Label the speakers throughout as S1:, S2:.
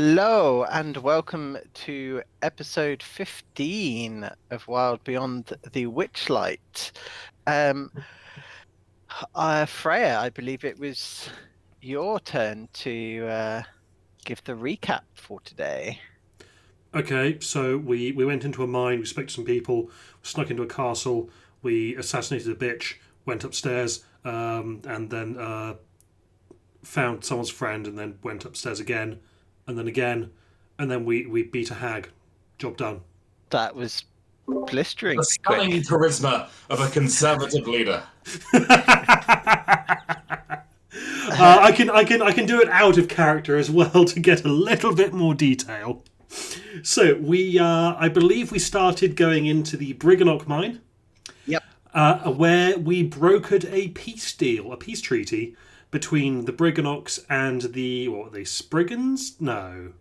S1: Hello and welcome to episode 15 of Wild Beyond the Witchlight. Freya, I believe it was your turn to give the recap for today.
S2: Okay, so we went into a mine, we spoke to some people, snuck into a castle, we assassinated a bitch, went upstairs, and then found someone's friend, and then went upstairs again, and then we beat a hag. Job done.
S1: That was blistering
S3: The stunning
S1: quick.
S3: charisma of a conservative leader.
S2: I can do it out of character as well to get a little bit more detail. So I believe we started going into the Briganock mine.
S1: Yep.
S2: Where we brokered a peace deal, a peace treaty between the Briganocks and the Spriggans? No.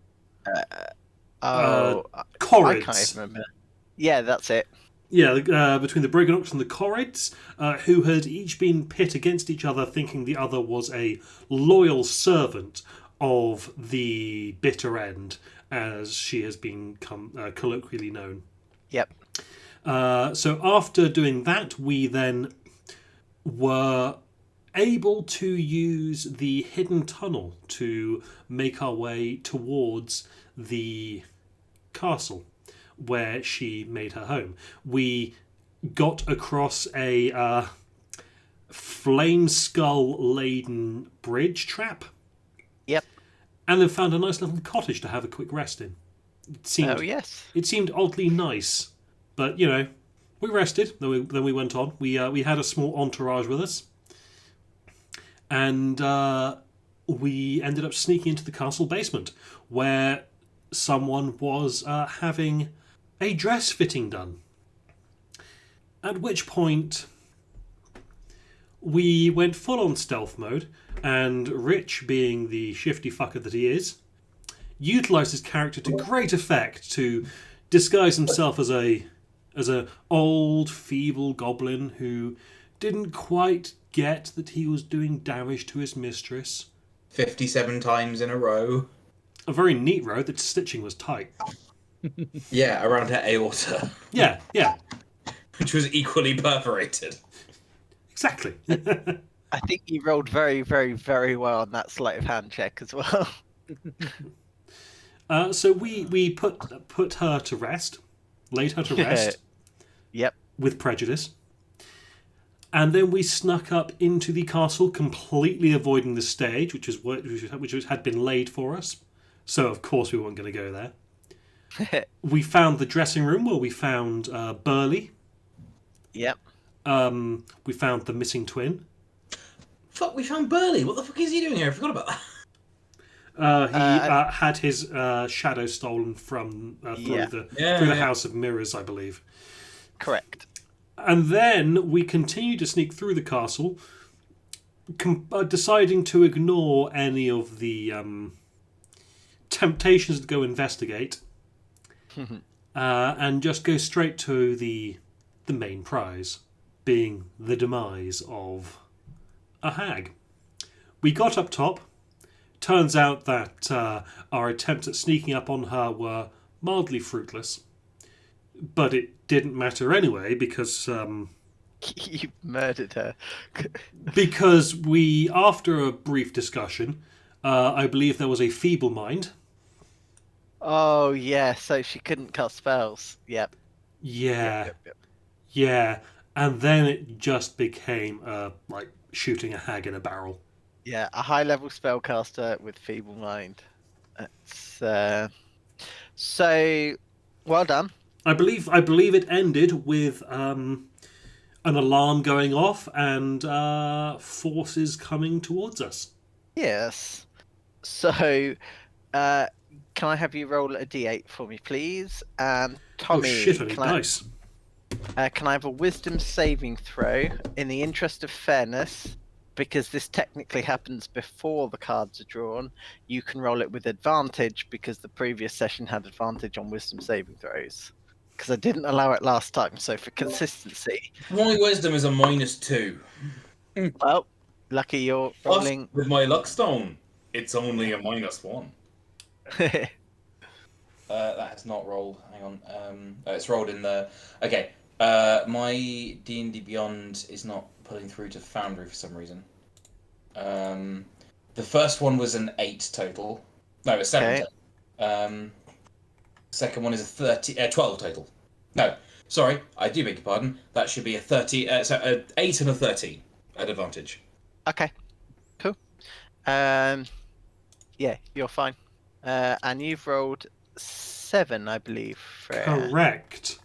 S1: I
S2: Corrids.
S1: can't even remember. Yeah, that's it.
S2: Yeah, between the Briganocks and the Corrids, who had each been pit against each other, thinking the other was a loyal servant of the Bitter End, as she has become colloquially known.
S1: Yep.
S2: So after doing that, we then were able to use the hidden tunnel to make our way towards the castle where she made her home. We got across a flame skull laden bridge trap.
S1: Yep.
S2: And then found a nice little cottage to have a quick rest in.
S1: Yes.
S2: It seemed oddly nice, but we rested. Then we went on. We had a small entourage with us, and we ended up sneaking into the castle basement, where someone was having a dress fitting done. At which point, we went full on stealth mode, and Rich, being the shifty fucker that he is, utilised his character to great effect to disguise himself as a old, feeble goblin who didn't quite get that he was doing damage to his mistress.
S3: 57 times in a row.
S2: A very neat row. The stitching was tight.
S3: Yeah, around her aorta.
S2: Yeah.
S3: Which was equally perforated.
S2: Exactly.
S1: I think you rolled very, very, very well on that sleight of hand check as well.
S2: So we put her to rest, laid her to rest.
S1: Yep.
S2: With prejudice. And then we snuck up into the castle, completely avoiding the stage, which had been laid for us. So of course we weren't going to go there. We found the dressing room where we found Burley.
S1: Yep.
S2: We found the missing twin.
S3: Fuck, we found Burley. What the fuck is he doing here? I forgot about that.
S2: He had his shadow stolen from through the House of Mirrors, I believe.
S1: Correct.
S2: And then we continued to sneak through the castle, deciding to ignore any of the temptations to go investigate, and just go straight to the main prize, being the demise of a hag. We got up top. Turns out that our attempts at sneaking up on her were mildly fruitless. But it didn't matter anyway, because
S1: you murdered her.
S2: because after a brief discussion, I believe there was a feeble mind.
S1: Oh yeah, so she couldn't cast spells. Yep.
S2: Yeah.
S1: Yep.
S2: Yeah. And then it just became like shooting a hag in a barrel.
S1: Yeah, a high-level spellcaster with feeble mind. That's so well done.
S2: I believe it ended with an alarm going off and forces coming towards us.
S1: Yes. So, can I have you roll a d8 for me, please? And Tommy,
S2: Oh shit! I need dice.
S1: Can I have a wisdom saving throw in the interest of fairness? Because this technically happens before the cards are drawn, you can roll it with advantage because the previous session had advantage on wisdom saving throws. Because I didn't allow it last time, so for consistency.
S3: My wisdom is a -2.
S1: Well, lucky you're rolling.
S3: With my luck stone, it's only a -1. That has not rolled. Hang on. It's rolled in the. Okay. My D&D Beyond is not pulling through to Foundry for some reason. The first one was an 8 total. No, a 7
S1: Okay.
S3: total. Second one is a 12 total. No, sorry, I do beg your pardon. That should be a 30. So an 8 and a 13 at advantage.
S1: Okay. Cool. Yeah, you're fine. And you've rolled 7, I believe, Freya.
S2: Correct.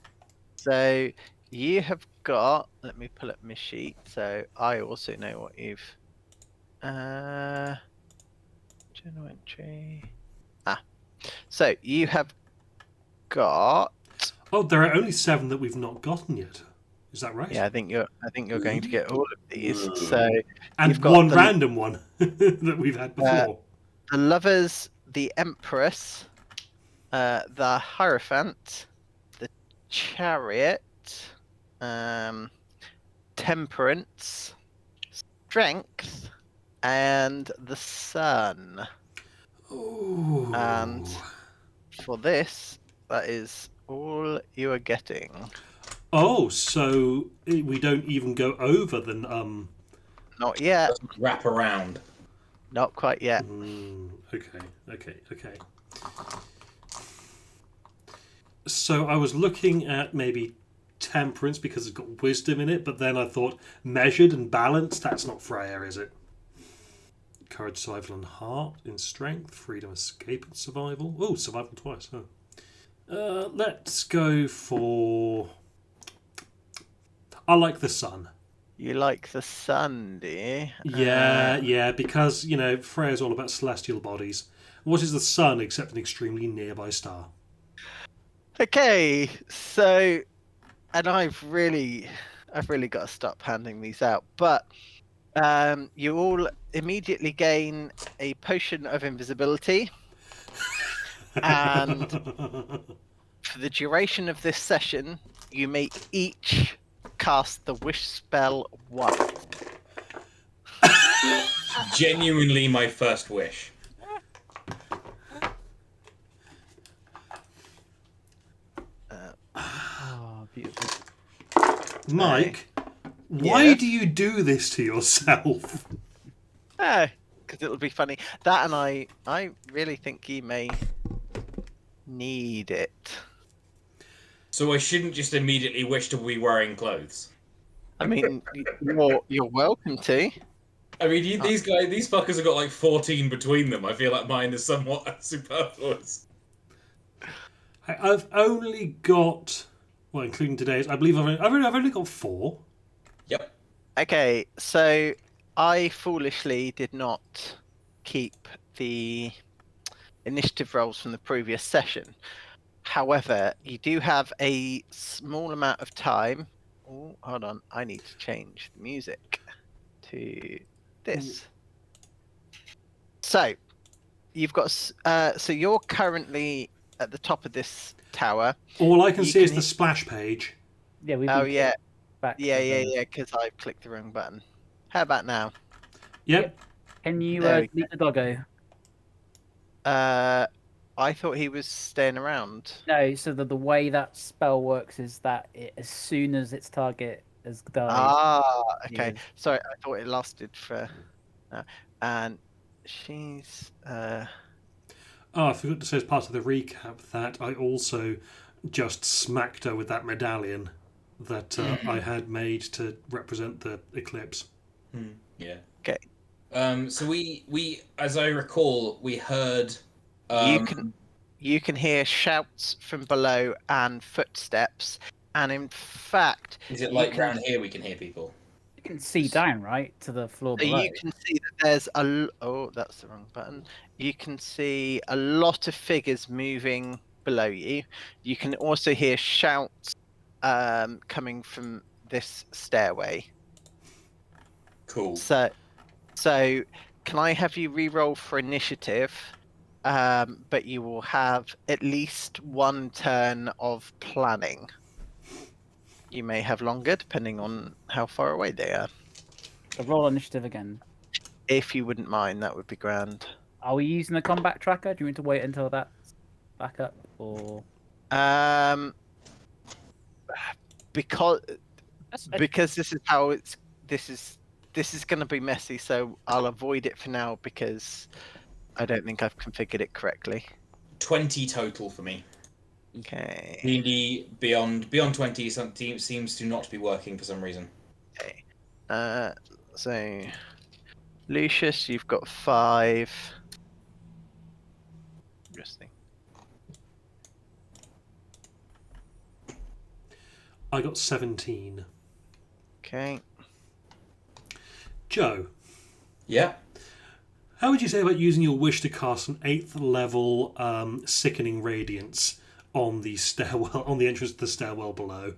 S1: So you have got. Let me pull up my sheet. So I also know what you've. Journal entry. So you have got.
S2: Oh, there are only 7 that we've not gotten yet. Is that right?
S1: Yeah, I think you're going to get all of these. So
S2: And
S1: you've got
S2: one
S1: the-
S2: random one that we've had before.
S1: the lovers, the empress, the hierophant, the chariot, temperance, strength, and the sun.
S2: Ooh.
S1: And for this, that is all you are getting.
S2: Oh, so we don't even go over the
S1: Not yet.
S3: Doesn't wrap around.
S1: Not quite yet.
S2: Okay. So I was looking at maybe temperance because it's got wisdom in it, but then I thought measured and balanced, that's not Freya, is it? Courage, survival, and heart in strength. Freedom, escape, and survival. Oh, survival twice. Oh. Let's go for... I like the sun.
S1: You like the sun, do you?
S2: Yeah, because, Freya's all about celestial bodies. What is the sun except an extremely nearby star?
S1: Okay, so, and I've really got to stop handing these out, but you all immediately gain a potion of invisibility, and for the duration of this session, you may each cast the wish spell once.
S3: Genuinely my first wish.
S4: Oh, beautiful.
S2: Mike, why
S1: Yes?
S2: do you do this to yourself?
S1: Because it'll be funny. That and I really think you may need it.
S3: So I shouldn't just immediately wish to be wearing clothes.
S1: I mean, you're welcome to.
S3: I mean, these fuckers have got like 14 between them. I feel like mine is somewhat superfluous.
S2: I've only got, well, including today's, I believe I've only got 4.
S3: Yep.
S1: Okay, so I foolishly did not keep the initiative rolls from the previous session. However, you do have a small amount of time. Oh, hold on. I need to change the music to this. So, you've got. So you're currently at the top of this tower.
S2: All I can
S1: You
S2: see is
S1: can
S2: the splash page.
S4: Yeah, we've
S1: Oh
S4: been
S1: yeah,
S4: back. to
S1: yeah,
S4: the-
S1: because I clicked the wrong button. How about now?
S2: Yep.
S4: Can you
S1: There we
S4: delete the doggo?
S1: I thought he was staying around.
S4: No, so the way that spell works is that as soon as its target has died,
S1: Ah, okay.
S4: Yeah.
S1: Sorry, I thought it lasted for. And she's.
S2: Oh, I forgot to say as part of the recap that I also just smacked her with that medallion that I had made to represent the eclipse.
S3: Yeah.
S1: Okay.
S3: So we, as I recall, we heard.
S1: You can hear shouts from below and footsteps, and in fact,
S3: Is it
S1: you
S3: like
S1: can-
S3: round here we can hear people?
S4: you can see down right to the floor
S1: so
S4: below.
S1: you can see that there's oh, that's the wrong button. You can see a lot of figures moving below you. You can also hear shouts coming from this stairway.
S3: Cool.
S1: So can I have you re-roll for initiative? But you will have at least one turn of planning. You may have longer, depending on how far away they are.
S4: So roll initiative again.
S1: If you wouldn't mind, that would be grand.
S4: Are we using the combat tracker? Do you want to wait until that's back up, or
S1: Um, because
S4: That's-
S1: because this is how it's this is going to be messy, so I'll avoid it for now because I don't think I've configured it correctly.
S3: 20 total for me.
S1: Okay.
S3: D&D beyond 20 seems to not be working for some reason.
S1: Okay. So Lucius, you've got 5. Interesting.
S2: I got 17.
S1: Okay.
S2: Joe,
S3: Yeah.
S2: how would you say about using your wish to cast an 8th level sickening radiance on the stairwell, on the entrance to the stairwell below?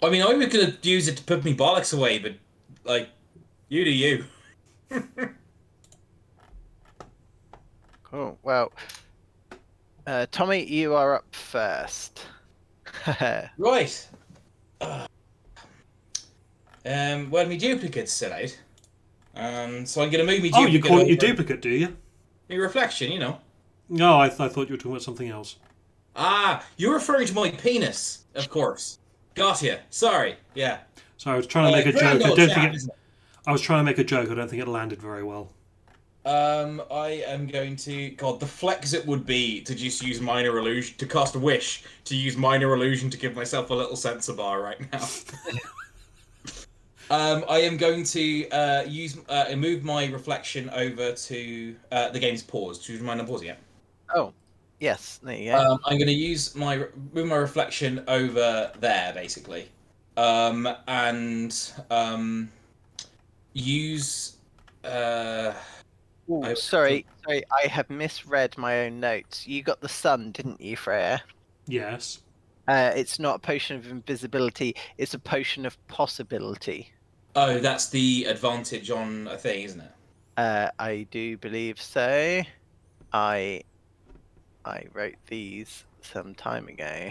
S3: I mean, I was going to use it to put me bollocks away, but, like, you do you.
S1: Cool. Well, Tommy, you are up first.
S3: Right. Well, my duplicate's still out. So I'm going to move me
S2: Oh,
S3: duplicate
S2: you call it your
S3: over.
S2: duplicate, do you?
S3: My reflection, you know.
S2: No, I thought you were talking about something else.
S3: Ah, you're referring to my penis, of course. Gotcha. Sorry. Yeah.
S2: So I was trying to make a
S3: Grand
S2: joke. I
S3: old
S2: don't
S3: chap,
S2: think it.
S3: isn't it?
S2: I was trying to make a joke. I don't think it landed very well.
S3: I am going to. God, the flex it would be to just use minor illusion to cast a wish to use minor illusion to give myself a little sensor bar right now. I am going to move my reflection over to the game's pause. Do you mind pausing it?
S1: Oh, yes. There you go.
S3: I'm going to move my reflection over there basically, and use.
S1: Ooh, sorry, I have misread my own notes. You got the sun, didn't you, Freya?
S2: Yes.
S1: It's not a potion of invisibility, it's a potion of possibility.
S3: Oh, that's the advantage on a thing, isn't it?
S1: I do believe so. I wrote these some time ago.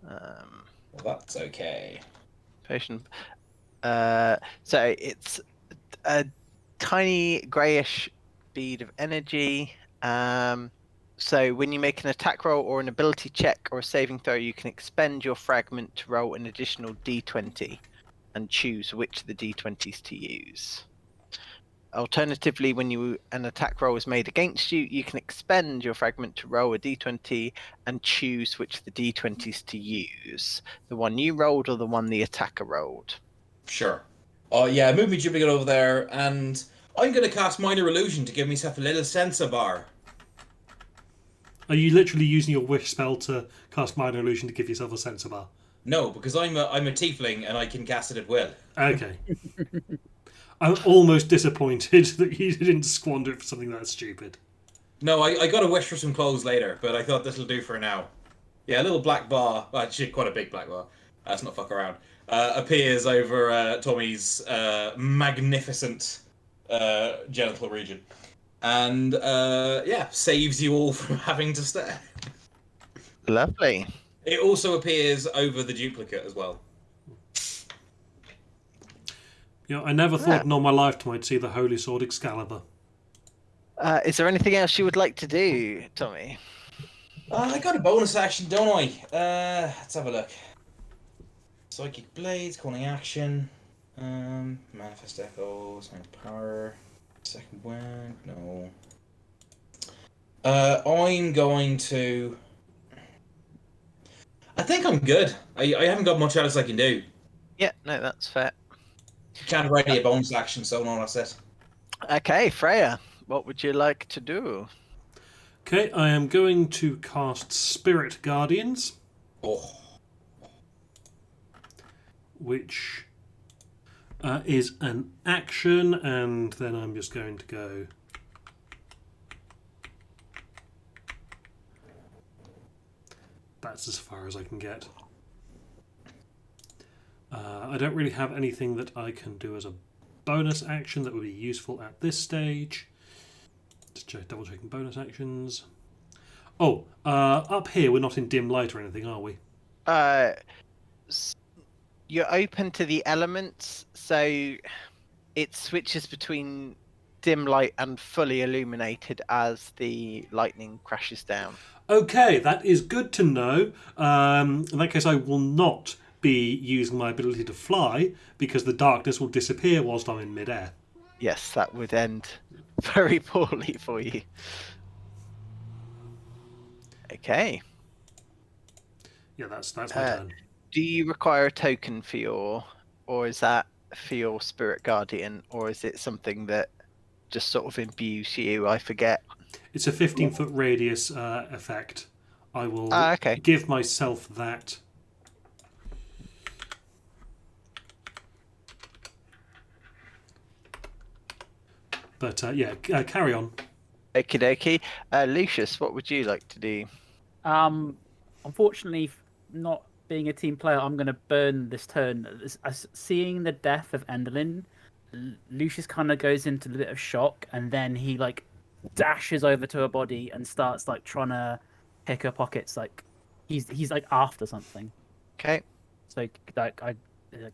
S3: Well, that's okay.
S1: Potion. So it's a tiny greyish bead of energy. So when you make an attack roll or an ability check or a saving throw, you can expend your fragment to roll an additional d20 and choose which of the d20s to use. Alternatively, when an attack roll is made against you, you can expend your fragment to roll a d20 and choose which of the d20s to use. The one you rolled or the one the attacker rolled.
S3: Sure. Yeah, move me duplicate over there, and I'm going to cast minor illusion to give myself a little sensor bar.
S2: Are you literally using your wish spell to cast minor illusion to give yourself a sensor bar?
S3: No, because I'm a tiefling and I can cast it at will.
S2: Okay. I'm almost disappointed that you didn't squander it for something that stupid.
S3: No, I got to wish for some clothes later, but I thought this'll do for now. Yeah, a little black bar, well, actually quite a big black bar. Let's not fuck around. Appears over Tommy's magnificent genital region. And, yeah, saves you all from having to stare.
S1: Lovely.
S3: It also appears over the duplicate as well.
S2: You know, I never thought in all my lifetime I'd see the Holy Sword Excalibur.
S1: Is there anything else you would like to do, Tommy?
S3: I got a bonus action, don't I? Let's have a look. Psychic Blades, calling action. Manifest Echo, Science Power. Second wind, no. I'm going to. I think I'm good. I haven't got much else I can do.
S1: Yeah, no, that's fair.
S3: Can't ready a bonus action, so no, that's it.
S1: Okay, Freya, what would you like to do?
S2: Okay, I am going to cast Spirit Guardians,
S3: Oh.
S2: which is an action, and then I'm just going to go. That's as far as I can get. I don't really have anything that I can do as a bonus action that would be useful at this stage. Just double checking bonus actions. Oh, up here we're not in dim light or anything, are we?
S1: You're open to the elements, so it switches between dim light and fully illuminated as the lightning crashes down.
S2: Okay, that is good to know. In that case, I will not be using my ability to fly because the darkness will disappear whilst I'm in midair.
S1: Yes, that would end very poorly for you. Okay.
S2: Yeah, that's my turn.
S1: Do you require a token for or is that for your spirit guardian, or is it something that just sort of imbues you? I forget.
S2: It's a 15-foot radius effect. I will
S1: Okay.
S2: give myself that. But carry on.
S1: Okie dokie. Lucius, what would you like to do?
S4: Unfortunately, not being a team player, I'm going to burn this turn. Seeing the death of Enderlin, Lucius kind of goes into a bit of shock, and then he like dashes over to her body and starts like trying to pick her pockets, like he's like after something.
S1: Okay.
S4: So like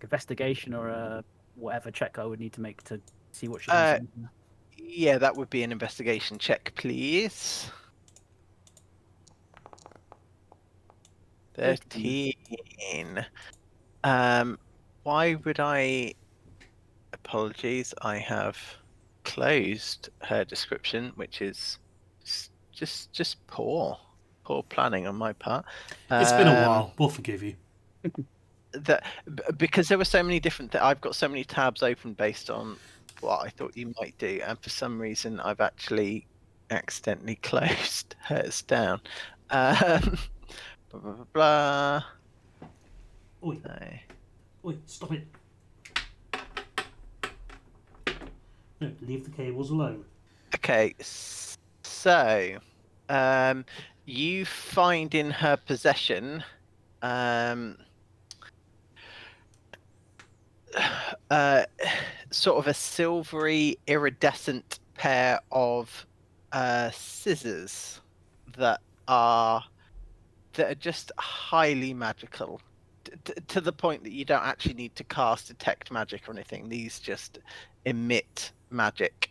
S4: investigation or a whatever check I would need to make to see what she's doing.
S1: Yeah, that would be an investigation check, please. 13. Why would I... Apologies, I have closed her description, which is just poor planning on my part.
S2: It's been a while. We'll forgive you.
S1: Because there were so many different I've got so many tabs open based on what I thought you might do, and for some reason I've actually accidentally closed hers down. Blah blah blah.
S2: Oi. Oi, stop it. No, leave the cables alone.
S1: Okay, so you find in her possession sort of a silvery iridescent pair of scissors that are just highly magical, to the point that you don't actually need to cast detect magic or anything. These just emit magic.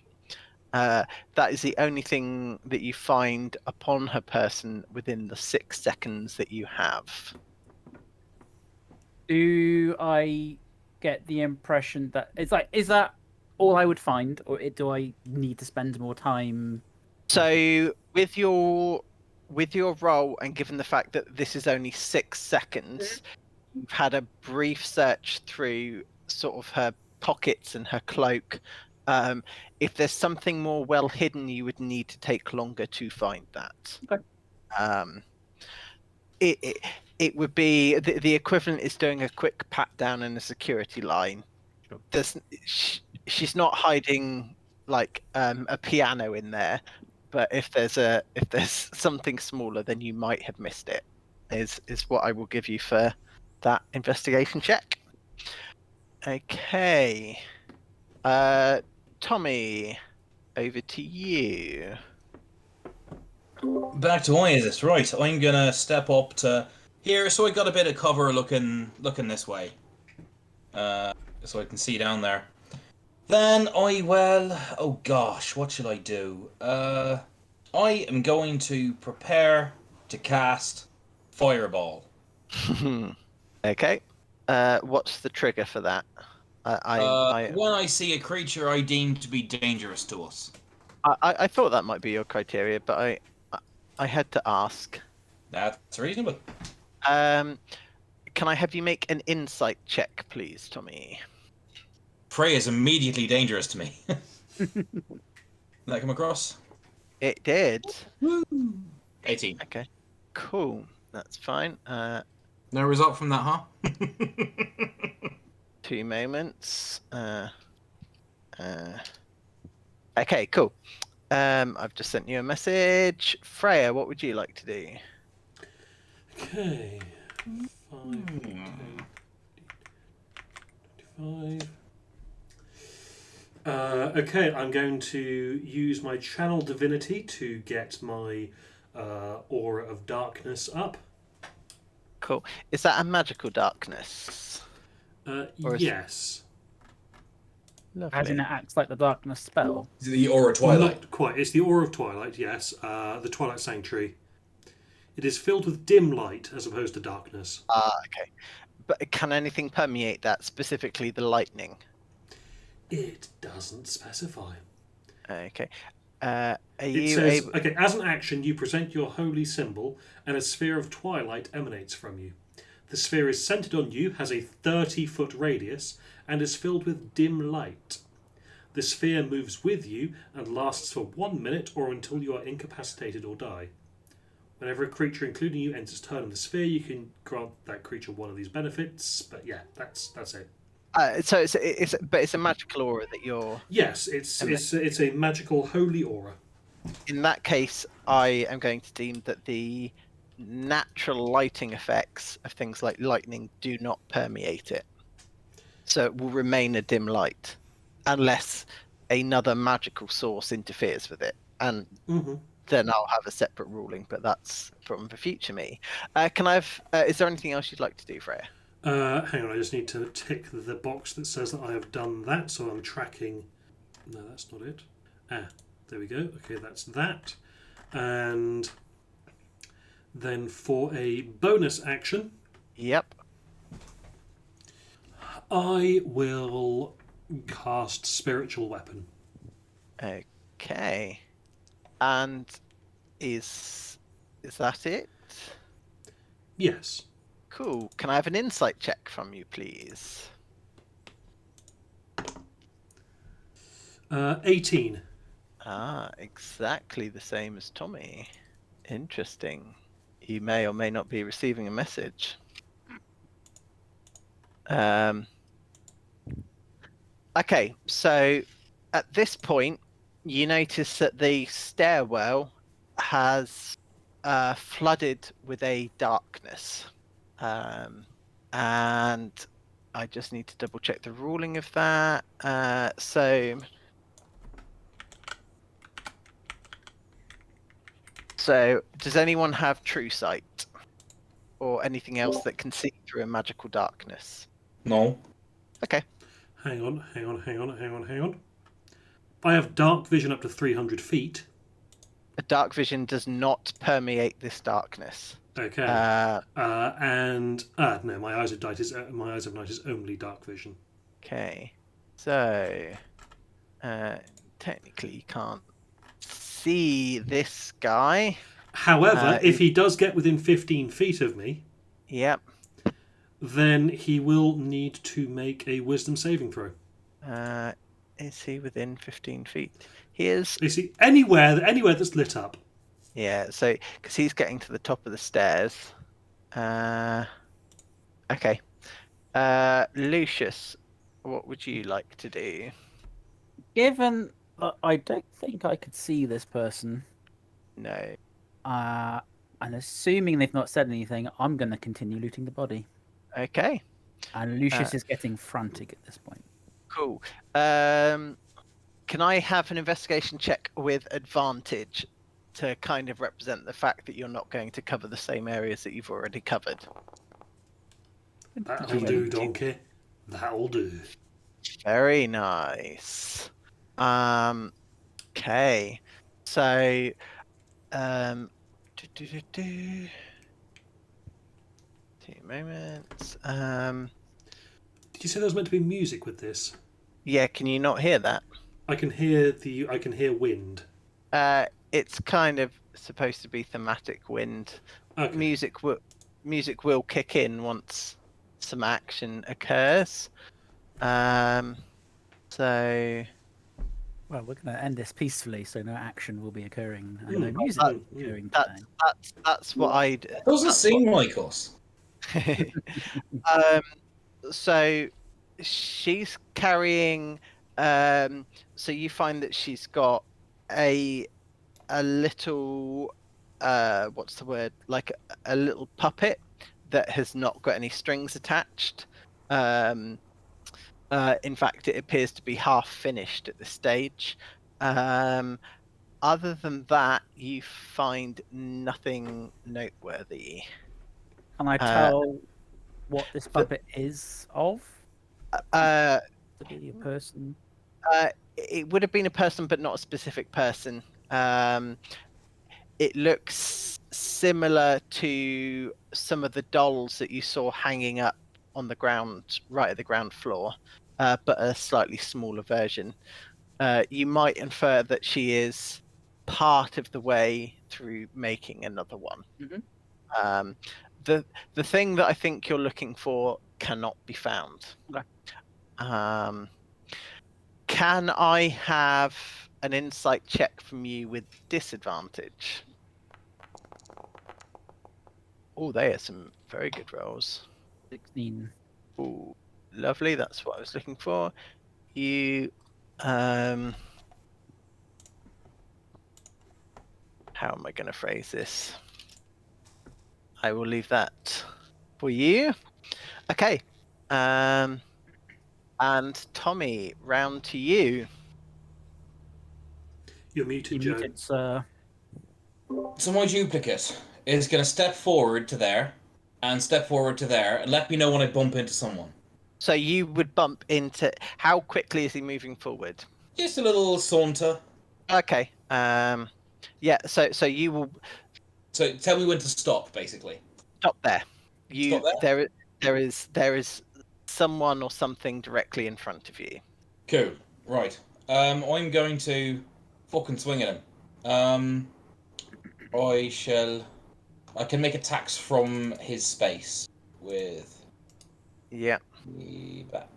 S1: That is the only thing that you find upon her person within the 6 seconds that you have.
S4: Do I get the impression that is that all I would find, or do I need to spend more time?
S1: So with your role, and given the fact that this is only 6 seconds, you've had a brief search through sort of her pockets and her cloak. If there's something more well hidden, you would need to take longer to find that.
S4: Okay.
S1: It would be the equivalent is doing a quick pat down in a security line.
S4: Sure.
S1: She's not hiding like a piano in there, but if there's something smaller, then you might have missed it. Is what I will give you for that investigation check. Okay, Tommy, over to you.
S3: Back to I, is this right? I'm gonna step up to here, so I got a bit of cover looking this way, so I can see down there. Then oh gosh, what should I do? I am going to prepare to cast Fireball.
S1: Okay, what's the trigger for that?
S3: When I see a creature I deem to be dangerous to us.
S1: I thought that might be your criteria, but I had to ask.
S3: That's reasonable.
S1: Can I have you make an insight check, please, Tommy?
S3: Prey is immediately dangerous to me. Did that come across?
S1: It did.
S3: Woo! 18.
S1: Okay, cool. That's fine.
S3: No result from that, huh?
S1: 2 moments. Okay, cool. I've just sent you a message. Freya, what would you like to do?
S2: Okay. 5, 25. Okay, I'm going to use my channel divinity to get my aura of darkness up.
S1: Cool. Is that a magical darkness? Or is-
S2: Yes.
S4: As in,
S1: Lovely.
S4: it acts like the darkness spell.
S3: Is it the Aura Twilight?
S2: Not quite. It's the Aura of Twilight, yes. The Twilight Sanctuary. It is filled with dim light as opposed to darkness.
S1: Okay. But can anything permeate that, specifically the lightning?
S2: It doesn't specify.
S1: Okay. Are
S2: It
S1: you
S2: says,
S1: able?
S2: okay, as an action, you present your holy symbol, and a sphere of twilight emanates from you. The sphere is centered on you, has a 30-foot radius, and is filled with dim light. The sphere moves with you and lasts for 1 minute or until you are incapacitated or die. Whenever a creature, including you, enters turn in the sphere, you can grant that creature one of these benefits. But yeah, that's it.
S1: So it's a magical aura that you're.
S2: Yes, it's a magical holy aura.
S1: In that case, I am going to deem that the natural lighting effects of things like lightning do not permeate it. So it will remain a dim light unless another magical source interferes with it. And then I'll have a separate ruling, but that's from the future me. Can I have? Is there anything else you'd like to do, Freya?
S2: Hang on, I just need to tick the box that says that I have done that, so I'm tracking. No, that's not it. There we go. Okay, that's that. And then for a bonus action,
S1: Yep.
S2: I will cast Spiritual Weapon.
S1: Okay. And is that it?
S2: Yes.
S1: Cool. Can I have an insight check from you, please?
S2: 18.
S1: Exactly the same as Tommy. Interesting. You may or may not be receiving a message. Okay, so at this point, you notice that the stairwell has flooded with a darkness. And I just need to double check the ruling of that. So, does anyone have true sight or anything else that can see through a magical darkness?
S3: No.
S1: Okay.
S2: Hang on. I have dark vision up to 300 feet.
S1: A dark vision does not permeate this darkness.
S2: Okay. And no, my eyes of night is only dark vision.
S1: Okay. So, technically, you can't see this guy.
S2: However, if he does get within 15 feet of me,
S1: Yep.
S2: then he will need to make a wisdom saving throw.
S1: Is he within 15 feet? He is.
S2: You see, anywhere that's lit up.
S1: Yeah, so, because he's getting to the top of the stairs. Okay. Lucius, what would you like to do?
S4: Given I don't think I could see this person,
S1: No.
S4: and assuming they've not said anything, I'm going to continue looting the body.
S1: Okay.
S4: And Lucius is getting frantic at this point.
S1: Cool. Can I have an investigation check with advantage to kind of represent the fact that you're not going to cover the same areas that you've already covered?
S2: That'll do, donkey. That'll do.
S1: Very nice. Okay. So, Two moments.
S2: Did you say there was meant to be music with this?
S1: Yeah, can you not hear that?
S2: I can hear wind.
S1: It's kind of supposed to be thematic wind.
S2: Okay.
S1: Music will kick in once some action occurs. So
S4: Well, we're going to end this peacefully, so no action will be occurring and no
S2: Mm.
S4: music will be occurring today.
S1: that's what I'd.
S3: Doesn't
S1: that's
S3: seem like us.
S1: So she's carrying. So you find that she's got a little. What's the word? Like a little puppet that has not got any strings attached. In fact, it appears to be half finished at this stage. Other than that, you find nothing noteworthy.
S4: Can I tell what this puppet is of?
S1: Uh,
S4: To be a person?
S1: It would have been a person, but not a specific person. It looks similar to some of the dolls that you saw hanging up on the ground, right at the ground floor, but a slightly smaller version. You might infer that she is part of the way through making another one.
S4: Mhm.
S1: Um, the thing that I think you're looking for cannot be found.
S4: Okay.
S1: Can I have an insight check from you with disadvantage? Oh, they are some very good rolls.
S4: 16.
S1: Oh, lovely. That's what I was looking for. You, how am I going to phrase this? I will leave that for you. Okay. And Tommy, round to you.
S2: You're muted,
S4: You
S2: Joe.
S4: muted, sir.
S3: So my duplicate is going to step forward to there, and step forward to there, and let me know when I bump into someone.
S1: So you would bump into. How quickly is he moving forward?
S3: Just a little saunter.
S1: Okay. Yeah. So you will
S3: So tell me when to stop, basically.
S1: stop there.
S3: Stop there?
S1: There is someone or something directly in front of you.
S3: Cool. Right. I'm going to fucking swing at him. I can make attacks from his space with
S1: Yeah.
S3: the bat.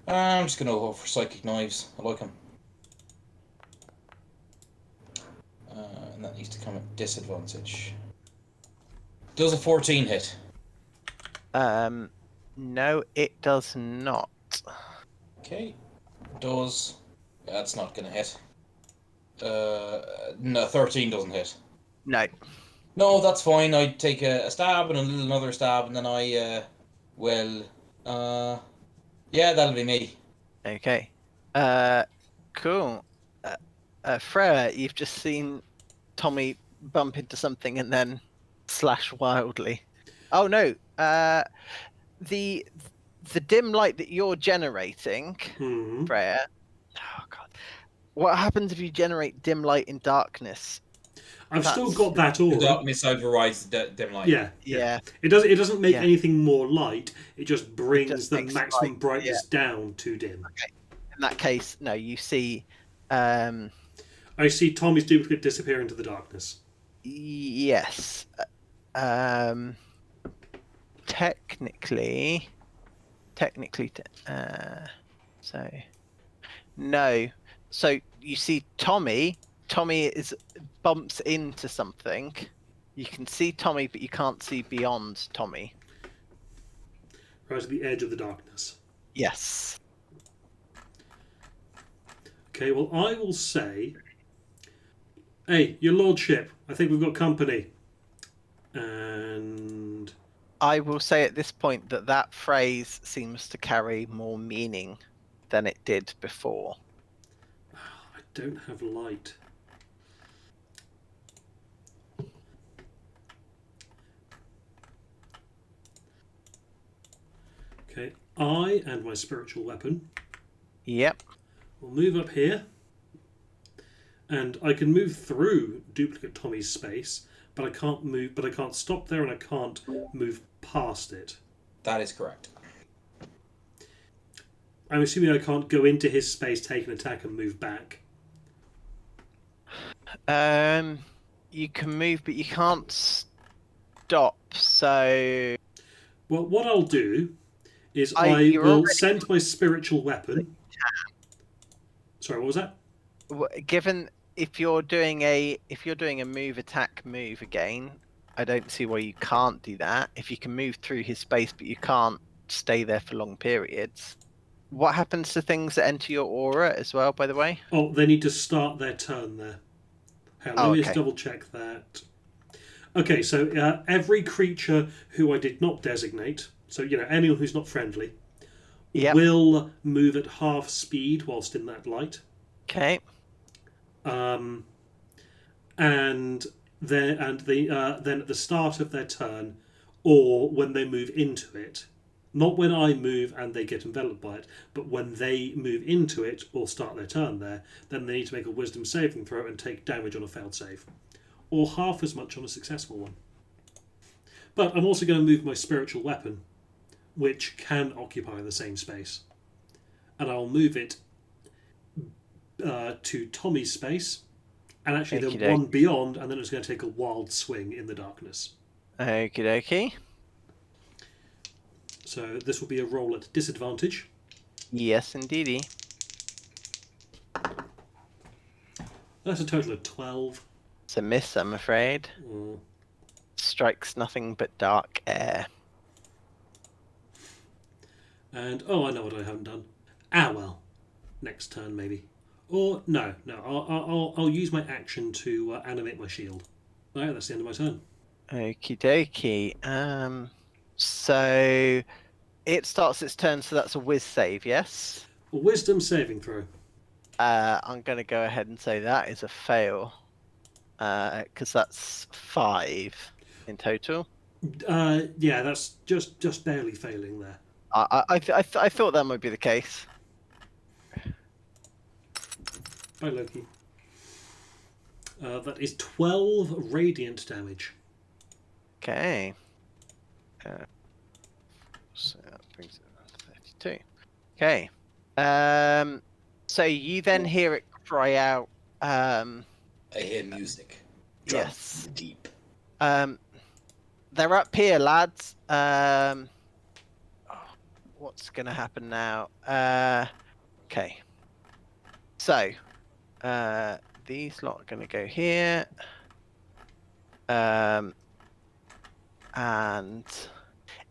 S3: I'm just gonna go for psychic knives. I like them. And that needs to come at disadvantage. Does a 14 hit?
S1: No, it does not.
S3: Okay. Does. That's not gonna hit. No, 13 doesn't hit.
S1: No.
S3: No, that's fine. I take a stab and another stab, and then I will. Yeah, that'll be me.
S1: Okay. Cool. Freya, you've just seen Tommy bump into something and then slash wildly. Oh no. The dim light that you're generating,
S2: Hmm.
S1: Freya. Oh god. What happens if you generate dim light in darkness?
S2: I've still
S1: That's-
S2: got that
S3: The
S2: aura.
S3: darkness overrides the dim light.
S2: Yeah.
S1: Yeah.
S2: It doesn't make
S1: Yeah.
S2: anything more light. It just brings
S1: just
S2: the
S1: makes
S2: maximum
S1: light,
S2: brightness down to dim.
S1: In that case, no, you see
S2: I see Tommy's duplicate disappear into the darkness.
S1: yes. Technically, so no. So you see Tommy is bumps into something. You can see Tommy, but you can't see beyond Tommy.
S2: Right at the edge of the darkness.
S1: Yes.
S2: Okay, well, I will say... Hey, your lordship, I think we've got company. And...
S1: I will say at this point that phrase seems to carry more meaning than it did before.
S2: I don't have light. Okay, I and my spiritual weapon
S1: Yep.
S2: will move up here. And I can move through duplicate Tommy's space, but I can't move. But I can't stop there, and I can't move past it.
S3: That is correct.
S2: I'm assuming I can't go into his space, take an attack, and move back.
S1: You can move, but you can't stop. So
S2: Well, what I'll do is I
S1: you're
S2: will
S1: already-
S2: send my spiritual weapon. Sorry, what was that?
S1: given if you're doing a move attack move again, I don't see why you can't do that. If you can move through his space, but you can't stay there for long periods. What happens to things that enter your aura as well? By the way.
S2: Oh, they need to start their turn there. Hang on,
S1: Oh,
S2: let me
S1: okay.
S2: just double check that. Okay, so every creature who I did not designate, so anyone who's not friendly,
S1: Yep.
S2: will move at half speed whilst in that light.
S1: Okay.
S2: And then at the start of their turn, or when they move into it, Not when I move and they get enveloped by it, but when they move into it or start their turn there, then they need to make a wisdom saving throw and take damage on a failed save. Or half as much on a successful one. But I'm also going to move my spiritual weapon, which can occupy the same space. And I'll move it to Tommy's space, and actually
S1: Okie
S2: the one beyond, and then it's going to take a wild swing in the darkness.
S1: Okie dokie.
S2: So this will be a roll at disadvantage.
S1: Yes, indeedy.
S2: That's a total of 12.
S1: It's a miss, I'm afraid.
S2: Mm.
S1: Strikes nothing but dark air.
S2: And, I know what I haven't done. Well. Next turn, maybe. Or, no. I'll use my action to animate my shield. Alright, that's the end of my turn.
S1: Okie dokie. So it starts its turn, so that's a whiz save, yes?
S2: A wisdom saving throw.
S1: I'm going to go ahead and say that is a fail. Because that's 5 in total.
S2: Yeah, that's just barely failing there.
S1: I thought that might be the case.
S2: Bye, Loki. That is 12 radiant damage.
S1: Okay. So that brings it down to 32. Okay. So you then hear it cry out.
S3: I hear music.
S1: Yes.
S3: Drums deep.
S1: They're up here, lads. What's gonna happen now? Okay. So, these lot are gonna go here. And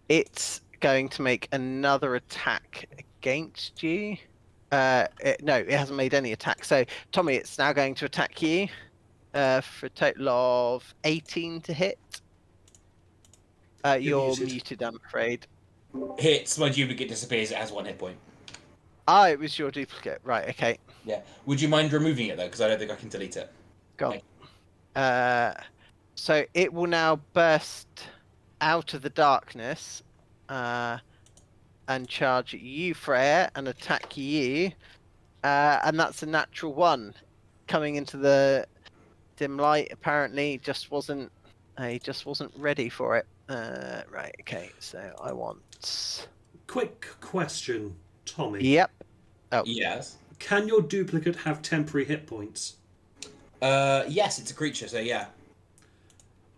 S1: it's going to make another attack against you. No, it hasn't made any attack. So, Tommy, it's now going to attack you for a total of 18 to hit. You're
S2: muted.
S1: muted, I'm afraid.
S3: Hits, my duplicate disappears, it has 1 hit point.
S1: Ah, it was your duplicate. Right, okay.
S3: Yeah. Would you mind removing it, though? Because I don't think I can delete it.
S1: Go on. So it will now burst out of the darkness and charge at you, Freya, and attack you. And that's a natural 1. Coming into the dim light, apparently, he just wasn't ready for it. Right, okay, so I want...
S2: Quick question, Tommy.
S1: Yep. Oh.
S3: Yes.
S2: Can your duplicate have temporary hit points?
S3: Yes, it's a creature, so yeah.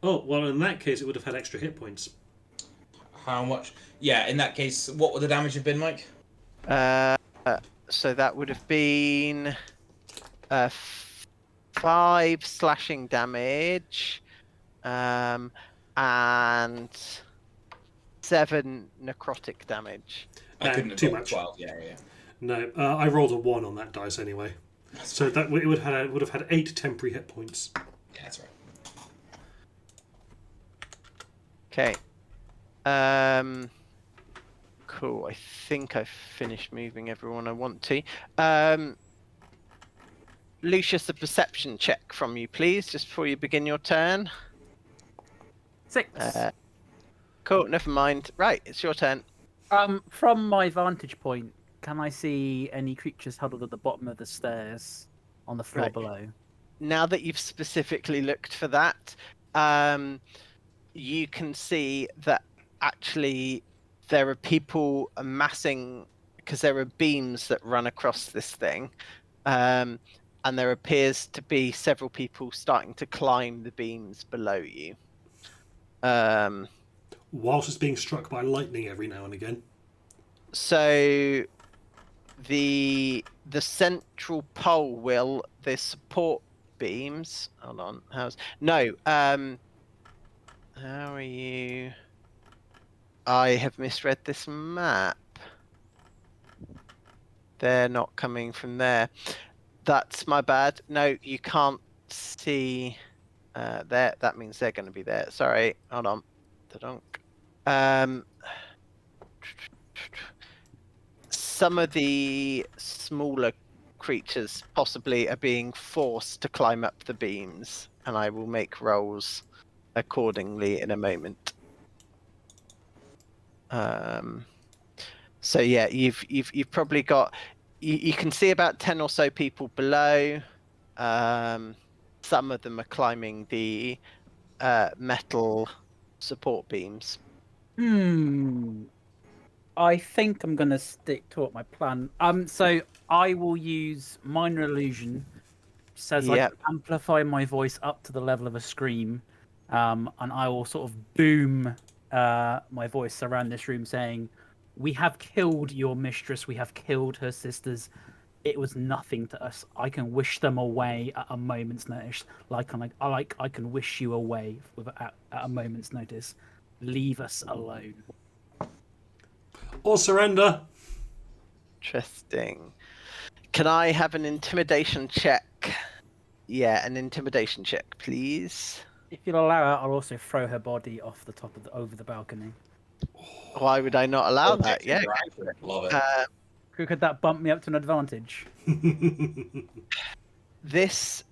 S2: Oh, well, in that case, it would have had extra hit points.
S3: How much? Yeah, in that case, what would the damage have been, Mike?
S1: So that would have been 5 slashing damage, and 7 necrotic damage.
S3: I couldn't have
S2: too
S3: rolled
S2: much.
S3: 12, yeah.
S2: No, I rolled a 1 on that dice anyway. So that it would have had 8 temporary hit points.
S3: Yeah, that's right.
S1: Okay. Cool. I think I've finished moving everyone I want to. Lucius, a perception check from you, please, just before you begin your turn.
S4: 6.
S1: Cool. Never mind. Right, it's your turn.
S4: From my vantage point, can I see any creatures huddled at the bottom of the stairs on the floor
S1: Right.
S4: below?
S1: Now that you've specifically looked for that, you can see that actually there are people amassing, because there are beams that run across this thing, and there appears to be several people starting to climb the beams below you.
S2: Whilst it's being struck by lightning every now and again.
S1: So the central pole will the support beams. Hold on. How are you? I have misread this map. They're not coming from there. That's my bad. No, you can't see there. That means they're going to be there. Sorry. Hold on. Some of the smaller creatures possibly are being forced to climb up the beams, and I will make rolls accordingly in a moment. So yeah, you've probably got you can see about 10 or so people below. Some of them are climbing the metal support beams.
S4: I think I'm gonna stick to what my plan. So I will use minor illusion, says I
S1: Yeah.
S4: can amplify my voice up to the level of a scream, and I will sort of boom my voice around this room, saying, "We have killed your mistress. We have killed her sisters. It was nothing to us. I can wish them away at a moment's notice. I can wish you away at a moment's notice. Leave us alone."
S2: Or surrender.
S1: Interesting. Can I have an intimidation check? Yeah, an intimidation check, please.
S4: If you'll allow it, I'll also throw her body off the top of over the balcony.
S1: Why would I not allow that? Yeah.
S3: Love it.
S4: Could that bump me up to an advantage?
S1: This.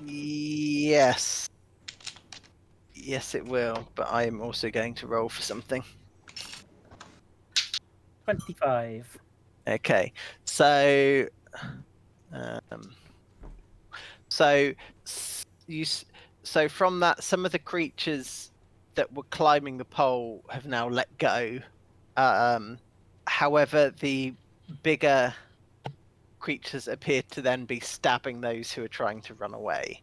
S1: Yes. Yes, it will. But I am also going to roll for something.
S4: 25.
S1: Okay. So. So so from that, some of the creatures that were climbing the pole have now let go. However, the bigger creatures appear to then be stabbing those who are trying to run away.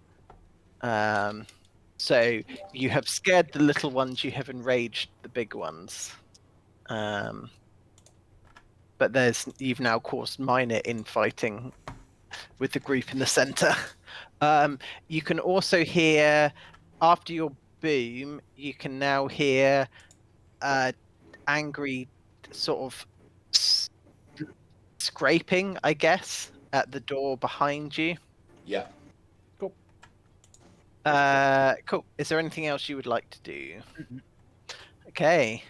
S1: So you have scared the little ones, you have enraged the big ones. But you've now caused minor infighting with the group in the center. You can also hear, after your boom, you can now hear angry sort of scraping, I guess, at the door behind you.
S3: Yeah.
S4: Cool.
S1: Cool. Is there anything else you would like to do? Okay.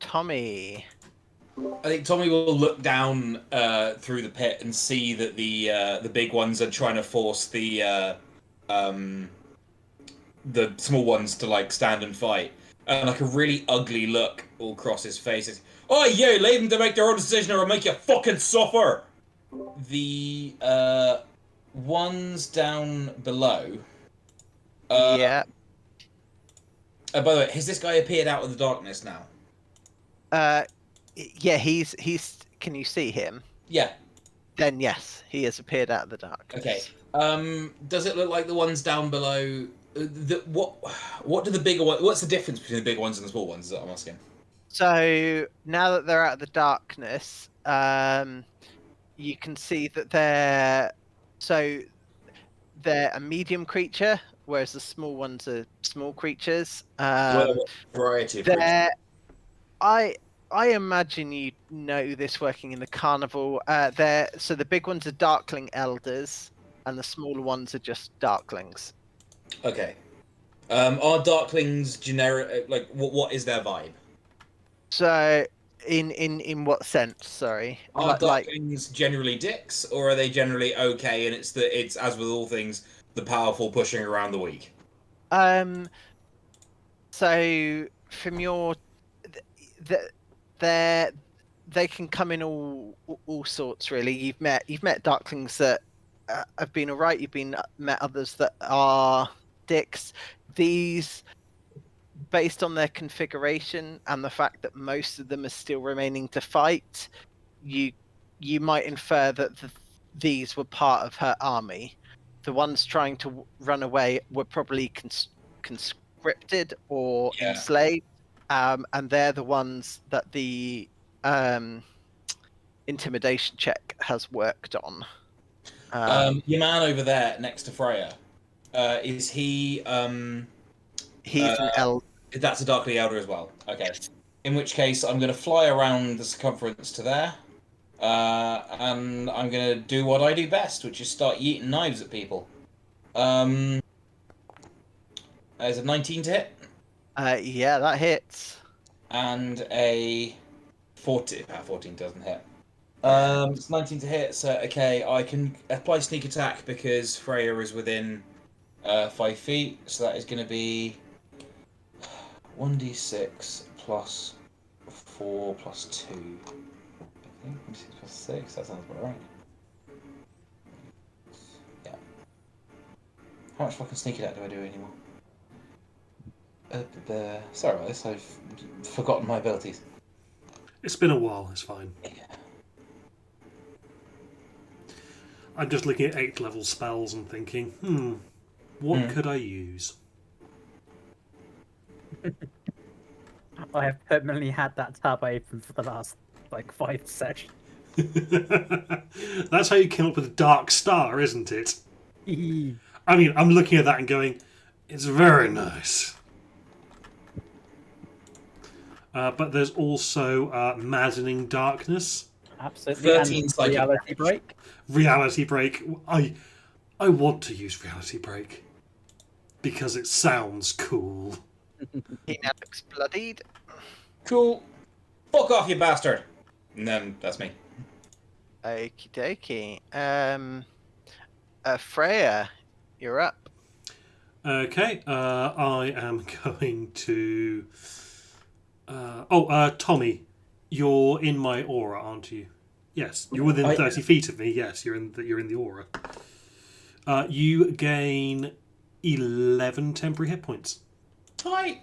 S1: Tommy.
S3: I think Tommy will look down through the pit and see that the big ones are trying to force the small ones to like stand and fight, and like a really ugly look all across his face. It's, "Oh yeah, leave them to make their own decision, or I'll make you fucking suffer." The ones down below.
S1: Yeah.
S3: By the way, has this guy appeared out of the darkness now?
S1: Yeah, he's. Can you see him?
S3: Yeah.
S1: Then yes, he has appeared out of the darkness.
S3: Okay. Does it look like the ones down below? What do the bigger ones? What's the difference between the big ones and the small ones? Is that I'm asking.
S1: So now that they're out of the darkness, you can see that they're a medium creature, whereas the small ones are small creatures.
S3: Variety of creatures.
S1: I imagine you know this working in the carnival. So the big ones are Darkling Elders, and the smaller ones are just Darklings.
S3: Okay. Are Darklings generic? Like, what is their vibe?
S1: So, in what sense? Sorry.
S3: Are Darklings generally dicks, or are they generally okay? And it's as with all things, the powerful pushing around the weak.
S1: So from your, they can come in all sorts really. You've met Darklings that have been alright. You've met others that are dicks. These, based on their configuration and the fact that most of them are still remaining to fight, you might infer that these were part of her army. The ones trying to run away were probably conscripted or enslaved, and they're the ones that the intimidation check has worked on.
S3: Your man over there next to Freya, is he?
S1: He's an elder.
S3: That's a Darkly Elder as well. Okay. In which case, I'm going to fly around the circumference to there, and I'm going to do what I do best, which is start yeeting knives at people. There's a 19 to hit.
S1: Yeah, that hits.
S3: And a 14. 14 doesn't hit. It's 19 to hit, so okay, I can apply sneak attack because Freya is within 5 feet, so that is going to be 1d6 plus 4 plus 2. I think 6 plus 6. That sounds about right. Yeah. How much fucking sneak attack do I do anymore? Sorry about this. I've forgotten my abilities.
S2: It's been a while. It's fine.
S3: Yeah.
S2: I'm just looking at 8th level spells and thinking, what could I use?
S4: I have permanently had that tab open for the last like 5 sessions.
S2: That's how you came up with Dark Star, isn't it?
S4: Eee.
S2: I mean, I'm looking at that and going, it's very nice. But there's also Maddening Darkness.
S4: Absolutely.
S3: 13
S4: and
S3: psychic
S4: reality
S3: damage.
S4: break.
S2: Reality Break. I want to use Reality Break. Because it sounds cool.
S1: He now looks bloodied.
S3: Cool. Fuck off, you bastard. And then that's me.
S1: Okie dokie. Freya, you're up.
S2: Okay, I am going to... Tommy, you're in my aura, aren't you? Yes, you're within 30 feet of me. Yes, you're in the aura. You gain 11 temporary hit points.
S3: Hi.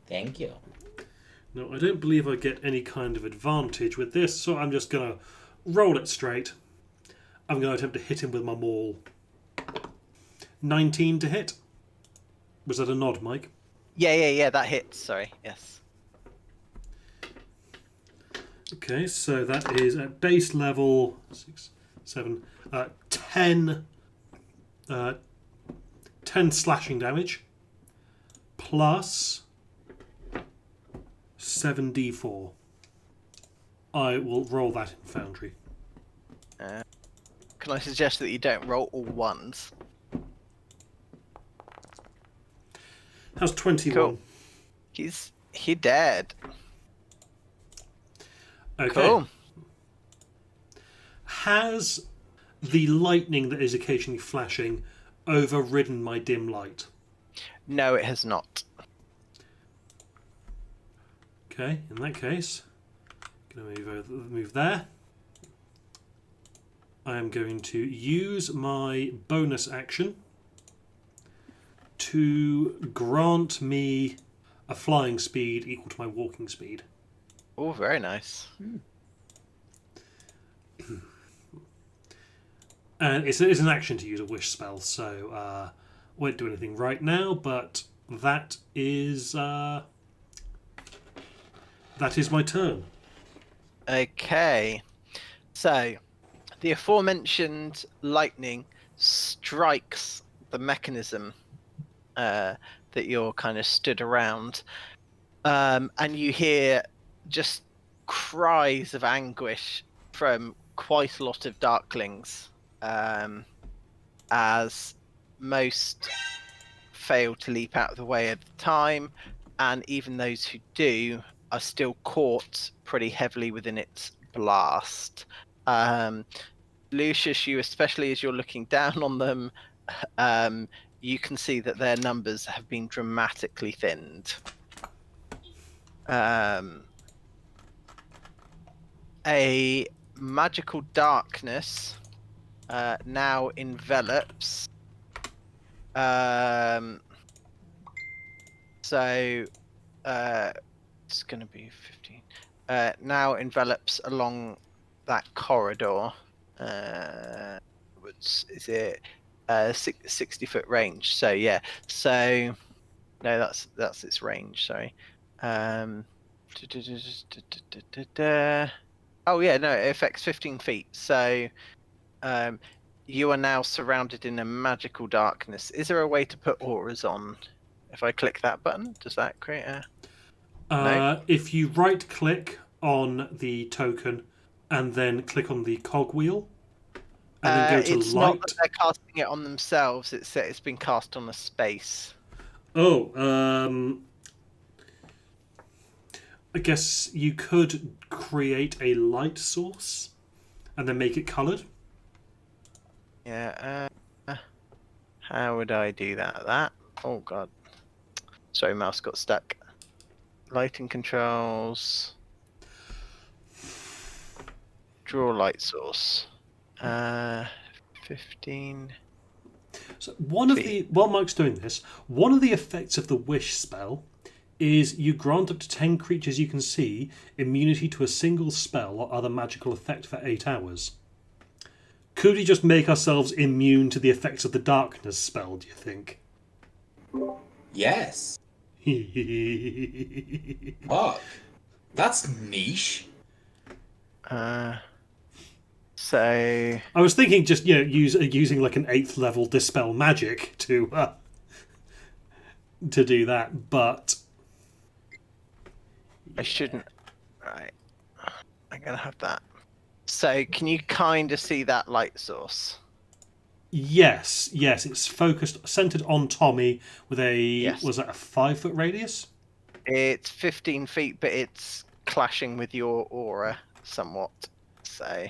S3: Thank you.
S2: No, I don't believe I get any kind of advantage with this, so I'm just going to roll it straight. I'm going to attempt to hit him with my maul. 19 to hit. Was that a nod, Mike?
S1: Yeah, that hits. Sorry, yes.
S2: Okay, so that is at base level 6, 7, 10, 10 slashing damage plus 7d4. I will roll that in Foundry.
S1: Can I suggest that you don't roll all ones?
S2: How's 21?
S1: Cool. He dead.
S2: Okay.
S1: Cool.
S2: Has the lightning that is occasionally flashing overridden my dim light?
S1: No, it has not.
S2: Okay, in that case, going to move there. I am going to use my bonus action to grant me a flying speed equal to my walking speed.
S1: Oh, very nice.
S2: And it's an action to use a wish spell, so won't do anything right now, but that is my turn.
S1: Okay. So, the aforementioned lightning strikes the mechanism that you're kind of stood around, and you hear just cries of anguish from quite a lot of darklings, as most fail to leap out of the way at the time, and even those who do are still caught pretty heavily within its blast. Lucius, you especially, as you're looking down on them, you can see that their numbers have been dramatically thinned. A magical darkness now envelops. It's going to be 15. Now envelops along that corridor. Which is it? 60-foot range. So yeah. So no, that's its range. Sorry. Oh yeah, no, it affects 15 feet. So you are now surrounded in a magical darkness. Is there a way to put auras on? If I click that button, does that create a... No?
S2: If you right click on the token and then click on the cogwheel and then go to
S1: it's
S2: light.
S1: Not that they're casting it on themselves, it's been cast on a space.
S2: Oh, I guess you could create a light source and then make it coloured.
S1: Yeah, how would I do that? That Oh god. Sorry, mouse got stuck. Lighting controls. Draw light source. 15
S2: So one of the
S1: feet.
S2: while Mike's doing this, one of the effects of the wish spell is you grant up to 10 creatures you can see immunity to a single spell or other magical effect for 8 hours. Could we just make ourselves immune to the effects of the darkness spell, do you think?
S3: Yes. Fuck. That's niche.
S1: So
S2: I was thinking just using like an 8th level dispel magic to do that, but
S1: I shouldn't. Right. I'm gonna have that. So can you kind of see that light source?
S2: yes, it's focused, centered on Tommy with a
S1: Yes.
S2: was that a 5-foot radius?
S1: It's 15 feet, but it's clashing with your aura somewhat. So,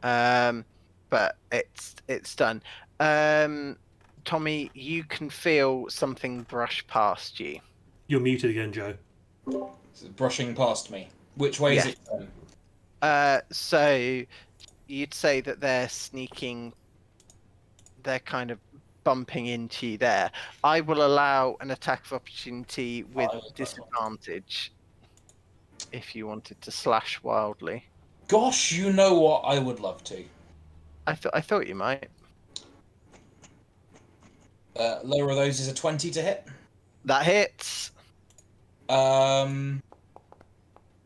S1: but it's done. Tommy, you can feel something brush past you.
S2: You're muted again, Joe.
S3: It's brushing past me. Which way is
S1: Yes.
S3: it going?
S1: So you'd say that they're sneaking. They're kind of bumping into you there. I will allow an attack of opportunity with disadvantage if you wanted to slash wildly.
S3: Gosh, you know what? I would love to.
S1: I thought you might.
S3: Lower of those is a 20 to hit.
S1: That hits.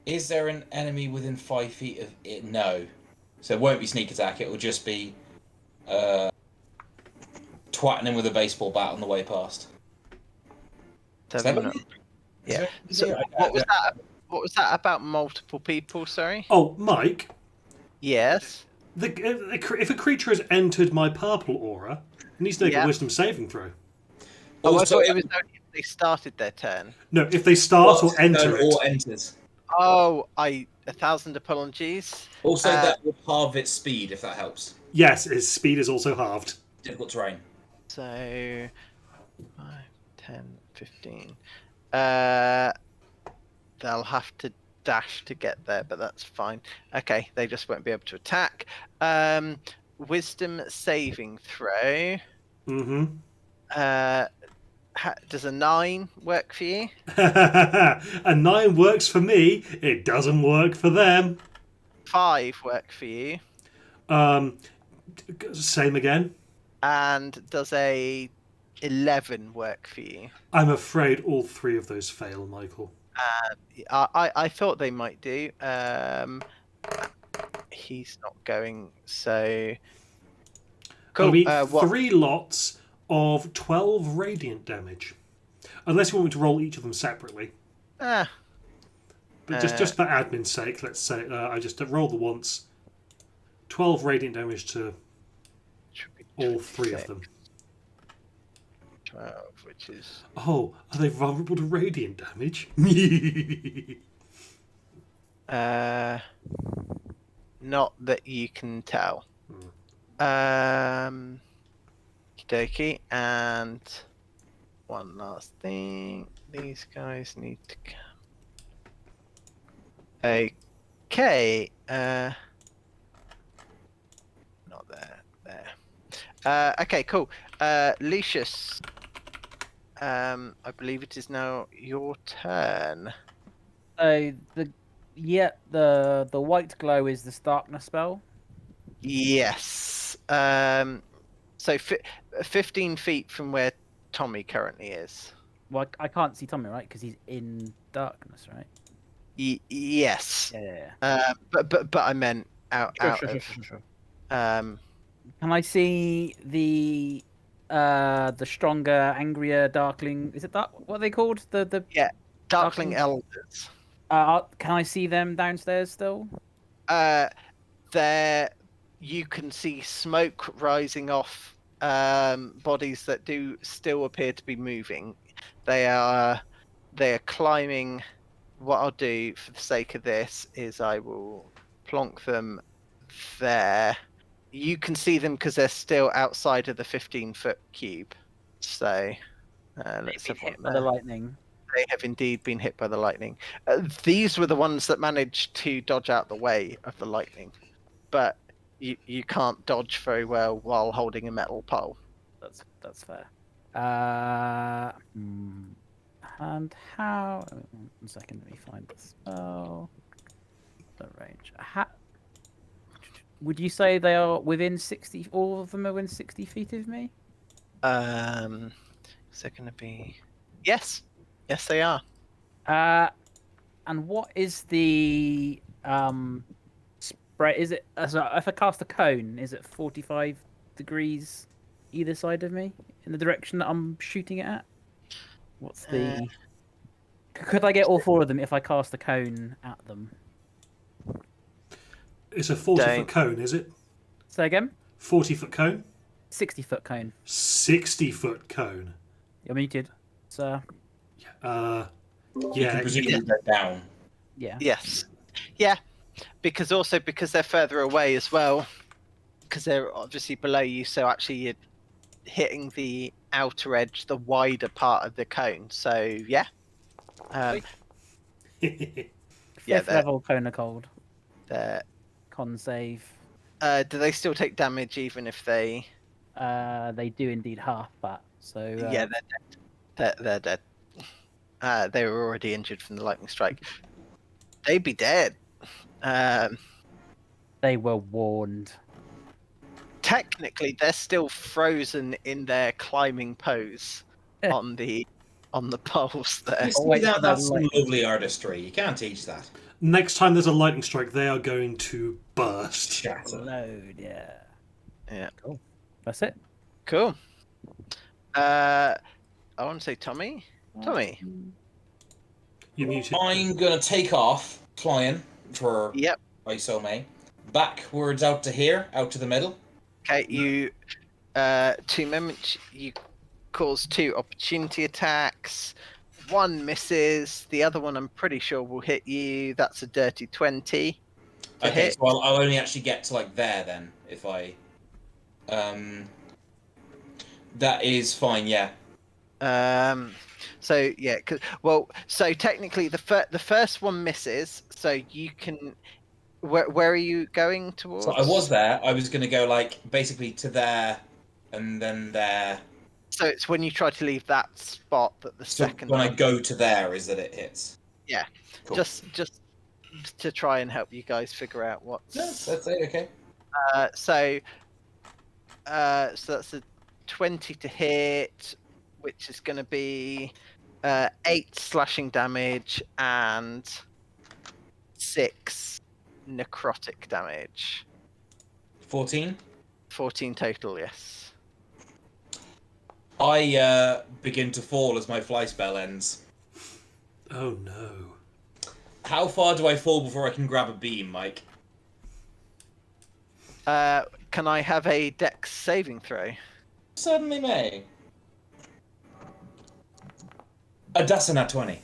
S3: Is there an enemy within 5 feet of it? No. So it won't be sneak attack. It will just be twatting him with a baseball bat on the way past.
S1: Seven. Yeah. So what was that? What was that about multiple people? Sorry.
S2: Oh, Mike,
S1: Yes.
S2: if a creature has entered my purple aura, it needs to make a wisdom saving throw.
S1: Oh, I
S3: Also,
S1: thought it was only if they started their turn.
S2: No, if they start or enter it.
S3: Or enters.
S1: Oh, 1,000 apologies.
S3: Also, that will halve its speed if that helps.
S2: Yes, its speed is also halved.
S3: Difficult terrain.
S1: So 5, 10, 15. They'll have to dash to get there, but that's fine. Okay, they just won't be able to attack. Wisdom saving throw.
S2: Mm-hmm.
S1: Does a 9 work for you?
S2: A 9 works for me. It doesn't work for them.
S1: 5 work for you?
S2: Same again.
S1: And does a 11 work for you?
S2: I'm afraid all 3 of those fail, Michael.
S1: I thought they might do. He's not going, so
S2: Cool.
S1: cool.
S2: 3 lots of 12 radiant damage. Unless you want me to roll each of them separately. But just for admin's sake, let's say I just roll the once. 12 radiant damage to all 3 of them.
S1: 12, which is...
S2: Oh, are they vulnerable to radiant damage?
S1: Not that you can tell. Okey-dokey. And one last thing. These guys need to come. Okay. Not there. There. Okay, cool. Lucius. I believe it is now your turn.
S4: The white glow is the darkness spell.
S1: Yes. So 15 feet from where Tommy currently is.
S4: Well, I can't see Tommy, right? Because he's in darkness, right?
S1: Yes.
S4: Yeah.
S1: But I meant out.
S4: Sure.
S1: Can
S4: I see the stronger, angrier darkling? Is it that? What are they called? The
S1: Darkling Elders.
S4: Can I see them downstairs still?
S1: There, you can see smoke rising off bodies that do still appear to be moving. They are climbing. What I'll do for the sake of this is I will plonk them there. You can see them because they're still outside of the 15-foot cube. So Let's
S4: Been
S1: have one
S4: hit by the
S1: there.
S4: lightning.
S1: They have indeed been hit by the lightning. These were the ones that managed to dodge out the way of the lightning, but you can't dodge very well while holding a metal pole.
S4: That's fair. And how? 1 second, let me find the spell. The range. Would you say they are within 60? All of them are within 60 feet of me?
S1: Is there going to be? Yes, yes, they are.
S4: And what is the spread? Is it so if I cast a cone? Is it 45 degrees either side of me in the direction that I'm shooting it at? What's the? Could I get all 4 of them if I cast a cone at them?
S2: It's a 40-foot
S1: Don't.
S2: cone, is it?
S4: Say again.
S2: 40-foot cone?
S4: 60-foot cone.
S2: 60-foot cone.
S4: You're muted. So
S2: Yeah.
S3: You can presumably go down.
S4: yeah.
S1: Yes, yeah, because they're further away as well, because they're obviously below you. So actually, you're hitting the outer edge, the wider part of the cone. So yeah, yeah,
S4: 5th level cone of cold.
S1: they're.
S4: Con save.
S1: Do they still take damage even if they?
S4: They do indeed half that. So
S1: Yeah, they're dead. They were already injured from the lightning strike. They'd be dead.
S4: they were warned.
S1: Technically, they're still frozen in their climbing pose on the poles there.
S3: You see
S4: wait
S3: that?
S4: for the
S3: That's some
S4: lightning.
S3: lovely artistry. You can't teach that.
S2: Next time there's a lightning strike, they are going to burst.
S3: Shatter.
S4: Load, yeah.
S1: Yeah.
S4: Cool. That's it.
S1: Cool. I want to say Tommy. Tommy.
S2: You muted.
S3: I'm gonna take off flying for
S1: Yep.
S3: ISO May. Backwards out to here, out to the middle.
S1: Okay. You. 2 moments. You cause 2 opportunity attacks. 1 misses. The other one, I'm pretty sure, will hit you. That's a dirty 20. To
S3: Okay,
S1: hit.
S3: so I'll only actually get to like there then if I. That is fine. Yeah.
S1: So yeah, so technically the first one misses, so you can. Where are you going towards?
S3: So I was there. I was gonna go like basically to there, and then there.
S1: So it's when you try to leave that spot that the
S3: So
S1: second
S3: when I
S1: one.
S3: go to there, is that it hits?
S1: Yeah.
S3: Cool.
S1: Just to try and help you guys figure out what's.
S3: No, that's it. Okay.
S1: So that's a 20 to hit, which is going to be 8 slashing damage and 6 necrotic damage.
S3: 14.
S1: 14 total, yes.
S3: I begin to fall as my fly spell ends.
S2: Oh no.
S3: How far do I fall before I can grab a beam, Mike?
S1: Can I have a dex saving throw?
S3: Certainly may. A that's a nat 20.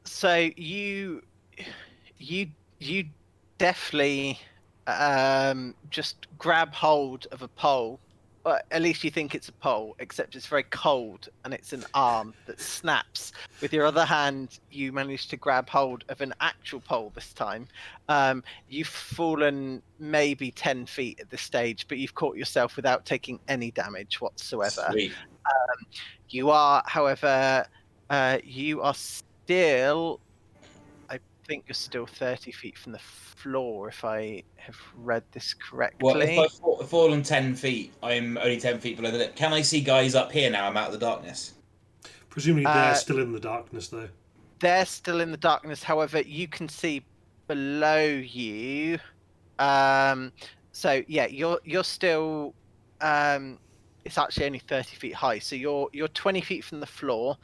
S1: So you definitely just grab hold of a pole. Or at least you think it's a pole, except it's very cold and it's an arm that snaps. With your other hand, you manage to grab hold of an actual pole this time. You've fallen maybe 10 feet at this stage, but you've caught yourself without taking any damage whatsoever.
S3: Sweet.
S1: You are, however, you are still. I think you're still 30 feet from the floor, if I have read this correctly.
S3: Well, if I've fallen 10 feet, I'm only 10 feet below the lip. Can I see guys up here now? I'm out of the darkness.
S2: Presumably they're still in the darkness, though.
S1: They're still in the darkness. However, you can see below you. So yeah, you're still. It's actually only 30 feet high, so you're 20 feet from the floor.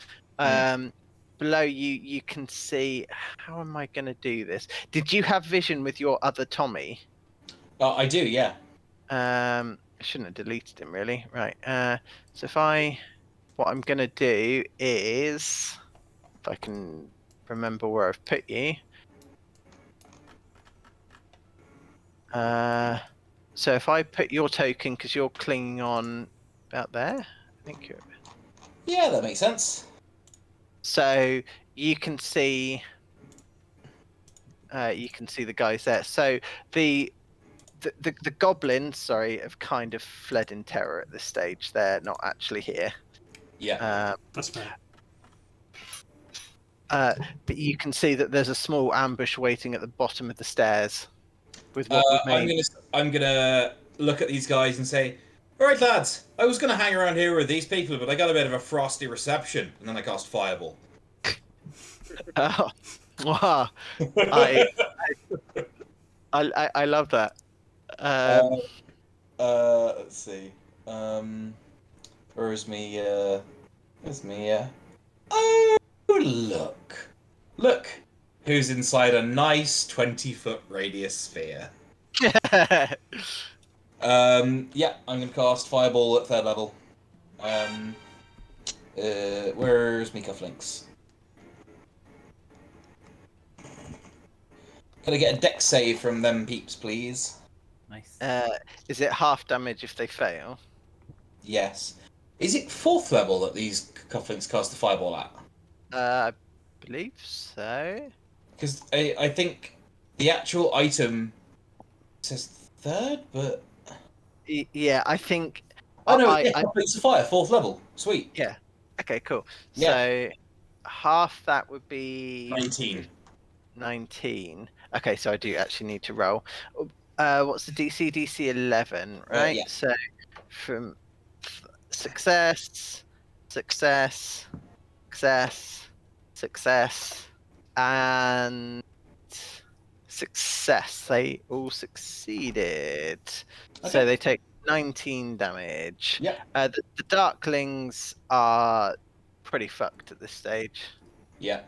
S1: Below you can see. How am I going to do this? Did you have vision with your other Tommy?
S3: I do, yeah.
S1: I shouldn't have deleted him, really. Right. So what I'm going to do is, if I can remember where I've put you. So if I put your token, because you're clinging on about there, Thank you.
S3: Yeah, that makes sense.
S1: So you can see the guys there. So the goblins, sorry, have kind of fled in terror at this stage. They're not actually here.
S3: Yeah.
S2: That's fair.
S1: But you can see that there's a small ambush waiting at the bottom of the stairs with what remains.
S3: I'm gonna look at these guys and say, "All right, lads. I was gonna hang around here with these people, but I got a bit of a frosty reception, and then I cast fireball."
S1: Oh, wow. I, I love that.
S3: Let's see. Where's me? Where's me? Oh, look, who's inside a nice 20-foot radius sphere? Yeah, I'm gonna cast fireball at 3rd level. Where's me cufflinks? Can I get a dex save from them peeps, please?
S4: Nice.
S1: Is it half damage if they fail?
S3: Yes. Is it 4th level that these cufflinks cast the fireball at?
S1: I believe so.
S3: Because I think the actual item says 3rd, but...
S1: Yeah, I think.
S3: Oh no, cufflinks of fire, 4th level. Sweet.
S1: Yeah. Okay, cool.
S3: Yeah.
S1: So half that would be
S3: 19.
S1: 19. Okay, so I do actually need to roll. What's the DC? DC 11, right?
S3: Yeah.
S1: So from success, success, success, success, and success. They all succeeded.
S3: Okay.
S1: So they take 19 damage.
S3: Yeah.
S1: The Darklings are pretty fucked at this stage.
S3: Yeah.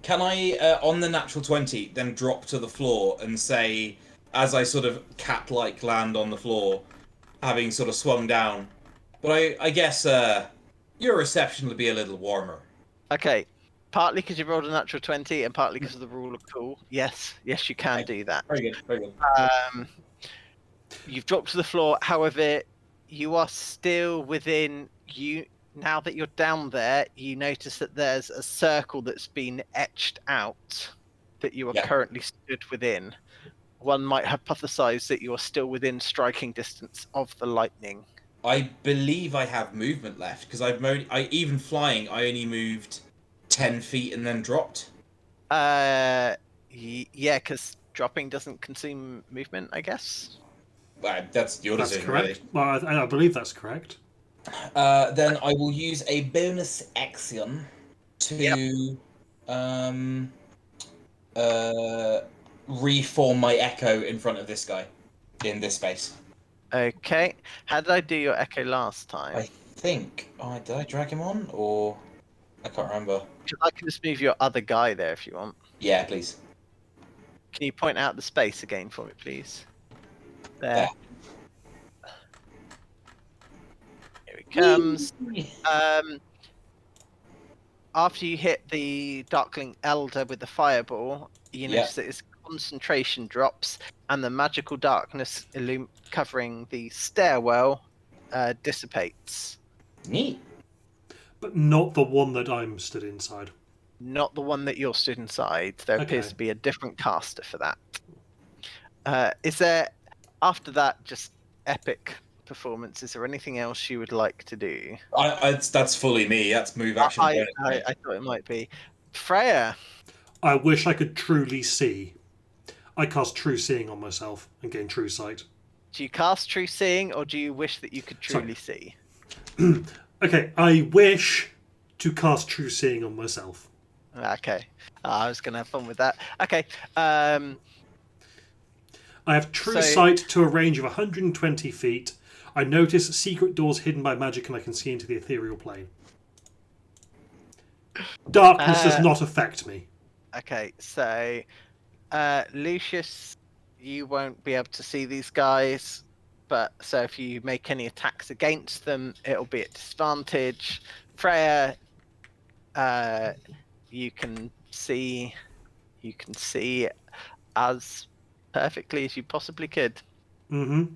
S3: Can I, on the natural 20, then drop to the floor and say, as I sort of cat-like land on the floor, having sort of swung down, but I guess your reception will be a little warmer.
S1: Okay, partly because you rolled a natural 20 and partly because of the rule of cool. Yes, you can do that.
S3: Very good, very good.
S1: You've dropped to the floor, however, you are still within you. Now that you're down there, you notice that there's a circle that's been etched out that you are currently stood within. One might hypothesize that you are still within striking distance of the lightning.
S3: I believe I have movement left, because even flying, I only moved 10 feet and then dropped.
S1: Yeah, because dropping doesn't consume movement, I guess.
S3: That's your
S2: That's
S3: decision,
S2: correct. Well, I believe that's correct.
S3: Then I will use a bonus action to reform my echo in front of this guy in this space.
S1: Okay. How did I do your echo last time?
S3: I think. Oh, did I drag him on, or I can't remember.
S1: I can just move your other guy there if you want.
S3: Yeah, please.
S1: Can you point out the space again for me, please? There. Here he comes. After you hit the Darkling Elder with the fireball, you notice that his concentration drops and the magical darkness covering the stairwell dissipates.
S3: Neat.
S2: But not the one that I'm stood inside.
S1: Not the one that you're stood inside. There appears to be a different caster for that. Is there, after that, just epic performance, is there anything else you would like to do?
S3: That's fully me. That's move action.
S1: I thought it might be. Freya.
S2: I wish I could truly see. I cast True Seeing on myself and gain True Sight.
S1: Do you cast True Seeing, or do you wish that you could truly see?
S2: Okay, I wish to cast True Seeing on myself.
S1: Okay. I was going to have fun with that. Okay.
S2: I have True
S1: So-
S2: Sight to a range of 120 feet. I notice secret doors hidden by magic and I can see into the ethereal plane. Darkness does not affect me.
S1: Okay, so Lucius, you won't be able to see these guys, but so if you make any attacks against them, it'll be at disadvantage. Freya, you can see as perfectly as you possibly could.
S2: Mm-hmm.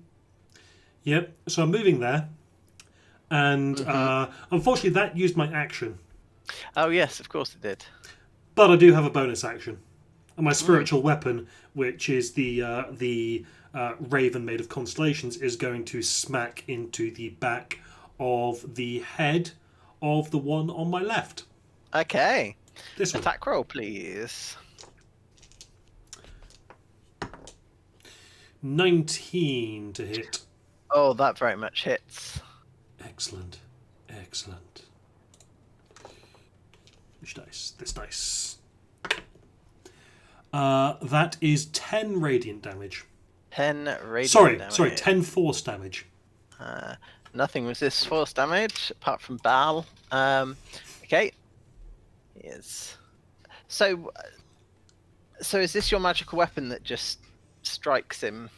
S2: Yep, so I'm moving there. And unfortunately, that used my action.
S1: Oh yes, of course it did.
S2: But I do have a bonus action. And my spiritual weapon, which is the raven made of constellations, is going to smack into the back of the head of the one on my left.
S1: Okay.
S2: This one.
S1: Attack roll, please.
S2: 19 to hit.
S1: Oh, that very much hits.
S2: Excellent. Excellent. Which dice? This dice. That is 10 radiant damage.
S1: 10 radiant damage.
S2: Sorry, 10 force damage.
S1: Nothing resists force damage apart from Baal. Okay. Yes. So is this your magical weapon that just strikes him?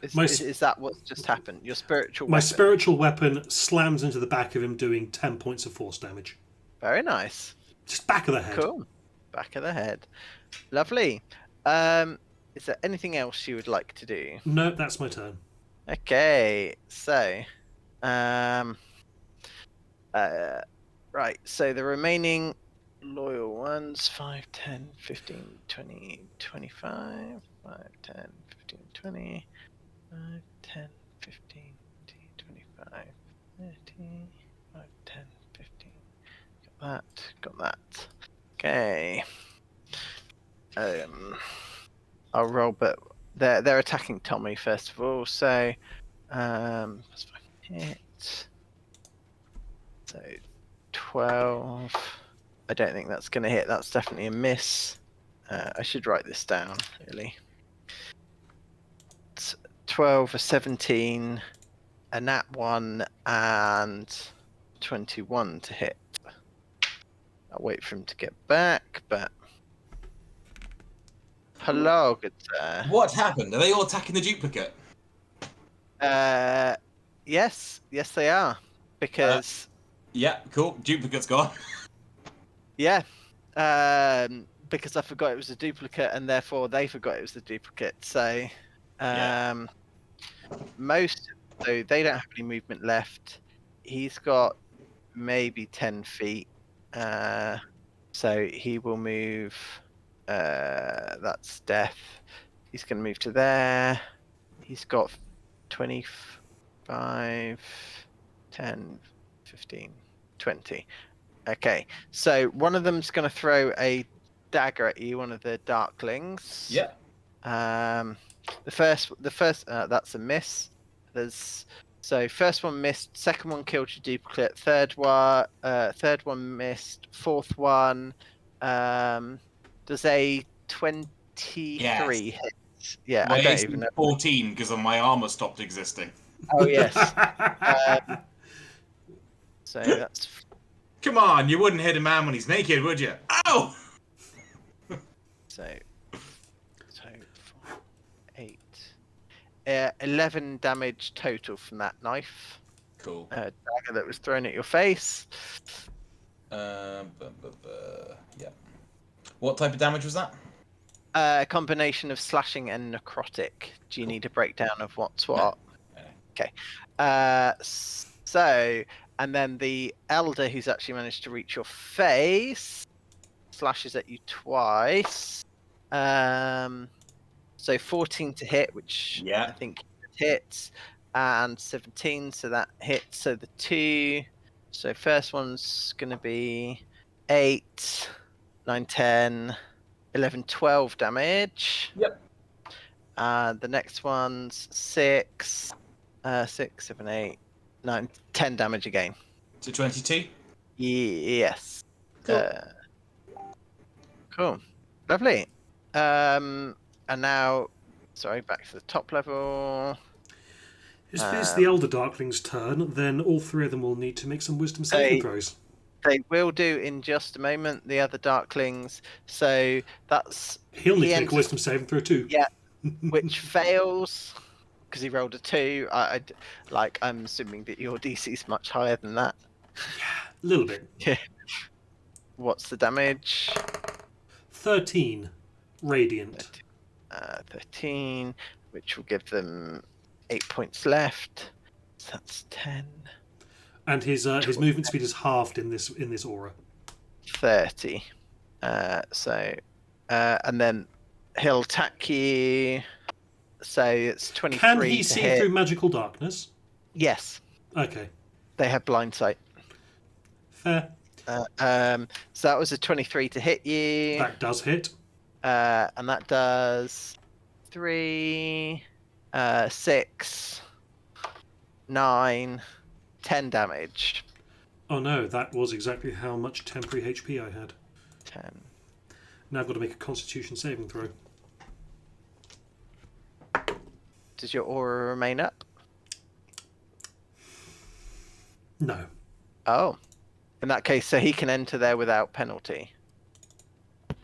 S1: Is that what's just happened? Your spiritual weapon?
S2: My spiritual weapon slams into the back of him, doing 10 points of force damage.
S1: Very nice.
S2: Just back of the head.
S1: Cool. Back of the head. Lovely. Is there anything else you would like to do?
S2: No, that's my turn.
S1: Okay, so right, so the remaining loyal ones, 5, 10, 15, 20, 25, 5, 10, 15, 20, 5, 10, 15, 25, 30, 5, 10, 15. Got that. Okay. I'll roll, but they're attacking Tommy first of all. So, hit. So 12. I don't think that's going to hit. That's definitely a miss. I should write this down, really. 12, a 17, a nat 1, and 21 to hit. I'll wait for him to get back, but... Hello, good sir.
S3: What happened? Are they all attacking the duplicate?
S1: Yes, they are. Because...
S3: yeah, cool. Duplicate's gone.
S1: Yeah. Because I forgot it was a duplicate, and therefore they forgot it was a duplicate. So, so they don't have any movement left. He's got maybe 10 feet. So he will move. That's death. He's going to move to there. He's got 25, 10, 15, 20. Okay, so one of them's going to throw a dagger at you, one of the darklings.
S3: Yeah.
S1: The first, that's a miss. So first one missed, second one killed your duplicate, third one missed, fourth one, does a 23 hit? Yeah,
S3: My
S1: I don't
S3: AC
S1: even know.
S3: 14 because my armor stopped existing.
S1: Oh yes. So that's.
S3: Come on, you wouldn't hit a man when he's naked, would you? Ow!
S1: So 4, 8, 11 damage total from that knife.
S3: Cool.
S1: Dagger that was thrown at your face.
S3: Yeah. What type of damage was that?
S1: A combination of slashing and necrotic. Do you need a breakdown of what's what?
S3: No.
S1: Okay. So, and then the elder who's actually managed to reach your face slashes at you twice. So 14 to hit, which I think hits, and 17, so that hits. So the two. So first one's going to be 8, 9, 10, 11, 12 damage.
S3: Yep.
S1: The next one's 6, 7, 8, 9, 10 damage again.
S3: So 22?
S1: Yes.
S3: Cool.
S1: Cool. Lovely. And now, sorry, back to the top level.
S2: If it's the Elder Darkling's turn, then all three of them will need to make some wisdom saving throws.
S1: They will do in just a moment, the other Darklings. So that's...
S2: He'll need to make a wisdom saving throw too.
S1: Yeah, which fails, because he rolled a 2. I'm assuming that your DC is much higher than that.
S2: Yeah, a little bit.
S1: Yeah. What's the damage?
S2: 13 radiant.
S1: 13, which will give them 8 points left. So that's 10,
S2: And his movement speed is halved in this aura.
S1: 30. And then he'll attack you. So it's 23
S2: Can he
S1: to
S2: see
S1: hit.
S2: through magical darkness?
S1: Yes,
S2: Okay,
S1: they have blind sight.
S2: fair.
S1: So that was a 23 to hit you.
S2: That does hit.
S1: And that does 3, 6, 9, 10 damage.
S2: Oh no, that was exactly how much temporary HP I had.
S1: 10.
S2: Now I've got to make a Constitution saving throw.
S1: Does your aura remain up?
S2: No.
S1: Oh. In that case, so he can enter there without penalty.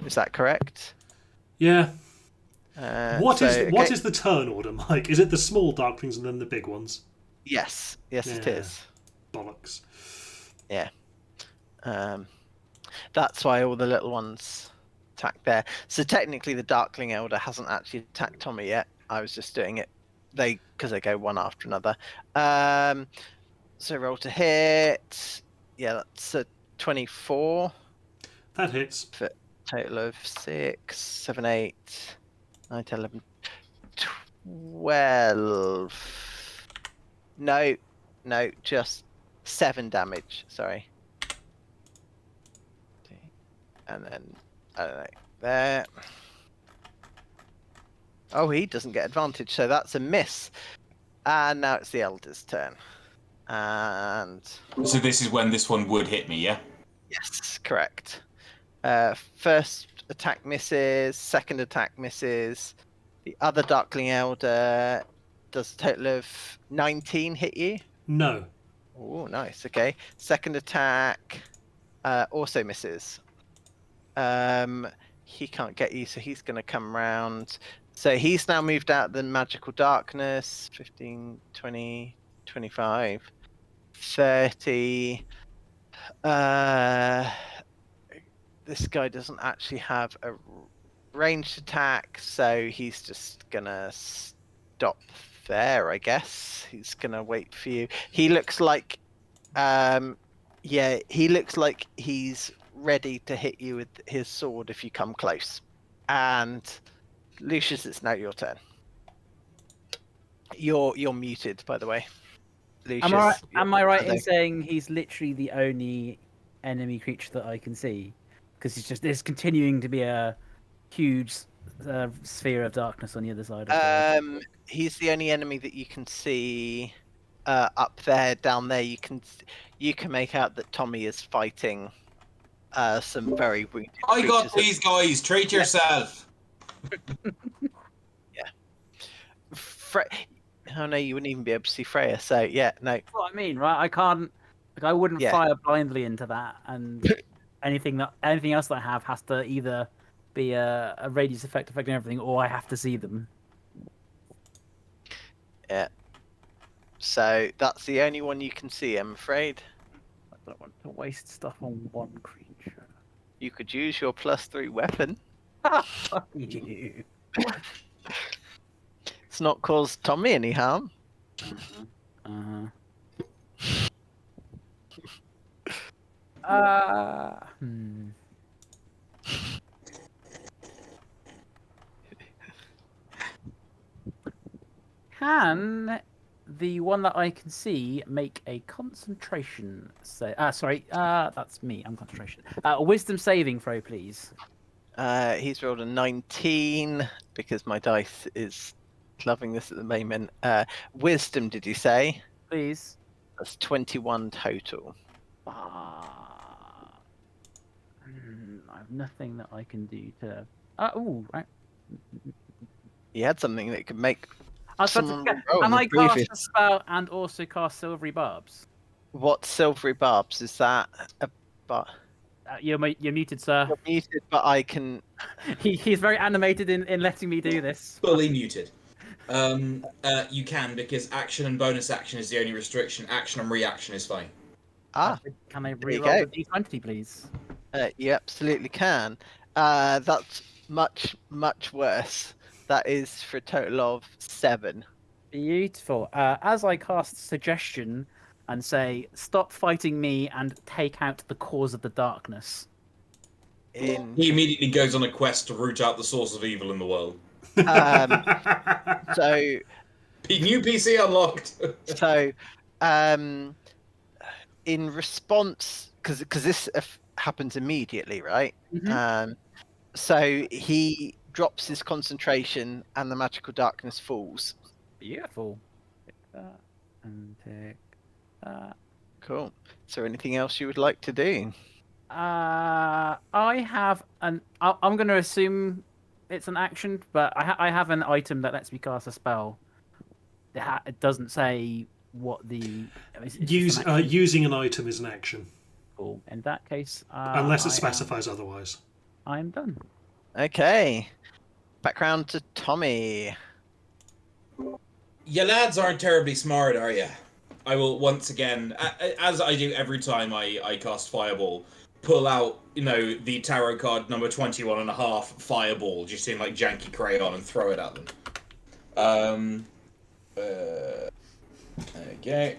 S1: Is that correct?
S2: Yeah. What
S1: so,
S2: is the turn order, Mike? Is it the small darklings and then the big ones?
S1: Yes. Yes, it
S2: Yeah.
S1: is.
S2: Bollocks.
S1: Yeah. That's why all the little ones attack there. So technically, the Darkling Elder hasn't actually attacked Tommy yet. I was just doing it because they go one after another. So roll to hit. Yeah, that's a 24.
S2: That hits.
S1: For total of 6, 7, 8, 9, 10, 11, 12. No, just 7 damage. Sorry. And then, I don't know, there. Oh, he doesn't get advantage, so that's a miss. And now it's the Elder's turn. And
S3: So this is when this one would hit me, yeah?
S1: yes, correct. First attack misses, second attack misses. The other Darkling Elder does a total of 19 hit you.
S2: No.
S1: Oh, nice. Okay. Second attack also misses. He can't get you, so he's going to come round. So he's now moved out the magical darkness. 15, 20, 25, 30. This guy doesn't actually have a ranged attack, so he's just going to stop there, I guess. He's going to wait for you. He looks like... he looks like he's ready to hit you with his sword if you come close. And Lucius, it's now your turn. You're muted, by the way. Lucius,
S4: Am I right in saying he's literally the only enemy creature that I can see? Because there's continuing to be a huge sphere of darkness on the other side of the...
S1: He's the only enemy that you can see up there. Down there, you can make out that Tommy is fighting some very wounded
S3: I got
S1: creatures.
S3: these guys. Treat yourself.
S1: Yeah. Oh no, you wouldn't even be able to see Freya. So yeah, no.
S4: That's what I mean, right? I can't. Like, I wouldn't
S1: Yeah.
S4: fire blindly into that, and anything else that I have has to either be a radius effect affecting everything, or I have to see them.
S1: Yeah. So that's the only one you can see, I'm afraid.
S4: I don't want to waste stuff on one creature.
S1: You could use your +3 weapon.
S4: Fuck you.
S1: It's not caused Tommy any harm.
S4: Hmm. Can the one that I can see make a concentration say? Sorry, that's me. I'm concentration. Wisdom saving throw, please.
S1: He's rolled a 19 because my dice is loving this at the moment. Wisdom, did you say?
S4: Please.
S1: That's 21 total.
S4: I have nothing that I can do to. Right.
S1: You had something that could make.
S4: I was about
S1: someone
S4: to
S1: roll in
S4: can
S1: the
S4: I cast
S1: previous-
S4: a spell and also cast silvery barbs?
S1: What silvery barbs is that?
S4: You're muted, sir.
S1: You're muted, but I can.
S4: He's very animated in letting me do this.
S3: Fully muted. You can, because action and bonus action is the only restriction. Action and reaction is fine.
S4: Can I
S1: you
S4: re-roll
S1: go.
S4: the d20, please?
S1: You absolutely can. That's much, much worse. That is for a total of 7.
S4: Beautiful. As I cast suggestion and say, "Stop fighting me and take out the cause of the darkness."
S3: He immediately goes on a quest to root out the source of evil in the world.
S1: Um, so
S3: New PC unlocked.
S1: so in response, because this happens immediately, right?
S4: Mhm.
S1: So he drops his concentration, and the magical darkness falls.
S4: Beautiful. Take that and take that.
S1: Cool. Is there anything else you would like to do?
S4: I have an. I'm going to assume it's an action, but I have an item that lets me cast a spell. It doesn't say what the. It's just an action.
S2: Using an item is an action,
S4: Cool. In that case,
S2: unless it specifies otherwise.
S4: I'm done.
S1: Okay. Back round to Tommy.
S3: You lads aren't terribly smart, are you? I will once again, as I do every time I cast Fireball, pull out, the tarot card number 21.5 Fireball, just in like janky crayon, and throw it at them. Okay.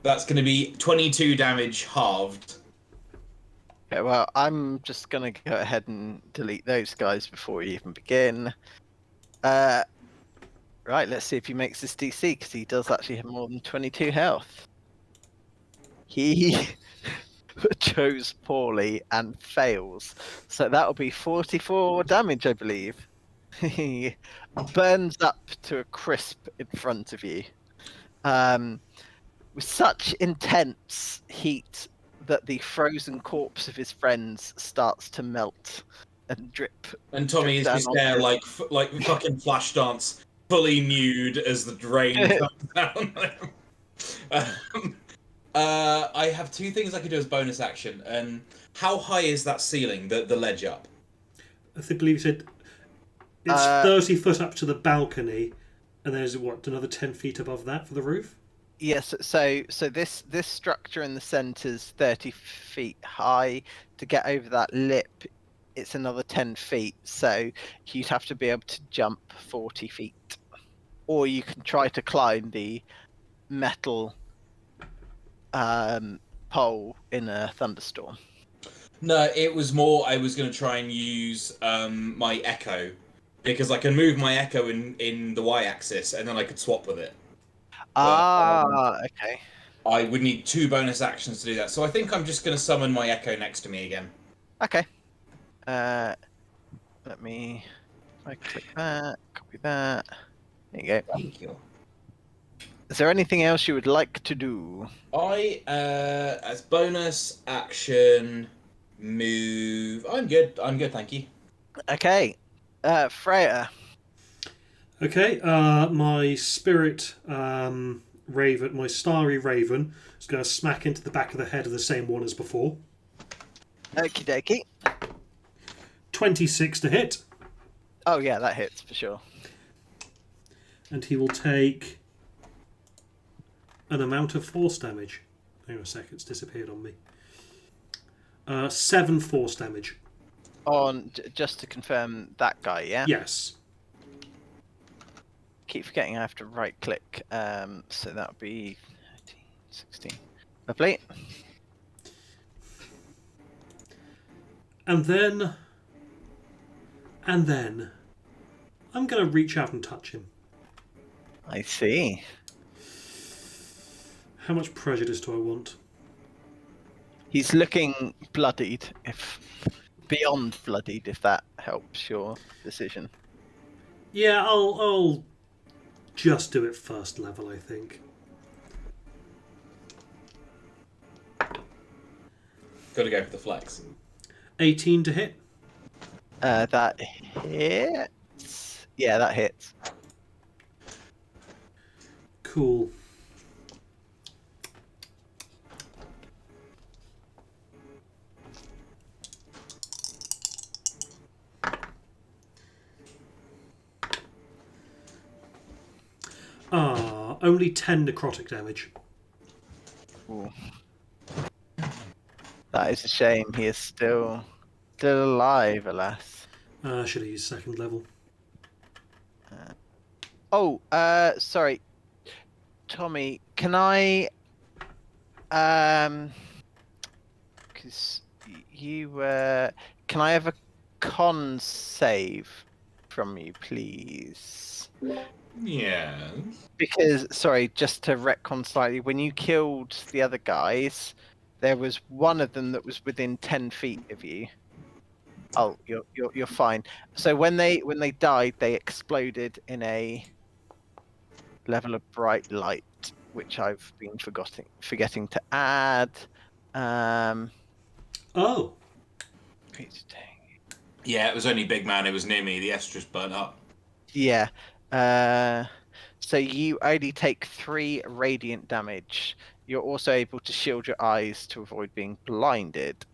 S3: That's going to be 22 damage halved.
S1: Okay, well, I'm just going to go ahead and delete those guys before we even begin. Right, let's see if he makes this DC, because he does actually have more than 22 health. He chose poorly and fails. So that'll be 44 damage, I believe. He burns up to a crisp in front of you. With such intense heat that the frozen corpse of his friends starts to melt and drip.
S3: And Tommy is
S1: down
S3: just
S1: on
S3: there
S1: him.
S3: like fucking Flashdance, fully nude as the drain comes down. I have two things I could do as bonus action. And how high is that ceiling, the ledge up?
S2: I believe you said it's 30 foot up to the balcony, and there's another 10 feet above that for the roof.
S1: Yes, so this structure in the centre is 30 feet high. To get over that lip, it's another 10 feet. So you'd have to be able to jump 40 feet, or you can try to climb the metal pole in a thunderstorm.
S3: No, it was more I was going to try and use my echo, because I can move my echo in the y-axis, and then I could swap with it.
S1: Okay.
S3: I would need 2 bonus actions to do that, so I think I'm just going to summon my echo next to me again.
S1: Okay. Let me. I click that. Copy that. There you go.
S3: Thank you.
S1: Is there anything else you would like to do?
S3: I, as bonus action, move. I'm good, thank you.
S1: Okay. Freya.
S2: Okay, my spirit raven, my starry raven, is going to smack into the back of the head of the same one as before.
S1: Okie dokie.
S2: 26 to hit.
S1: Oh yeah, that hits for sure.
S2: And he will take an amount of force damage. Hang on a sec, it's disappeared on me. 7 force damage.
S1: On just to confirm, that guy, yeah.
S2: Yes.
S1: Keep forgetting I have to right click. So that would be 13, 16. Lovely.
S2: And then I'm going to reach out and touch him.
S1: I see.
S2: How much prejudice do I want?
S1: He's looking bloodied, if beyond bloodied, if that helps your decision.
S2: Yeah, I'll just do it first level, I think.
S3: Gotta go for the flex.
S2: 18 to hit.
S1: That hits. Yeah, that hits.
S2: Cool. Only 10 necrotic damage.
S1: Ooh. That is a shame. He is still alive, alas.
S2: Should have used second level.
S1: Sorry, Tommy. Can I? Because you can I have a con save from you, please?
S3: Yeah.
S1: Because, sorry, just to retcon slightly, when you killed the other guys, there was one of them that was within 10 feet of you. Oh, you're fine. So when they died, they exploded in a level of bright light, which I've been forgetting to add.
S2: Oh,
S3: Yeah, it was only big man. It was near me. The S just burnt up.
S1: Yeah. So you only take 3 radiant damage. You're also able to shield your eyes to avoid being blinded.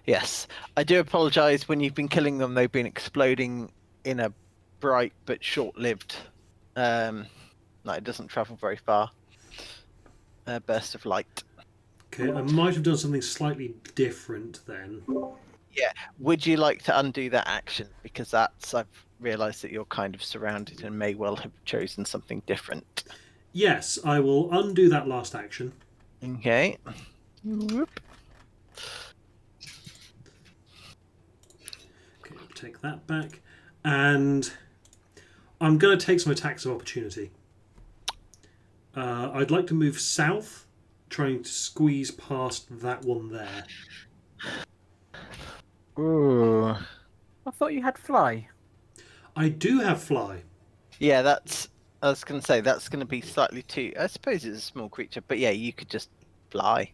S1: Yes, I do apologise. When you've been killing them, they've been exploding in a bright but short-lived. No, it doesn't travel very far. Burst of light.
S2: okay. I might have done something slightly different then.
S1: Would you like to undo that action? Because I've realised that you're kind of surrounded and may well have chosen something different.
S2: Yes, I will undo that last action.
S1: Okay. Whoop.
S2: Okay, I'll take that back. And I'm going to take some attacks of opportunity. I'd like to move south, trying to squeeze past that one there.
S1: Ooh.
S4: I thought you had fly.
S2: I do have fly.
S1: Yeah, I was going to say, that's going to be slightly too... I suppose it's a small creature, but yeah, you could just fly.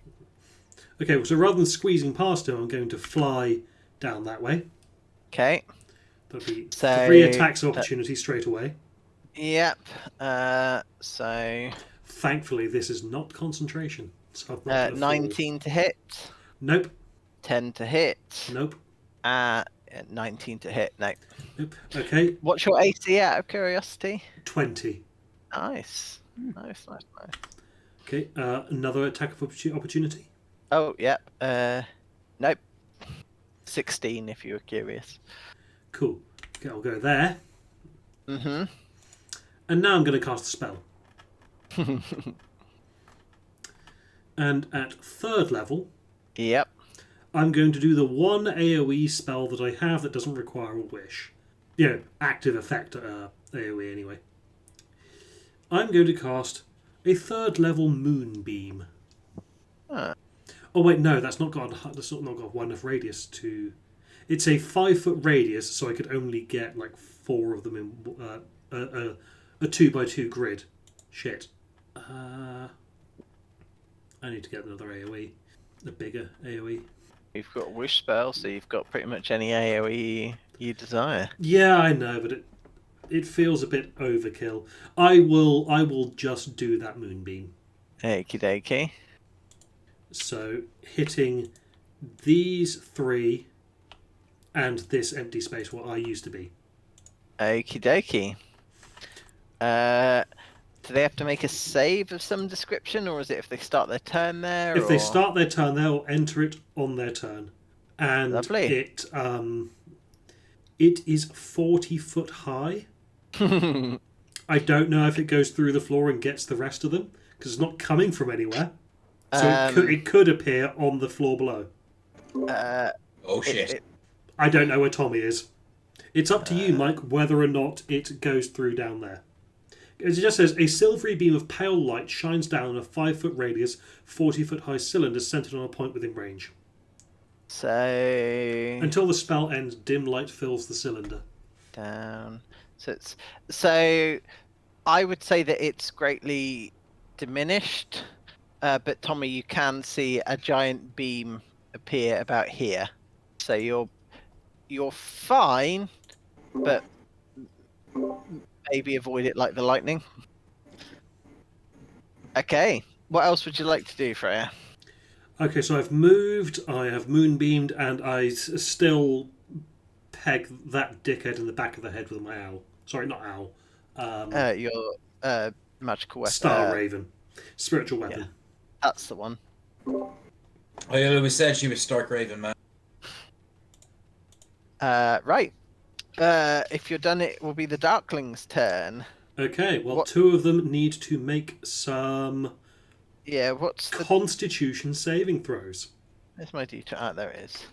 S2: Okay, so rather than squeezing past him, I'm going to fly down that way.
S1: Okay.
S2: That'll be
S1: So,
S2: 3 attacks of opportunity straight away.
S1: Yep. So...
S2: Thankfully, this is not concentration. So I'm not gonna
S1: 19 to hit.
S2: Nope.
S1: 10 to hit.
S2: Nope.
S1: 19 to hit. No.
S2: Nope. Okay,
S1: What's your AC out of curiosity?
S2: 20.
S1: Nice. Nice.
S2: Okay, another attack of opportunity.
S1: Oh, yep. Nope. 16 if you were curious.
S2: Cool. Okay, I'll go there.
S1: Mm-hmm.
S2: And now I'm going to cast a spell. And at 3rd level,
S1: Yep.
S2: I'm going to do the one AoE spell that I have that doesn't require a wish. You know, active effect AoE anyway. I'm going to cast a 3rd level Moonbeam.
S1: Huh.
S2: Oh wait, no, that's not got one enough radius to. It's a 5-foot radius, so I could only get like 4 of them in a 2x2 grid. Shit. I need to get another AoE, a bigger AoE.
S1: You've got a wish spell, so you've got pretty much any AoE you desire.
S2: Yeah, I know, but it feels a bit overkill. I will just do that Moonbeam.
S1: Okie dokie.
S2: So hitting these 3 and this empty space where I used to be.
S1: Okie dokie. Do they have to make a save of some description, or is it if they start their turn there?
S2: If they start their turn, they'll enter it on their turn, and
S1: Lovely.
S2: it is 40 foot high. I don't know if it goes through the floor and gets the rest of them because it's not coming from anywhere. So it could appear on the floor below.
S3: Oh shit!
S2: I don't know where Tommy is. It's up to you, Mike, whether or not it goes through down there. It just says, a silvery beam of pale light shines down on a 5-foot radius, 40-foot high cylinder centered on a point within range.
S1: So...
S2: Until the spell ends, dim light fills the cylinder.
S1: Down. So I would say that it's greatly diminished, but Tommy, you can see a giant beam appear about here. So you're fine, but maybe avoid it like the lightning. Okay, what else would you like to do, Freya?
S2: Okay, so I've moved, I have moonbeamed, and I still peg that dickhead in the back of the head with my owl. Sorry, not owl.
S1: Your magical weapon.
S2: Star Raven. Spiritual weapon.
S1: Yeah, that's the one.
S3: I always said she was Stark Raven, man.
S1: Right. If you're done, it will be the Darkling's turn.
S2: Okay, well,
S1: What-
S2: 2 of them need to make some
S1: Yeah, what's the...
S2: Constitution saving throws.
S1: There's my D20. Ah, there it is.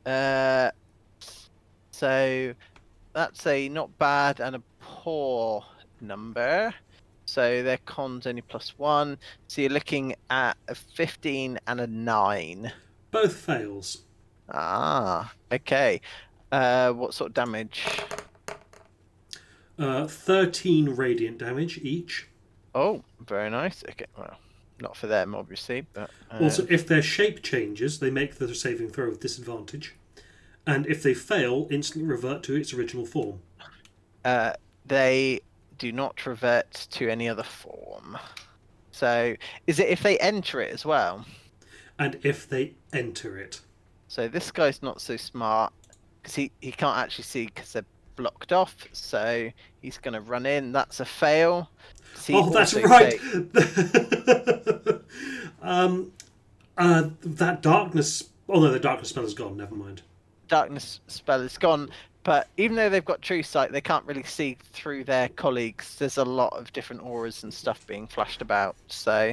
S1: Uh, so that's a not bad and a poor number. So their con's only +1. So you're looking at a 15 and a 9.
S2: Both fails.
S1: Ah, okay. What sort of damage?
S2: 13 radiant damage each.
S1: Oh, very nice. Okay, well, not for them, obviously, but...
S2: Also, if their shape changes, they make the saving throw with disadvantage. And if they fail, instantly revert to its original form.
S1: They do not revert to any other form. So, is it if they enter it as well?
S2: And if they enter it.
S1: So this guy's not so smart because he can't actually see because they're blocked off. So he's going to run in. That's a fail. Does he
S2: Oh, that's
S1: also
S2: right!
S1: take-
S2: That darkness... Oh no, the darkness spell is gone, never mind.
S1: Darkness spell is gone. But even though they've got true sight, they can't really see through their colleagues. There's a lot of different auras and stuff being flashed about. So,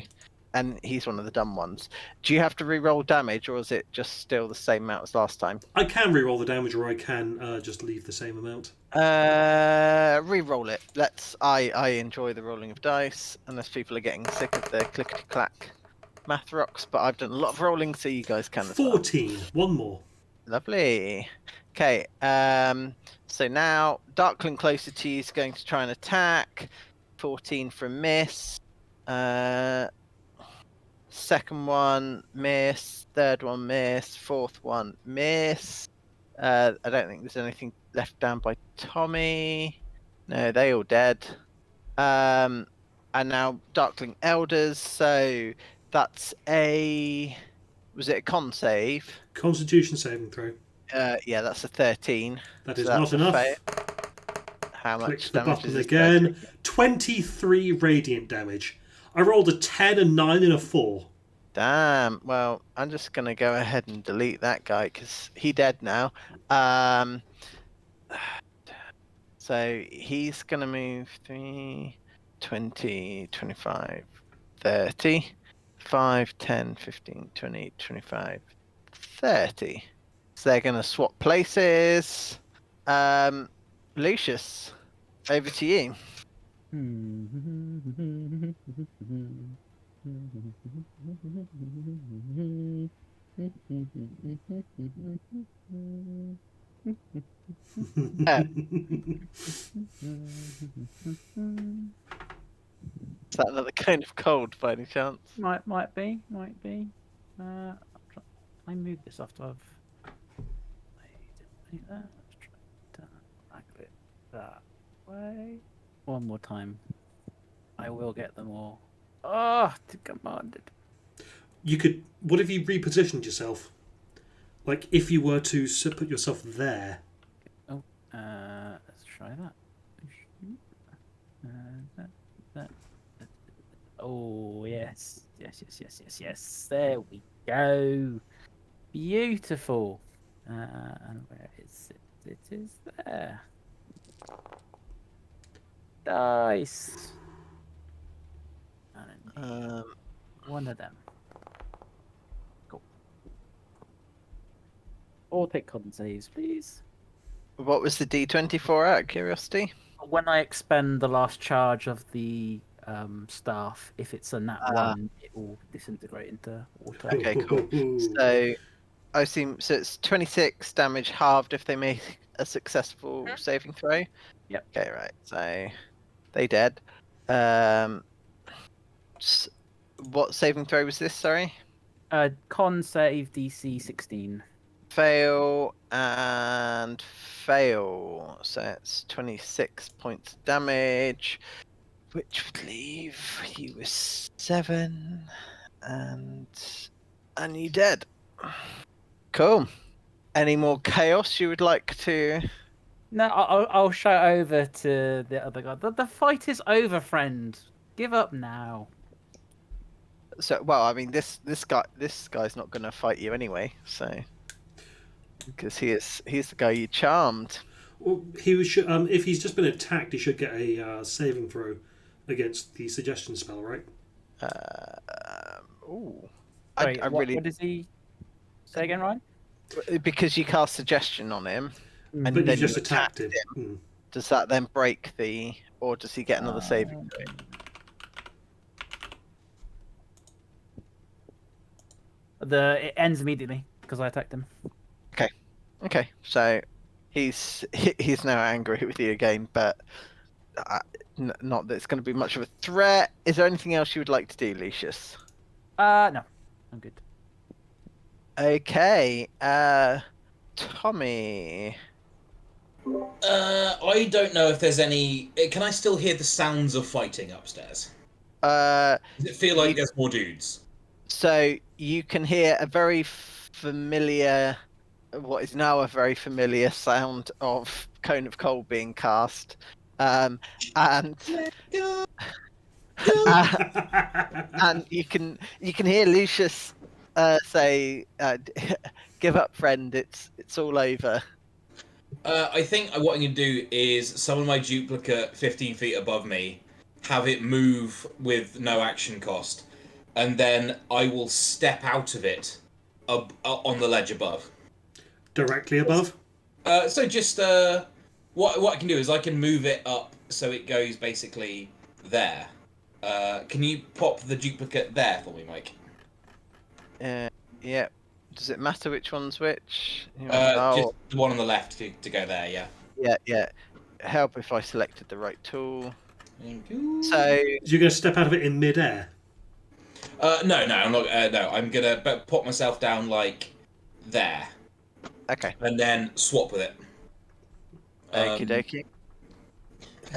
S1: and he's one of the dumb ones. Do you have to re-roll damage, or is it just still the same amount as last time?
S2: I can reroll the damage, or I can just leave the same amount.
S1: Re-roll it. I enjoy the rolling of dice, unless people are getting sick of the clickety-clack math rocks. But I've done a lot of rolling, so you guys can as well.
S2: 14. One more.
S1: Lovely. Okay, so now Darkling closer to you is going to try and attack. 14 for a miss. Second one, miss. Third one, miss. Fourth one, miss. I don't think there's anything left down by Tommy. No, they all dead. And now Darkling Elders, so that's a... Was it a con save?
S2: Constitution saving throw.
S1: Yeah, that's a 13.
S2: That
S1: So
S2: is
S1: that's
S2: not
S1: a
S2: enough.
S1: fail. How
S2: Click
S1: much
S2: the
S1: damage
S2: button
S1: is this
S2: again.
S1: guy taking?
S2: 23 radiant damage. I rolled a 10, a 9, and a 4.
S1: Damn. Well, I'm just gonna go ahead and delete that guy because he dead now. So he's gonna move 3, 20, 25, 30, 5, 10, 15, 20, 25, 30. So they're gonna swap places. Lucius, over to you. Is that another kind of cold by any chance?
S4: Might be. I move this after I've. I didn't do that. Let's try to angle it that way. One more time. I will get them all. Oh, commanded.
S2: You could... What if you repositioned yourself? Like, if you were to put yourself there.
S4: Let's try that. Oh, yes. Yes. There we go. Beautiful. And where is it? It is there. Nice. And one of them. Cool. Or take con saves, please.
S1: What was the D24 out of curiosity?
S4: When I expend the last charge of the staff, if it's a nat 1, it will disintegrate into water.
S1: Okay, cool. So I assume it's 26 damage halved if they make a successful saving throw.
S4: Yep.
S1: Okay, right. So they dead. What saving throw was this? Sorry.
S4: Con save DC 16.
S1: Fail and fail. So it's 26 points of damage, which would leave you with 7, and you dead. Cool. Any more chaos you would like to?
S4: No, I'll shout over to the other guy. The fight is over, friend. Give up now.
S1: So, well, I mean, this guy's not going to fight you anyway. So, because he's the guy you charmed.
S2: Well, if he's just been attacked, he should get a saving throw against the suggestion spell, right?
S1: Ooh.
S4: Sorry,
S1: I really
S4: what does he say again, Ryan?
S1: because you cast suggestion on him, and
S2: But you
S1: then
S2: just
S1: you
S2: attacked
S1: attacked
S2: him.
S1: him. Does that then break the, or does he get another saving throw?
S4: It ends immediately because I attacked him.
S1: Okay, so he's now angry with you again, but not that it's going to be much of a threat. Is there anything else you would like to do, Lucius?
S4: No, I'm good.
S1: Okay, Tommy.
S3: I don't know if there's any. Can I still hear the sounds of fighting upstairs? Does it feel like there's more dudes?
S1: So you can hear a very familiar, what is now a very familiar sound of Cone of Coal being cast, and and you can hear Lucius say, "Give up, friend. It's all over."
S3: I think what I'm going to do is summon my duplicate 15 feet above me, have it move with no action cost, and then I will step out of it on the ledge above.
S2: Directly above?
S3: So just what I can do is I can move it up so it goes basically there. Can you pop the duplicate there for me, Mike?
S1: Yeah. Does it matter which one's which?
S3: Just the one on the left to go there, yeah.
S1: Yeah. Help if I selected the right tool.
S3: Thank you.
S1: So
S2: You're going to step out of it in midair?
S3: No, I'm not. No, I'm gonna pop myself down like there,
S1: okay,
S3: and then swap with it.
S1: okie dokie.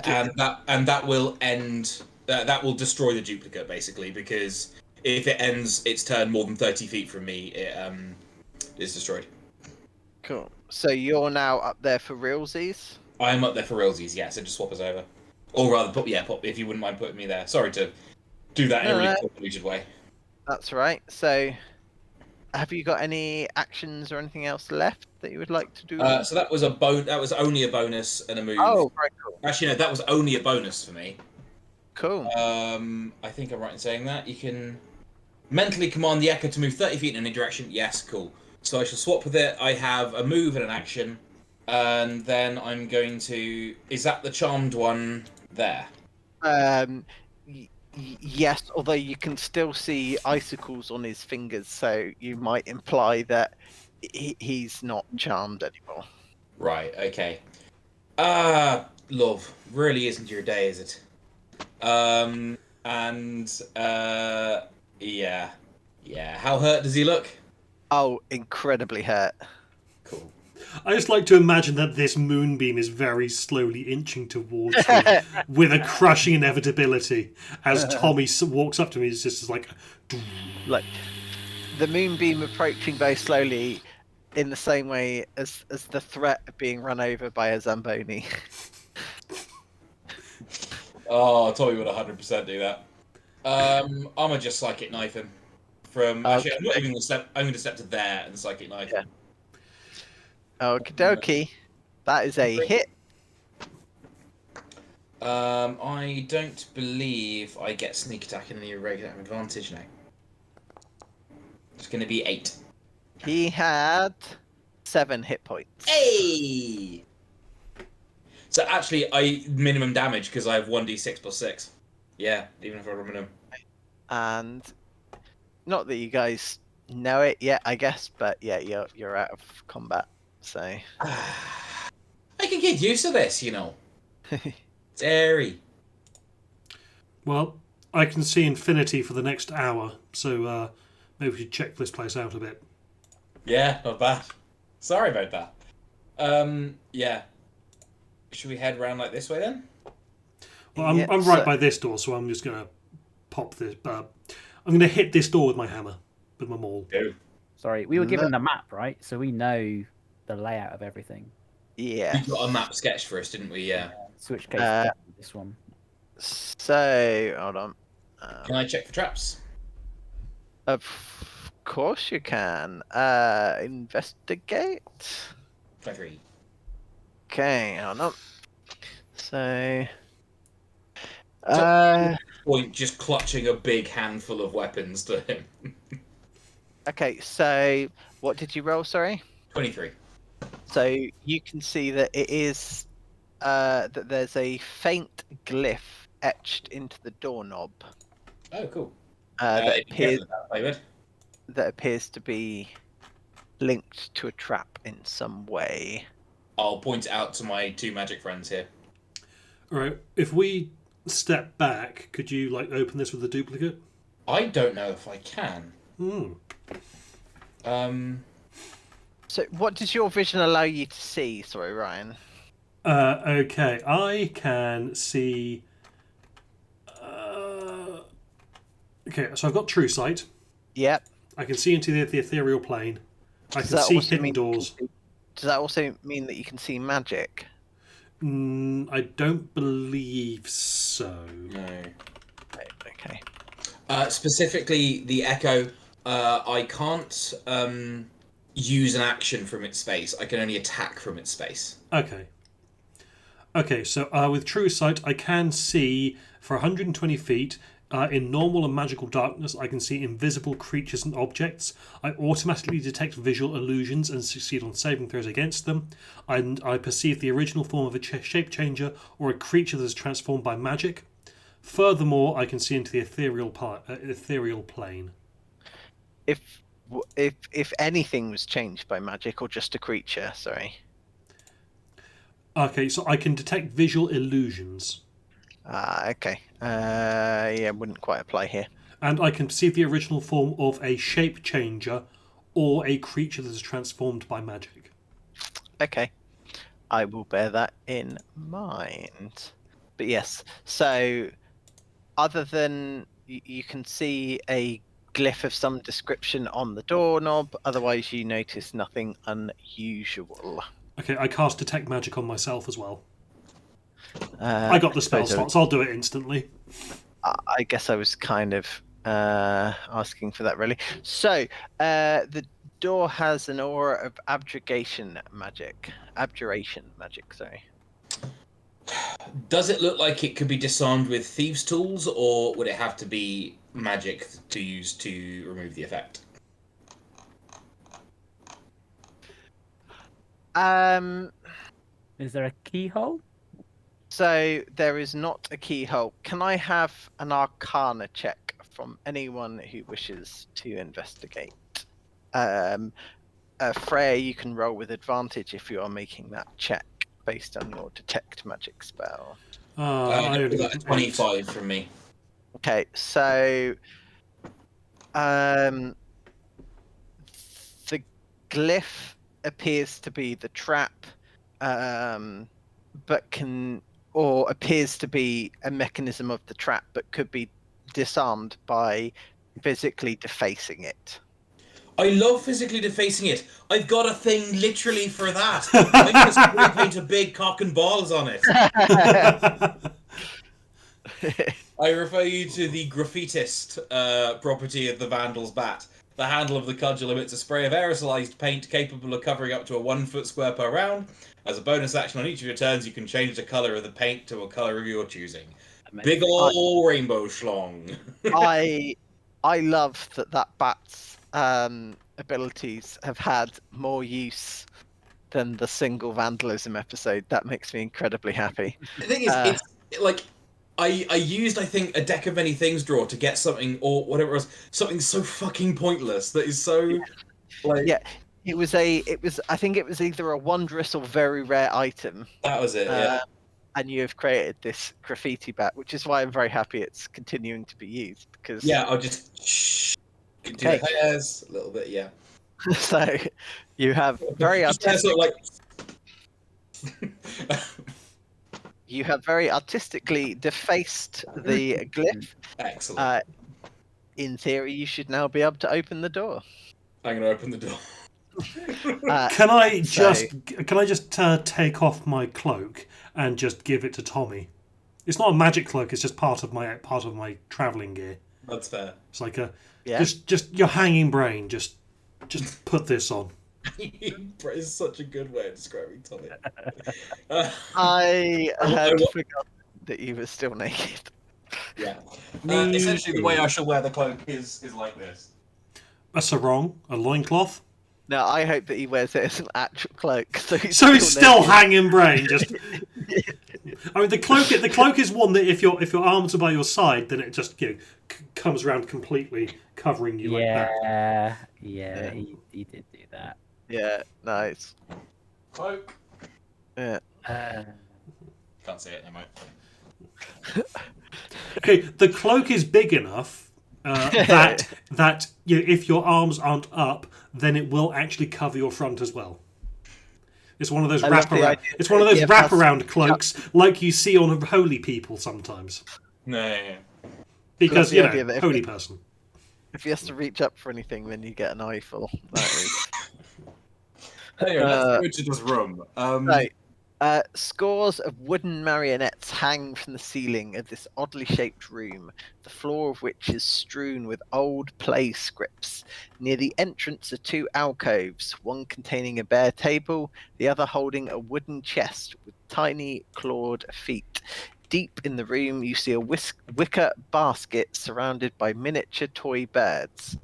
S3: And that will end. That will destroy the duplicate basically, because if it ends its turn more than 30 feet from me, it is destroyed.
S1: Cool. So you're now up there for realsies.
S3: I'm up there for realsies, yeah. So just swap us over, or rather, pop if you wouldn't mind putting me there. Sorry to do that in a really convoluted way.
S1: That's right. So, have you got any actions or anything else left that you would like to do?
S3: So that was That was only a bonus and a move.
S1: Oh, very cool.
S3: Actually, no, that was only a bonus for me.
S1: Cool.
S3: I think I'm right in saying that. You can mentally command the Echo to move 30 feet in any direction. Yes, cool. So I shall swap with it. I have a move and an action. And then I'm going to... Is that the charmed one there?
S1: Yes, although you can still see icicles on his fingers, so you might imply that he's not charmed anymore.
S3: Right, okay. Love, really isn't your day, is it? Yeah. How hurt does he look?
S1: Oh, incredibly hurt.
S3: Cool.
S2: I just like to imagine that this moonbeam is very slowly inching towards him with a crushing inevitability as Tommy walks up to me. It's just like
S1: the moonbeam approaching very slowly, in the same way as the threat of being run over by a Zamboni.
S3: Oh, Tommy would 100% do that. I'm gonna just psychic knife him. Actually, I'm not even gonna step. I'm gonna step to there and psychic knife him.
S1: Okie dokie. That is a hit.
S3: I don't believe I get sneak attack and any regular advantage now. It's going to be 8.
S1: He had 7 hit points.
S3: Hey! So actually, I minimum damage because I have 1d6 plus 6. Yeah, even if I remember him.
S1: And not that you guys know it yet, I guess, but yeah, you're out of combat. So
S3: I can get used to this, you know. It's airy.
S2: Well, I can see infinity for the next hour, so maybe we should check this place out a bit.
S3: Yeah, not bad. Sorry about that. Yeah. Should we head round like this way then?
S2: Well, I'm right by this door, so I'm just gonna pop this. I'm gonna hit this door with my hammer, with my maul.
S3: Go.
S4: Sorry, we were given the map, right? So we know the layout of everything.
S1: Yeah.
S3: We got a map sketch for us, didn't we? Yeah.
S4: Switch case, definitely this one.
S1: So hold on.
S3: Can I check for traps?
S1: Of course you can. Investigate.
S3: 23.
S1: Okay, hold on. So,
S3: Point just clutching a big handful of weapons to him.
S1: okay. So, what did you roll? Sorry.
S3: 23.
S1: So you can see that it is that there's a faint glyph etched into the doorknob
S3: Oh, cool.
S1: that
S3: Be careful
S1: appears
S3: of that, David.
S1: to be linked to a trap in some way.
S3: I'll point it out to my 2 magic friends here.
S2: All right. If we step back, could you like open this with a duplicate?
S3: I don't know if I can.
S2: Hmm.
S1: So, what does your vision allow you to see? Sorry, Ryan.
S2: Okay, I can see. Okay, so I've got true sight.
S1: Yep.
S2: I can see into the ethereal plane. I
S1: Does
S2: can
S1: that
S2: see
S1: also
S2: hidden
S1: mean you can
S2: doors.
S1: Does that also mean that you can see magic?
S2: I don't believe so.
S3: No.
S1: Right, okay.
S3: Specifically, the Echo, I can't use an action from its space. I can only attack from its space.
S2: Okay. Okay, so with true sight, I can see for 120 feet. In normal and magical darkness, I can see invisible creatures and objects. I automatically detect visual illusions and succeed on saving throws against them. I perceive the original form of a shape changer or a creature that is transformed by magic. Furthermore, I can see into the ethereal plane.
S1: If anything was changed by magic or just a creature, sorry.
S2: Okay, so I can detect visual illusions.
S1: Okay. Yeah, wouldn't quite apply here.
S2: And I can perceive the original form of a shape changer or a creature that is transformed by magic.
S1: Okay. I will bear that in mind. But yes, so other than you can see a glyph of some description on the doorknob, otherwise you notice nothing unusual.
S2: Okay, I cast detect magic on myself as well.
S1: I
S2: I got the spell slots. I'll do it instantly.
S1: I guess I was kind of asking for that, really. So, the door has an aura of abjuration magic. Sorry.
S3: Does it look like it could be disarmed with thieves' tools, or would it have to be magic to use to remove the effect?
S4: Is there a keyhole?
S1: So there is not a keyhole. Can I have an Arcana check from anyone who wishes to investigate? Freya, you can roll with advantage if you are making that check based on your detect magic spell.
S2: I only
S3: got
S2: got
S3: a 25 from me.
S1: Okay, so the glyph appears to be the trap, but appears to be a mechanism of the trap, but could be disarmed by physically defacing it.
S3: I love physically defacing it. I've got a thing literally for that. I'm going to spray paint a big cock and balls on it. I refer you to the graffitist property of the Vandal's Bat. The handle of the cudgel emits a spray of aerosolized paint capable of covering up to a 1 foot square per round. As a bonus action on each of your turns, you can change the color of the paint to a color of your choosing. Big ol' rainbow schlong.
S1: I love that bat's abilities have had more use than the single vandalism episode. That makes me incredibly happy.
S3: The thing is, it's like I used, I think, a deck of many things draw to get something, or whatever it was, something so fucking pointless that is so like
S1: it was I think it was either a wondrous or very rare item.
S3: That was it, yeah.
S1: And you have created this graffiti bat, which is why I'm very happy it's continuing to be used, because
S3: I'll just do the hairs a little bit, yeah.
S1: So you have very artistic. You have very artistically defaced the glyph.
S3: Excellent.
S1: In theory, you should now be able to open the door.
S3: I'm going to open the door.
S2: Can I just take off my cloak and just give it to Tommy? It's not a magic cloak. It's just part of my traveling gear.
S3: That's fair.
S2: It's like just your hanging brain. Just put this on.
S3: It's such a good way of describing Tommy. Uh,
S1: I
S3: I
S1: had
S3: wa-
S1: forgotten that you were still naked.
S3: yeah.
S4: Me
S3: Essentially, the way
S4: too.
S3: I shall wear the cloak is like this.
S2: A sarong, a loincloth.
S1: No, I hope that he wears it as an actual cloak, so he's
S2: So he's still
S1: naked.
S2: hanging brain. Just, I mean, the cloak is one that if your arms are by your side, then it just comes around completely covering you like that.
S4: Yeah,
S1: Yeah.
S4: he did do that.
S1: Yeah, nice.
S3: Cloak.
S1: Yeah.
S3: Can't see it anymore.
S2: Okay, the cloak is big enough that if your arms aren't up, then it will actually cover your front as well. It's one of those
S1: I love the
S2: wraparound.
S1: idea
S2: It's one of those
S1: that Jeff has to
S2: wraparound
S1: reach
S2: cloaks like you see on holy people sometimes,
S3: No, yeah.
S2: because
S1: the idea that if
S2: holy
S1: it-
S2: person.
S1: If he has to reach up for anything, then you get an eyeful. That is.
S3: Anyway, let's go into this room.
S1: Right. Scores of wooden marionettes hang from the ceiling of this oddly shaped room, the floor of which is strewn with old play scripts. Near the entrance are two alcoves, one containing a bare table, the other holding a wooden chest with tiny clawed feet. Deep in the room, you see a wicker basket surrounded by miniature toy birds.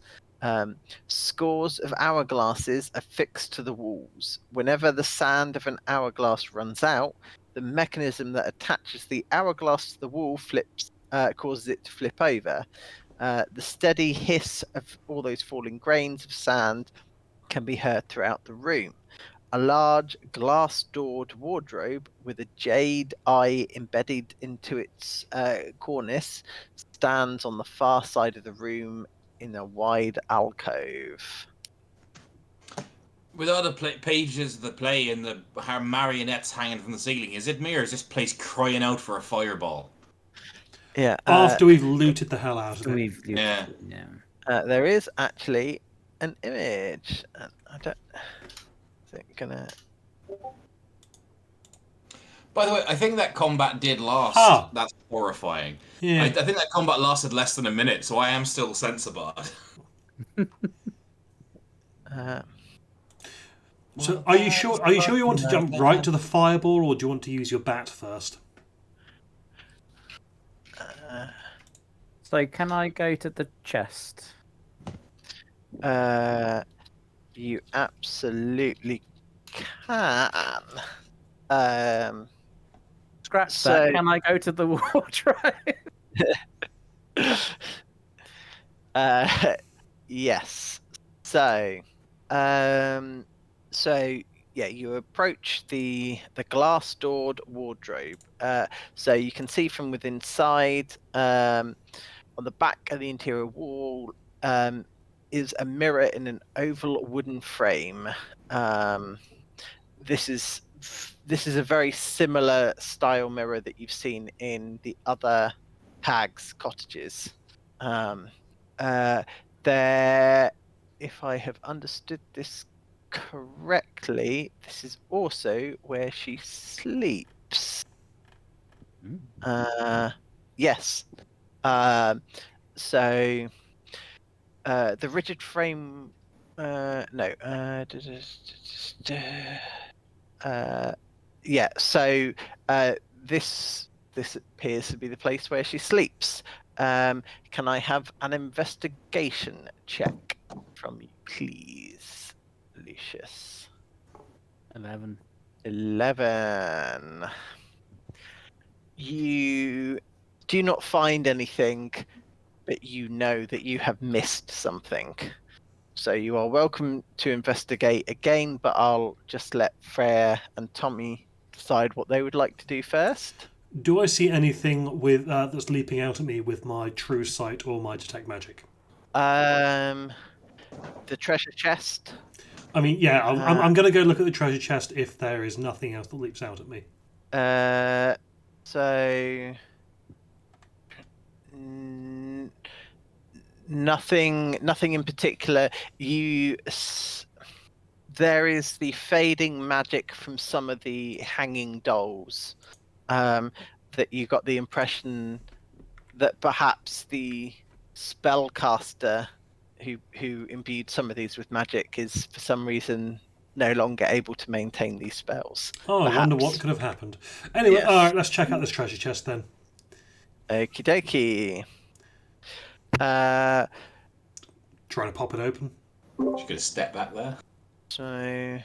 S1: Scores of hourglasses are fixed to the walls. Whenever the sand of an hourglass runs out, the mechanism that attaches the hourglass to the wall causes it to flip over. The steady hiss of all those falling grains of sand can be heard throughout the room. A large glass-doored wardrobe with a jade eye embedded into its cornice stands on the far side of the room in a wide alcove.
S3: With all the pages of the play and the marionettes hanging from the ceiling, is it me or is this place crying out for a fireball?
S1: Yeah.
S2: After we've looted the hell out of it.
S3: Yeah.
S1: There is actually an image. I don't. Is it gonna?
S3: By the way, I think that combat did last.
S2: Ah.
S3: That's horrifying.
S2: Yeah.
S3: I think that combat lasted less than a minute, so I am still sensible.
S2: So, are you sure? Are you sure you want to jump right to the fireball, or do you want to use your bat first?
S4: So can I go to the chest?
S1: You absolutely can.
S4: Scratch
S1: So-
S4: that. Can I go to the wardrobe?
S1: Yes. So, yeah, you approach the glass-doored wardrobe. So you can see from within inside, on the back of the interior wall, is a mirror in an oval wooden frame. This is a very similar style mirror that you've seen in the other hags' cottages. There, if I have understood this correctly, this is also where she sleeps. Yes. So the rigid frame. Yeah. So this appears to be the place where she sleeps. Can I have an investigation check from you, please, Lucius?
S4: 11.
S1: 11. You do not find anything, but you know that you have missed something. So you are welcome to investigate again, but I'll just let Freya and Tommy decide what they would like to do first.
S2: Do I see anything with that's leaping out at me with my true sight or my detect magic?
S1: The treasure chest.
S2: I mean, yeah, I'm going to go look at the treasure chest if there is nothing else that leaps out at me.
S1: So nothing in particular. There is the fading magic from some of the hanging dolls, that you got the impression that perhaps the spellcaster who imbued some of these with magic is for some reason no longer able to maintain these spells.
S2: Oh, I wonder what
S1: Perhaps.
S2: could have happened. Anyway,
S1: Yes.
S2: all right, let's check out this treasure chest then.
S1: Okie dokie. Uh,
S2: Trying to pop it open.
S3: Just gonna step back there.
S1: so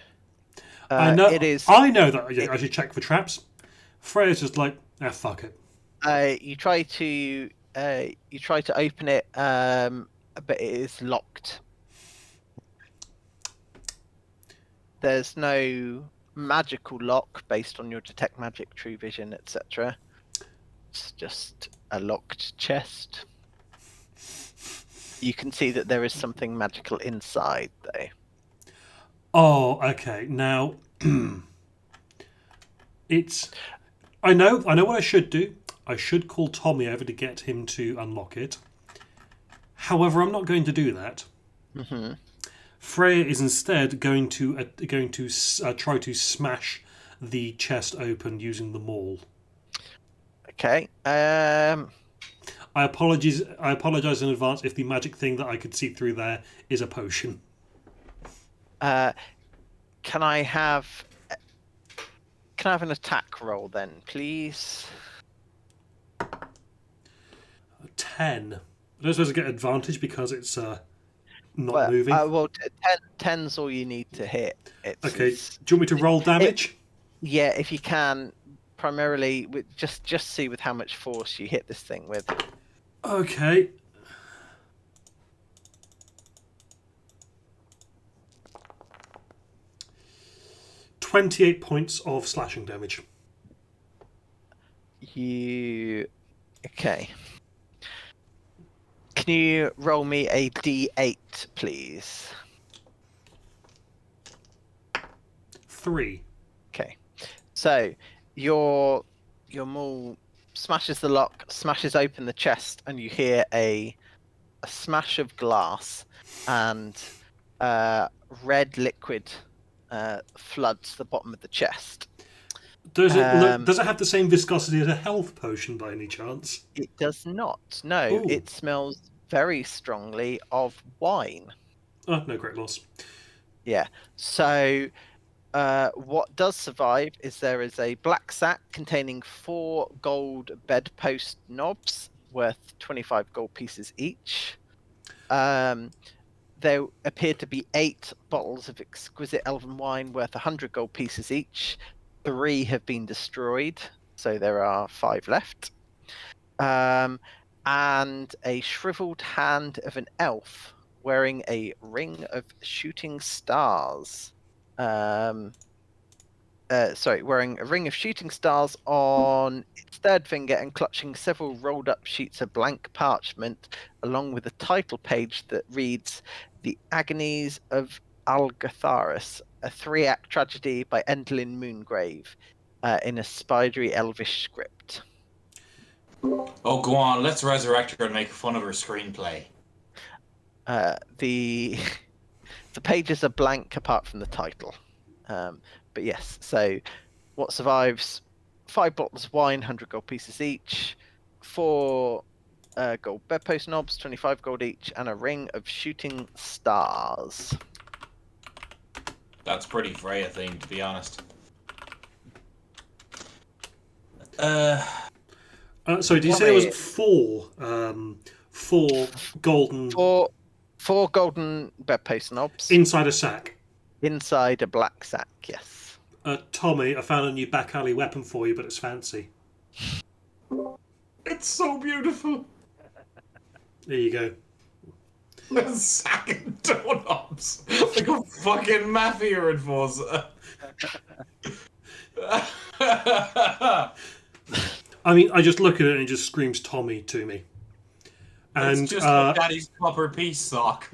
S2: I know.
S1: it is.
S2: I know that I should check for traps. Freya's just like, fuck it.
S1: You try to open it, but it is locked. There's no magical lock based on your detect magic, true vision, etc. It's just a locked chest. You can see that there is something magical inside, though.
S2: Oh, okay. Now, it's. I know what I should do. I should call Tommy over to get him to unlock it. However, I'm not going to do that.
S1: Mm-hmm.
S2: Freya is instead going to try to smash the chest open using the maul.
S1: Okay.
S2: I apologize in advance if the magic thing that I could see through there is a potion.
S1: Can I have an attack roll then, please?
S2: 10. I don't suppose I get advantage because it's not moving.
S1: Well, 10's all you need to hit.
S2: Okay. Do you want me to roll damage?
S1: Yeah, if you can. Primarily, just see with how much force you hit this thing with.
S2: Okay. $28 points of slashing damage.
S1: Okay. Can you roll me a D8, please?
S2: 3.
S1: Okay. So your maul smashes the lock, smashes open the chest, and you hear a smash of glass, and red liquid floods the bottom of the chest.
S2: Does it have the same viscosity as a health potion by any chance?
S1: It does not. No,
S2: Ooh.
S1: It smells very strongly of wine.
S2: Oh, no great loss.
S1: Yeah. So what does survive is there is a black sack containing 4 gold bedpost knobs worth 25 gold pieces each. There appear to be 8 bottles of exquisite elven wine worth 100 gold pieces each. 3 have been destroyed, so there are 5 left. And a shriveled hand of an elf wearing a ring of shooting stars. Wearing a ring of shooting stars on its 3rd finger and clutching several rolled up sheets of blank parchment, along with a title page that reads The Agonies of Algatharis, a 3-act tragedy by Endlin Moongrave, in a spidery elvish script.
S3: Oh, go on, let's resurrect her and make fun of her screenplay.
S1: The pages are blank apart from the title. But yes, so what survives? 5 bottles of wine, 100 gold pieces each, 4 gold bedpost knobs, 25 gold each, and a ring of shooting stars.
S3: That's pretty Freya themed, to be honest.
S2: So did you say there was 4 golden...
S1: 4 golden bedpost knobs.
S2: Inside a sack?
S1: Inside a black sack, yes.
S2: Tommy, I found a new back alley weapon for you, but it's fancy.
S3: It's so beautiful.
S2: There you go.
S3: A sack of donuts. Like a fucking mafia enforcer.
S2: I mean, I just look at it and it just screams Tommy to me. And
S3: it's just like Daddy's copper piece sock.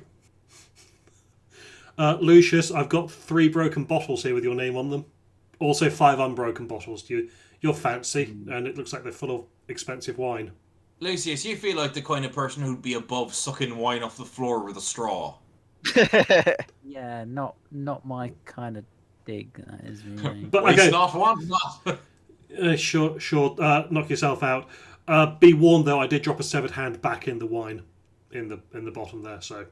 S2: Lucius, I've got 3 broken bottles here with your name on them. Also 5 unbroken bottles. You're fancy, and it looks like they're full of expensive wine.
S3: Lucius, you feel like the kind of person who'd be above sucking wine off the floor with a straw.
S4: Yeah, not my kind of dig. That is really.
S2: But
S3: Waste
S2: okay,
S3: not, want not.
S2: sure. Knock yourself out. Be warned though, I did drop a severed hand back in the wine, in the bottom there. So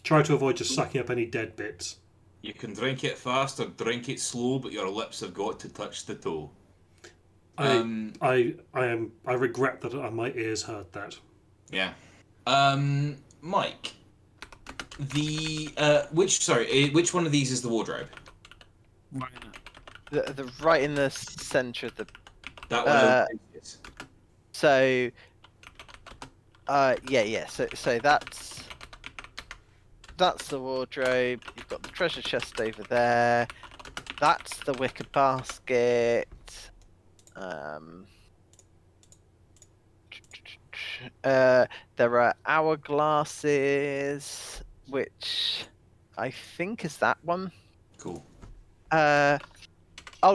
S2: try to avoid just sucking up any dead bits.
S3: You can drink it fast or drink it slow, but your lips have got to touch the toe.
S2: I regret that my ears heard that.
S3: Yeah. Mike, which one of these is the wardrobe?
S1: The right in the center of the.
S3: That one over Lucius.
S1: So. Yeah. So that's the wardrobe. You've got the treasure chest over there. That's the wicker basket. There are hourglasses, which I think is that one.
S3: Cool.
S1: Oh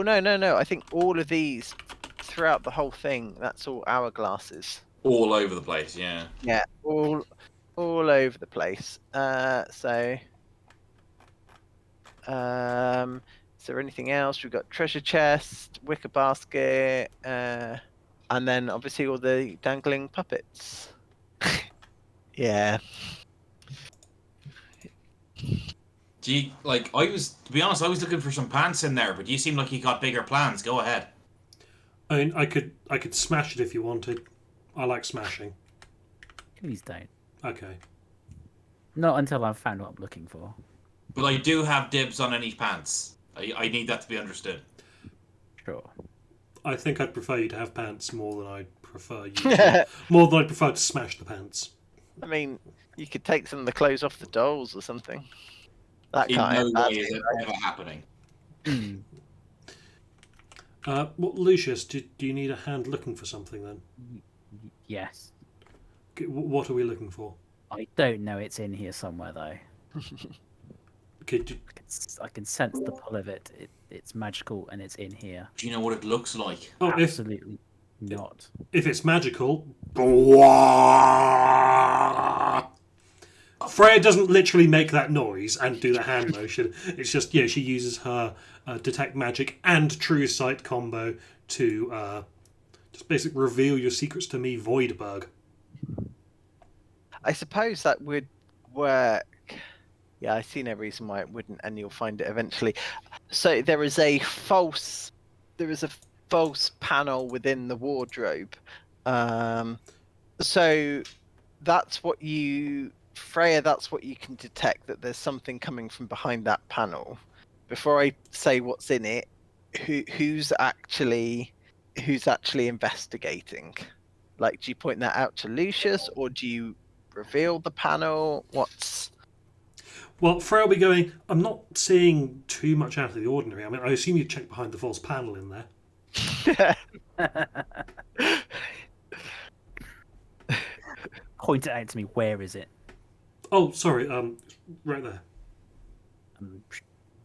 S1: no! I think all of these throughout the whole thing. That's all hourglasses.
S3: All over the place, yeah.
S1: Yeah, all over the place. So, is there anything else? We've got treasure chest, wicker basket, and then obviously all the dangling puppets. Yeah.
S3: Do you to be honest, I was looking for some pants in there, but you seem like you got bigger plans. Go ahead.
S2: I mean, I could smash it if you wanted. I like smashing.
S4: Please don't.
S2: Okay.
S4: Not until I've found what I'm looking for.
S3: But I do have dibs on any pants. I need that to be understood.
S4: Sure.
S2: I think I'd prefer you to have pants more than I'd prefer you to, more than I'd prefer to smash the pants.
S1: I mean, you could take some of the clothes off the dolls or something. That
S3: In
S1: kind.
S3: no way is it ever happening.
S2: Well, Lucius, do you need a hand looking for something then?
S4: Yes.
S2: What are we looking for?
S4: I don't know. It's in here somewhere though.
S2: Okay,
S4: I can sense the pull of it. It's magical and it's in here.
S3: Do you know what it looks like?
S2: oh,
S4: Absolutely not.
S2: if it's magical, Freya doesn't literally make that noise and do the hand motion. It's just she uses her detect magic and true sight combo to just basically reveal your secrets to me, Voidbug.
S1: I suppose that would work. Yeah, I see no reason why it wouldn't, and you'll find it eventually. So there is a false panel within the wardrobe. So that's what Freya, that's what you can detect, that there's something coming from behind that panel. Before I say what's in it, who's actually investigating? Like, do you point that out to Lucius, or do you reveal the panel?
S2: Well, Freya will be going, I'm not seeing too much out of the ordinary. I mean, I assume you checked behind the false panel in there.
S4: Point it out to me. Where is it?
S2: Oh, sorry, right there.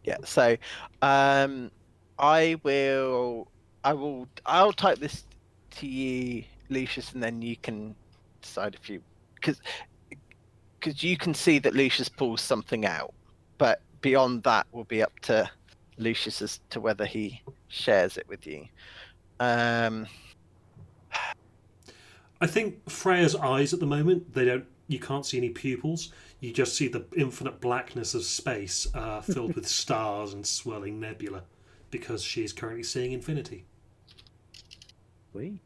S1: Yeah, so I'll type this to you, Lucius, and then you can decide if you because you can see that Lucius pulls something out, but beyond that will be up to Lucius as to whether he shares it with you.
S2: I think Freya's eyes at the moment, you can't see any pupils. You just see the infinite blackness of space filled with stars and swirling nebula, because she is currently seeing infinity.
S4: We.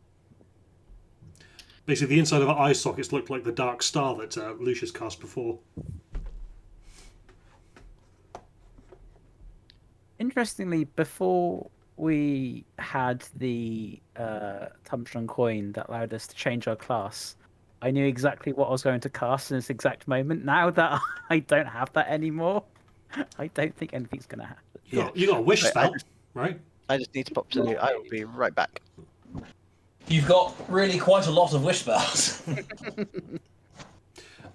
S2: Basically, the inside of her eye sockets looked like the dark star that Lucius cast before.
S4: Interestingly, before we had the Tumstron coin that allowed us to change our class, I knew exactly what I was going to cast in this exact moment. Now that I don't have that anymore, I don't think anything's going to happen.
S2: You got a wish spell, right?
S1: I just need to pop to I will be right back.
S5: You've got really quite a lot of wish spells.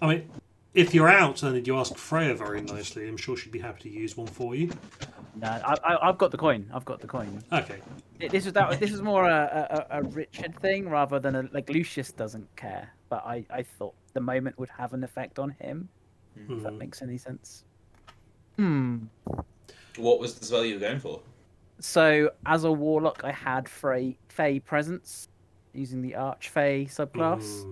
S2: I mean, if you're out and you ask Freya very nicely, I'm sure she'd be happy to use one for you.
S4: No, I've got the coin. I've got the coin.
S2: Okay.
S4: This was more a Richard thing rather than like Lucius doesn't care, but I thought the moment would have an effect on him. If that makes any sense.
S3: What was the spell you were going for?
S4: So as a warlock, I had Fey presence using the Archfey subclass.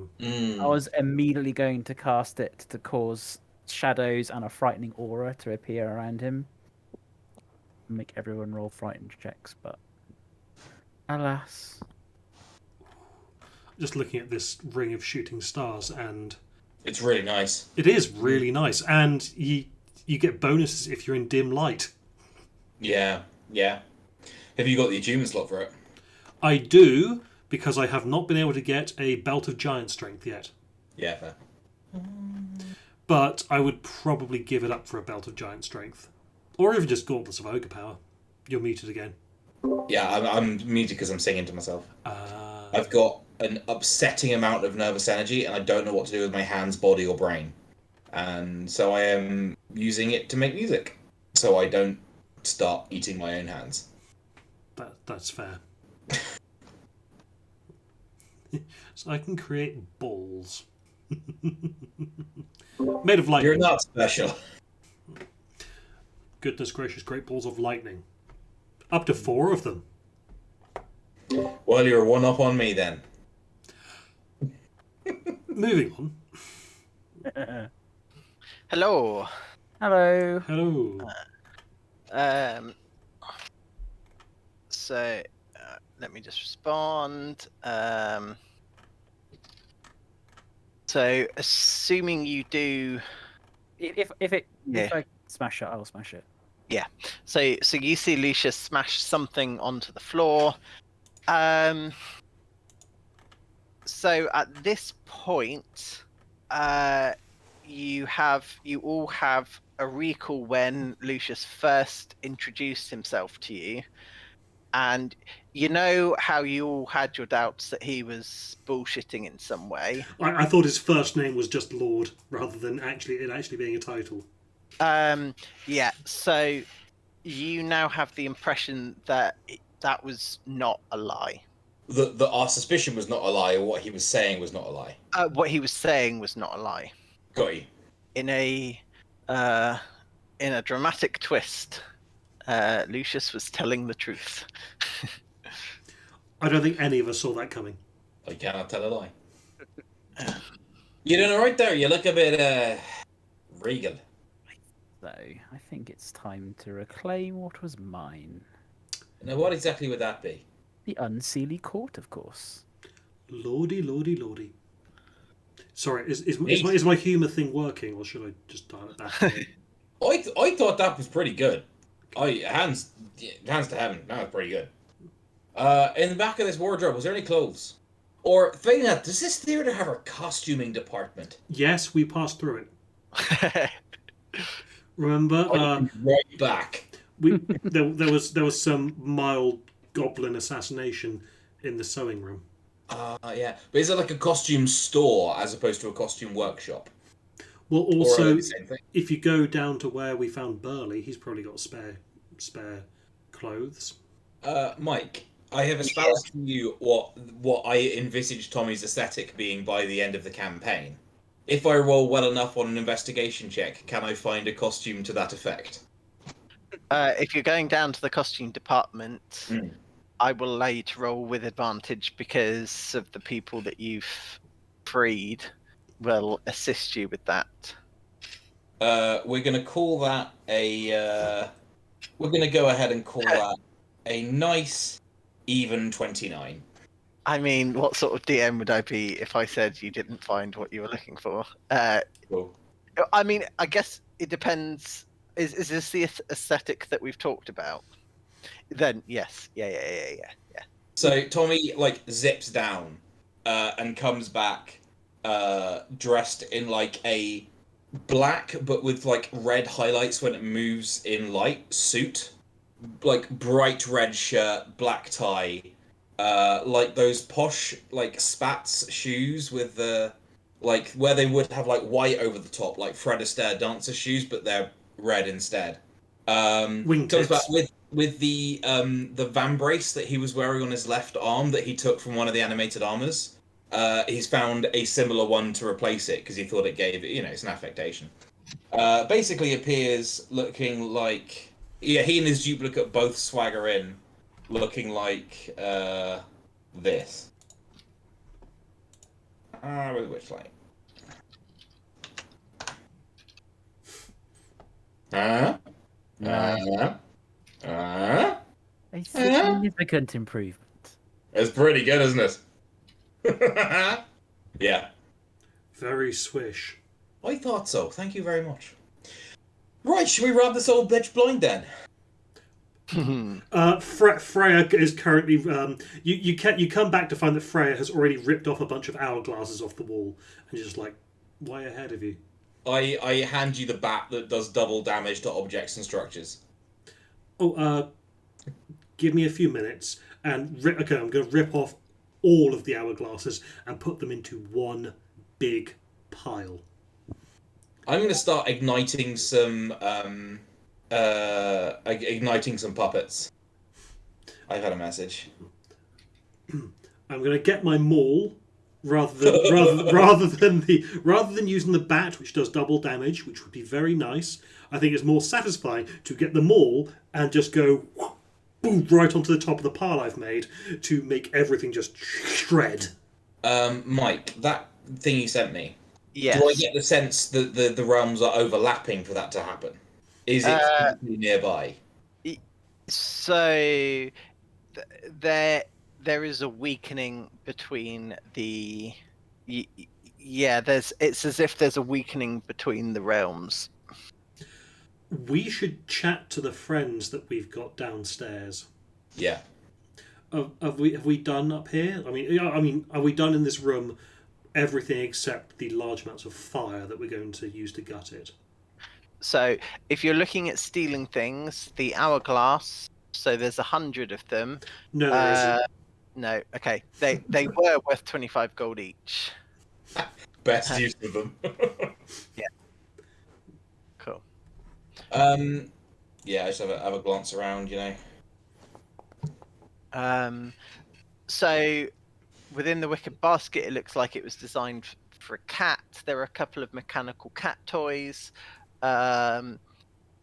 S4: I was immediately going to cast it to cause shadows and a frightening aura to appear around him. make everyone roll frightened checks, but alas.
S2: Just looking at this ring of shooting stars, and
S3: It's really nice.
S2: it is really nice. And you get bonuses if you're in dim light.
S3: Yeah, yeah. Have you got the achievement slot for it?
S2: I do, because I have not been able to get a Belt of Giant Strength yet.
S3: Yeah, fair.
S2: But I would probably give it up for a Belt of Giant Strength. Or even just Gauntlets of Ogre Power. You're muted again.
S3: Yeah, I'm muted because I'm singing to myself. I've got an upsetting amount of nervous energy, and I don't know what to do with my hands, body, or brain. And so I am using it to make music, so I don't start eating my own hands.
S2: That's fair. So I can create balls. Made of lightning.
S3: You're not special.
S2: Goodness gracious, great balls of lightning. Up to 4 of them.
S3: Well, you're one up on me then.
S2: Moving on.
S1: Hello.
S4: Hello.
S2: Hello.
S1: So let me just respond. So assuming you do,
S4: If I smash it, I'll smash it.
S1: so you see Lucius smash something onto the floor. So at this point, you all have a recall when Lucius first introduced himself to you, and you know how you all had your doubts that he was bullshitting in some way.
S2: I thought his first name was just Lord, rather than it being a title.
S1: Yeah. So you now have the impression that that was not a lie.
S3: That our suspicion was not a lie, or what he was saying was not a lie.
S1: What he was saying was not a lie.
S3: Got you.
S1: In a dramatic twist, Lucius was telling the truth.
S2: I don't think any of us saw that coming.
S3: I cannot tell a lie. You're doing all right there. You look a bit regal.
S4: So I think it's time to reclaim what was mine.
S3: Now, what exactly would that be?
S4: The Unseelie Court, of course.
S2: Lordy, lordy, lordy. Sorry, is my humour thing working, or should I just dial it back?
S3: I thought that was pretty good. Hands to heaven, that was pretty good. In the back of this wardrobe, was there any clothes? Or, thinking that, does this theatre have a costuming department?
S2: Yes, we passed through it. Remember?
S3: Right back.
S2: There was some mild goblin assassination in the sewing room.
S3: Yeah. But is it like a costume store as opposed to a costume workshop?
S2: Well,
S3: Or are they
S2: also,
S3: the same thing?
S2: if you go down to where we found Burley, he's probably got spare clothes.
S3: Mike, I have espoused to you what I envisage Tommy's aesthetic being by the end of the campaign. If I roll well enough on an investigation check, can I find a costume to that effect?
S1: If you're going down to the costume department, I will allow you to roll with advantage because of the people that you've freed will assist you with that.
S3: We're going to call that a... we're going to go ahead and call that a nice, even 29.
S1: I mean, what sort of DM would I be if I said you didn't find what you were looking for?
S3: Cool.
S1: I mean, I guess it depends. Is this the aesthetic that we've talked about? Then yes, yeah.
S3: So Tommy zips down and comes back dressed in a black but with red highlights when it moves in light suit, bright red shirt, black tie, those posh Spats shoes with the where they would have white over the top like Fred Astaire dancer shoes, but they're red instead. Comes back with the vambrace that he was wearing on his left arm that he took from one of the animated armors. He's found a similar one to replace it because he thought it gave it, it's an affectation. Basically appears looking like, he and his duplicate both swagger in, looking like this. With which light?
S4: A significant improvement.
S3: It's pretty good, isn't it? Yeah.
S2: Very swish.
S3: I thought so. Thank you very much. Right, should we rob this old bitch blind then?
S2: Freya is currently. You come back to find that Freya has already ripped off a bunch of hourglasses off the wall, and you're just like, way ahead of you.
S3: I hand you the bat that does double damage to objects and structures.
S2: Oh, give me a few minutes, and okay, I'm going to rip off all of the hourglasses and put them into one big pile.
S3: I'm going to start igniting some puppets. I've had a message.
S2: I'm going to get my maul rather than using the bat, which does double damage, which would be very nice. I think it's more satisfying to get the maul and just go boom right onto the top of the pile I've made to make everything just shred.
S3: Mike, that thing you sent me.
S1: Yes.
S3: Do I get the sense that the realms are overlapping for that to happen? Is it physically nearby?
S1: So there is a weakening between the. It's as if there's a weakening between the realms.
S2: We should chat to the friends that we've got downstairs.
S3: Yeah.
S2: Have we done up here? I mean, are we done in this room? Everything except the large amounts of fire that we're going to use to gut it.
S1: So, if you're looking at stealing things, the hourglass. So there's 100 of them.
S2: No, there isn't.
S1: No. Okay. They were worth 25 gold each.
S3: Best use of them.
S1: Yeah. Cool.
S3: Yeah, I just have a glance around,
S1: So within the wicker basket, it looks like it was designed for a cat. There are a couple of mechanical cat toys. I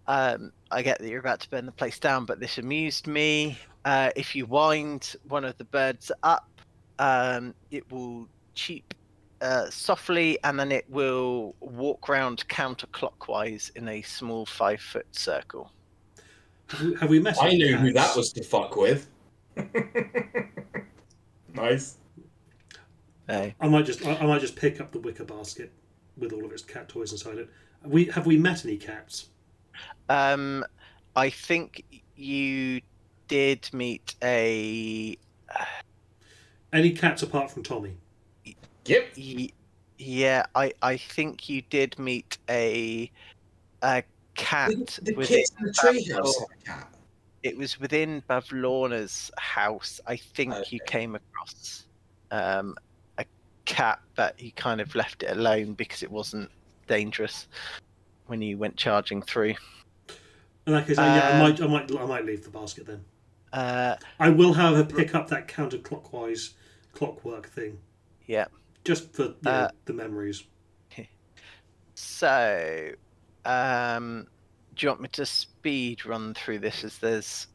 S1: get that you're about to burn the place down, but this amused me. If you wind one of the birds up, it will cheep softly, and then it will walk round counterclockwise in a small 5-foot circle.
S2: Have we met?
S3: I knew
S2: cats?
S3: who that was to fuck with. Nice.
S1: Hey.
S2: I might just pick up the wicker basket with all of its cat toys inside it. Have we met any cats?
S1: I think you did meet a.
S2: Any cats apart from Tommy?
S3: Yep.
S1: Yeah, I think you did meet a cat.
S3: The
S1: within
S3: kids in the treehouse
S1: Bavlor-
S3: have a cat.
S1: It was within Bavlorna's house. I think you came across a cat, but he kind of left it alone because it wasn't dangerous when you went charging through.
S2: In that case, I might leave the basket then. I will, however, pick up that counterclockwise clockwork thing.
S1: Yeah.
S2: Just for the memories.
S1: So, do you want me to speed run through this as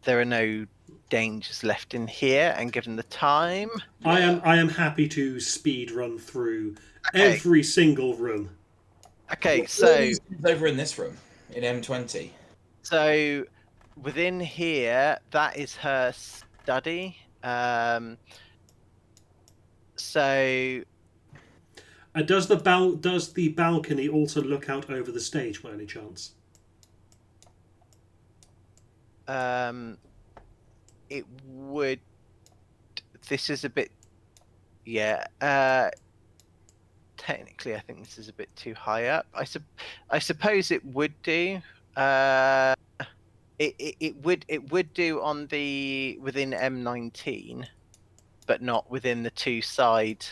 S1: there are no dangers left in here, and given the time?
S2: I am happy to speed run through
S1: Okay.
S2: every single room.
S1: Okay,
S3: What
S1: so
S3: are these over in this room in M20.
S1: So within here, that is her study. So
S2: Does the balcony also look out over the stage by any chance?
S1: it would. This is a bit. Yeah. Technically, I think this is a bit too high up. I suppose it would do. It would do on the within M19, but not within the two side.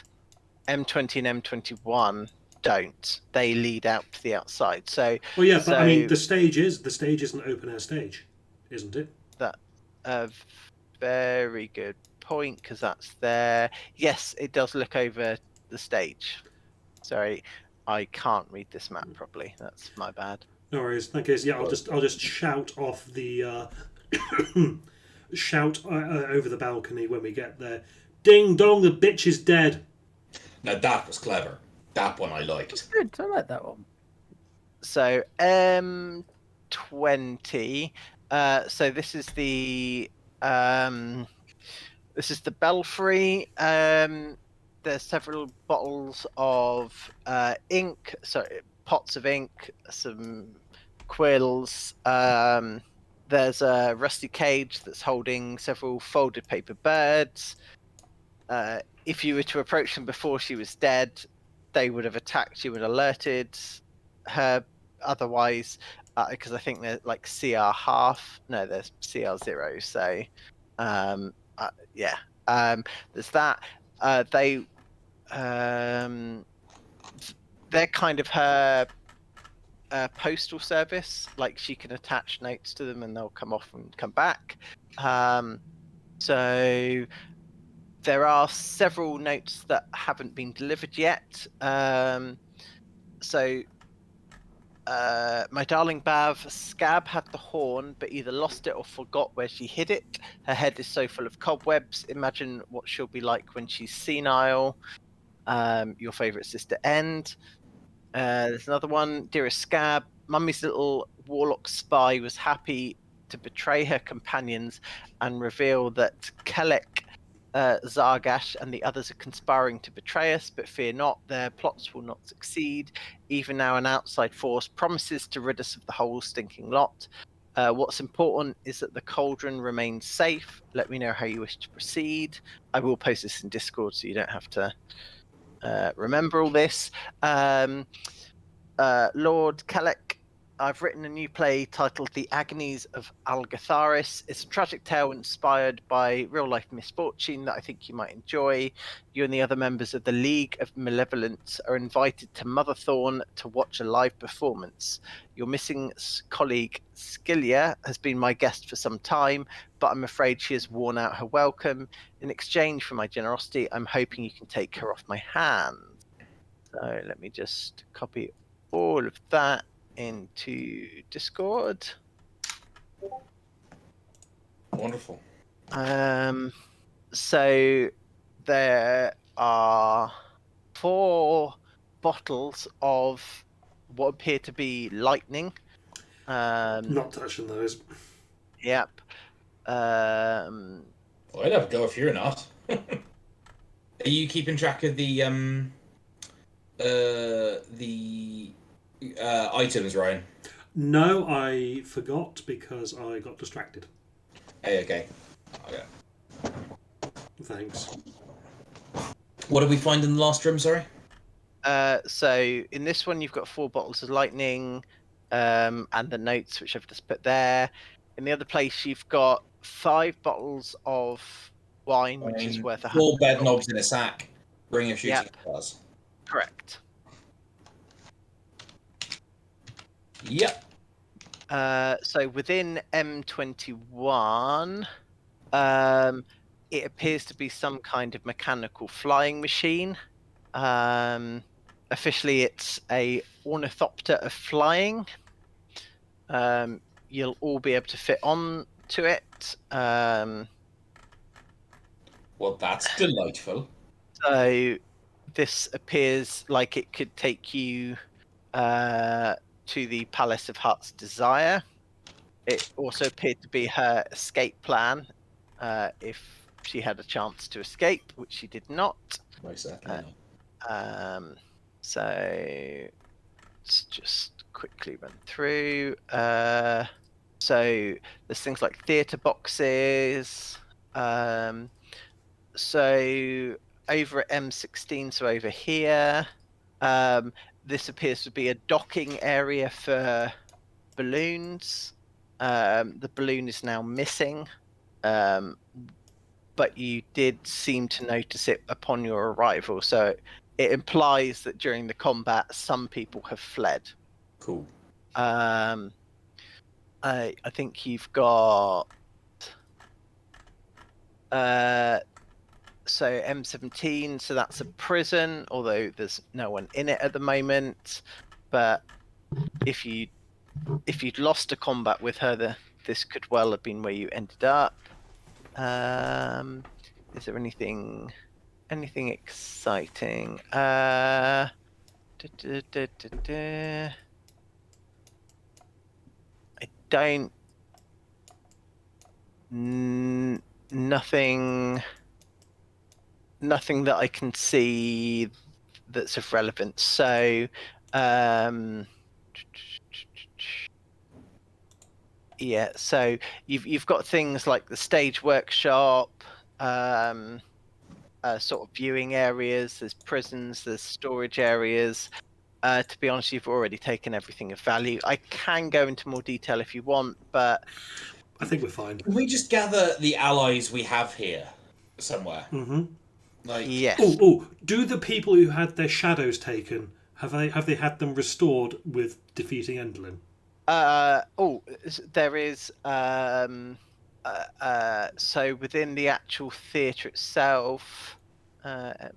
S1: M20 and M21 don't. They lead out to the outside. So.
S2: Well, yeah, but I mean, the stage is an open air stage, isn't it?
S1: That a very good point, because that's there. Yes, it does look over the stage. Sorry, I can't read this map properly. That's my bad.
S2: No worries. In that case, yeah, I'll just shout off the shout over the balcony when we get there. Ding dong, the bitch is dead.
S3: Now that was clever. That one I liked.
S4: Good, I like that one.
S1: So M20. So this is the This is the belfry. There's several bottles of ink, so pots of ink, some quills. There's a rusty cage that's holding several folded paper birds. If you were to approach them before she was dead, they would have attacked you and alerted her. Otherwise, because I think they're like CR half. No, they're CR zero. So, yeah. There's that. They're kind of her postal service. Like she can attach notes to them, and they'll come off and come back. So there are several notes that haven't been delivered yet. So, my darling Bav, Scab had the horn, but either lost it or forgot where she hid it. Her head is so full of cobwebs. Imagine what she'll be like when she's senile. Your favourite sister End. There's another one. Dearest Scab, Mummy's little warlock spy was happy to betray her companions and reveal that Kelek, Zargash and the others are conspiring to betray us, but fear not, their plots will not succeed. Even now, an outside force promises to rid us of the whole stinking lot. What's important is that the cauldron remains safe. Let me know how you wish to proceed. I will post this in Discord so you don't have to remember all this. Lord Kelek, I've written a new play titled The Agonies of Algatharis. It's a tragic tale inspired by real-life misfortune that I think you might enjoy. You and the other members of the League of Malevolence are invited to Motherthorn to watch a live performance. Your missing colleague, Skillia, has been my guest for some time, but I'm afraid she has worn out her welcome. In exchange for my generosity, I'm hoping you can take her off my hands. So let me just copy all of that into Discord.
S3: Wonderful.
S1: So there are 4 bottles of what appear to be lightning.
S2: Not touching those.
S1: Yep.
S3: Well, I'd have a go if you're not. Are you keeping track of the items, Ryan?
S2: No, I forgot because I got distracted.
S3: Hey, okay.
S2: Thanks.
S3: What did we find in the last room, sorry?
S1: So in this one, you've got 4 bottles of lightning, and the notes which I've just put there. In the other place, you've got 5 bottles of wine, which is worth
S3: 4 bed
S1: 100
S3: knobs in a sack, ring of shooting
S1: Yep.
S3: stars.
S1: Correct.
S3: Yep.
S1: So within M21, it appears to be some kind of mechanical flying machine. Officially, it's a ornithopter of flying. You'll all be able to fit on to it.
S3: Well, that's delightful.
S1: So this appears like it could take you to the Palace of Heart's Desire. It also appeared to be her escape plan, if she had a chance to escape, which she did not.
S3: Most certainly.
S1: So let's just quickly run through. So there's things like theatre boxes. So over at M16, so over here, this appears to be a docking area for balloons. The balloon is now missing, but you did seem to notice it upon your arrival. So it implies that during the combat, some people have fled.
S3: Cool.
S1: I think you've got so M17, so that's a prison, although there's no one in it at the moment. But if you'd lost a combat with her, this could well have been where you ended up. Is there anything exciting? I don't Nothing that I can see that's of relevance. So, yeah. So you've got things like the stage workshop, sort of viewing areas. There's prisons. There's storage areas. To be honest, you've already taken everything of value. I can go into more detail if you want, but
S2: I think we're fine.
S3: Can we just gather the allies we have here somewhere?
S2: Mm-hmm.
S3: Like,
S1: yes.
S2: Oh, do the people who had their shadows taken have they had them restored with defeating Enderlin?
S1: There is so within the actual theatre itself, it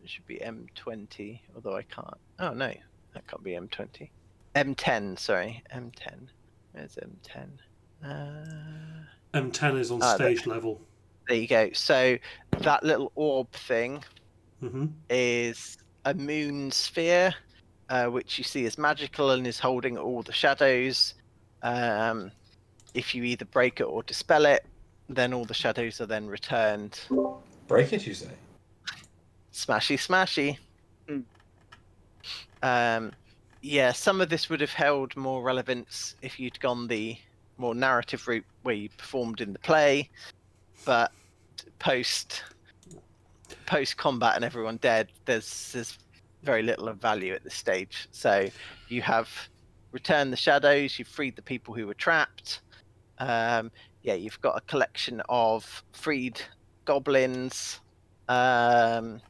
S1: should be M20, although I can't. Oh no, that can't be M20. M10, sorry, M10. Where's M10?
S2: M10 is on stage level.
S1: There you go. So that little orb thing
S2: Mm-hmm.
S1: is a moon sphere, which you see as magical and is holding all the shadows. If you either break it or dispel it, then all the shadows are then returned.
S3: break it, you say?
S1: Smashy, smashy. Yeah, some of this would have held more relevance if you'd gone the more narrative route where you performed in the play, but post combat and everyone dead, there's very little of value at this stage. So you have returned the shadows, you've freed the people who were trapped. You've got a collection of freed goblins, and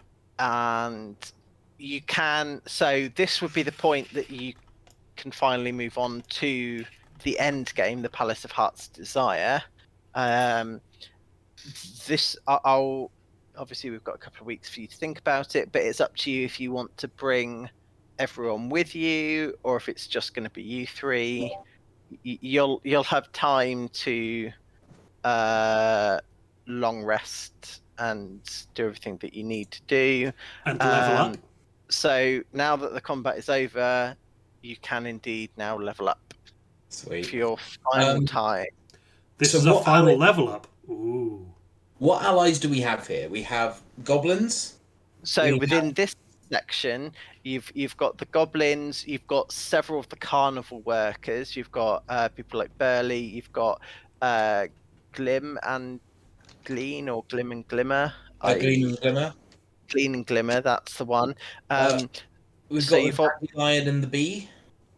S1: you can. So this would be the point that you can finally move on to the end game, the Palace of Heart's Desire. I'll obviously we've got a couple of weeks for you to think about it, but it's up to you if you want to bring everyone with you or if it's just going to be you three. You'll have time to long rest and do everything that you need to do.
S2: And level up.
S1: So now that the combat is over, you can indeed now level up
S3: Sweet.
S1: for your final time.
S2: This
S3: So
S2: is a
S3: what
S2: final level up. Ooh.
S3: What allies do we have here? We have goblins.
S1: So
S3: we
S1: within this section, you've got the goblins, you've got several of the carnival workers, you've got people like Burley, you've got Glim and Glean or Glim and Glimmer.
S3: Glean and Glimmer.
S1: Glean and Glimmer, that's the one.
S3: We've
S1: so
S3: got
S1: you've
S3: the
S1: got
S3: dandelion and the bee.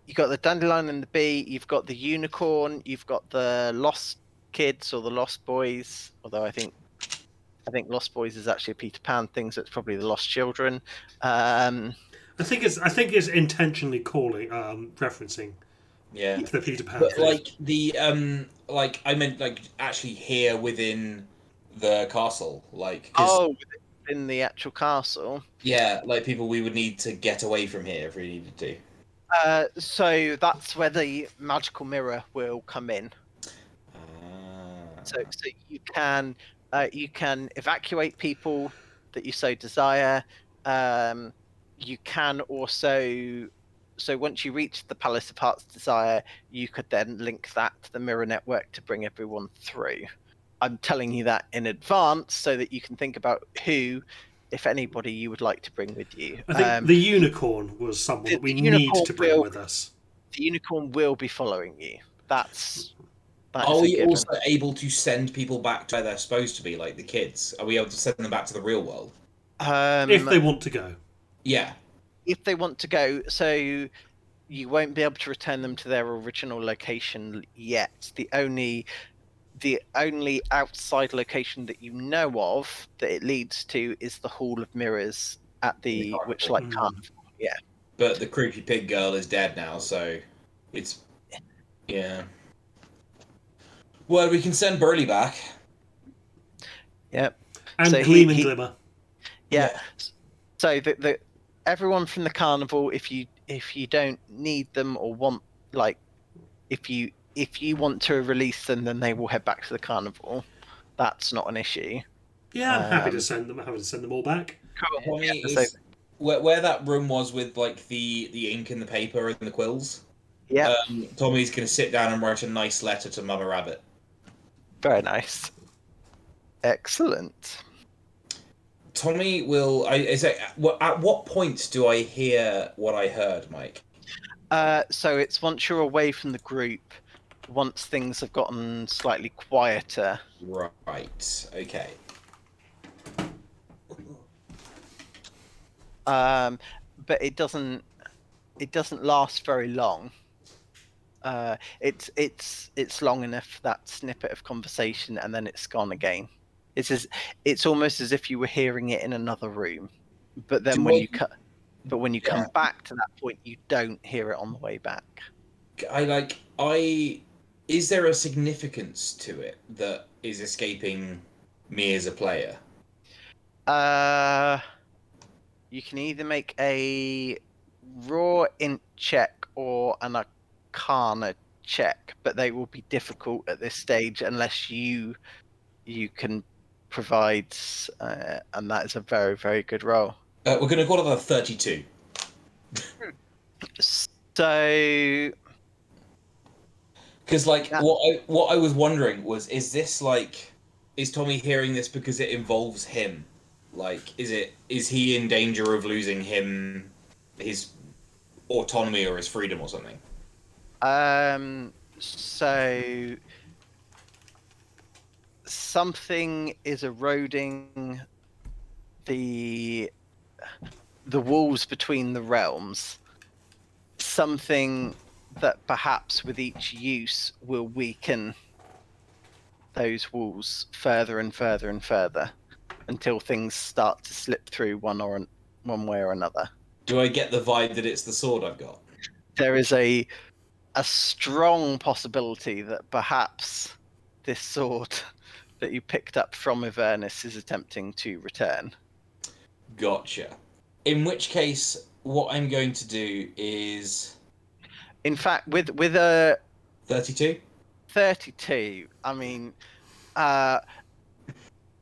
S1: you've got the dandelion and the bee, you've got the unicorn, you've got the lost kids or the lost boys, although I think Lost Boys is actually a Peter Pan thing, so it's probably the Lost Children.
S2: I think it's intentionally referencing
S3: Yeah.
S2: the Peter Pan
S3: But
S2: thing.
S3: like the like I meant like actually here within the castle, like 'cause,
S1: within the actual castle.
S3: yeah, like people we would need to get away from here if we needed to.
S1: So that's where the magical mirror will come in. So you can evacuate people that you so desire. You can also, so once you reach the Palace of Heart's Desire, you could then link that to the mirror network to bring everyone through. I'm telling you that in advance so that you can think about who, if anybody, you would like to bring with you.
S2: I think the unicorn was someone that we need to bring with us.
S1: The unicorn will be following you.
S3: Are we also able to send people back to where they're supposed to be, like the kids? Are we able to send them back to the real world?
S2: If they want to go.
S3: Yeah.
S1: If they want to go, so you won't be able to return them to their original location yet. The only outside location that you know of that it leads to is the Hall of Mirrors at the Witchlight Carnival. Yeah.
S3: But the creepy pig girl is dead now, so it's yeah. Well, we can send Burley back.
S1: Yep.
S2: And
S1: so
S2: Gleam and Glimmer.
S1: Yeah. So the everyone from the carnival, if you don't need them or want, like, if you want to release them, then they will head back to the carnival. That's not an issue.
S2: Yeah, I'm happy to send them. I'm happy to send them all back.
S1: Cool.
S3: Where that room was with like the ink and the paper and the quills.
S1: Yeah.
S3: Tommy's gonna sit down and write a nice letter to Mama Rabbit.
S1: Very nice. Excellent.
S3: Tommy will. At what point do I hear what I heard, Mike?
S1: So it's once you're away from the group, once things have gotten slightly quieter.
S3: Right. Okay.
S1: But it doesn't last very long. It's long enough, that snippet of conversation, and then it's gone again. It's almost as if you were hearing it in another room, but then when you come back to that point, you don't hear it on the way back.
S3: Is there a significance to it that is escaping me as a player?
S1: You can either make a raw int check or an arcana check, but they will be difficult at this stage unless you can provide, and that is a very, very good roll.
S3: We're going to call it a 32.
S1: So,
S3: because
S1: that-
S3: what I was wondering was, is Tommy hearing this because it involves him? Like, is he in danger of losing his autonomy or his freedom or something?
S1: so something is eroding the walls between the realms. Something that perhaps with each use will weaken those walls further and further and further until things start to slip through one way or another.
S3: Do I get the vibe that it's the sword I've got?
S1: There is a strong possibility that perhaps this sword that you picked up from Avernus is attempting to return.
S3: Gotcha. In which case, what I'm going to do is...
S1: In fact, with a
S3: 32?
S1: 32, I mean,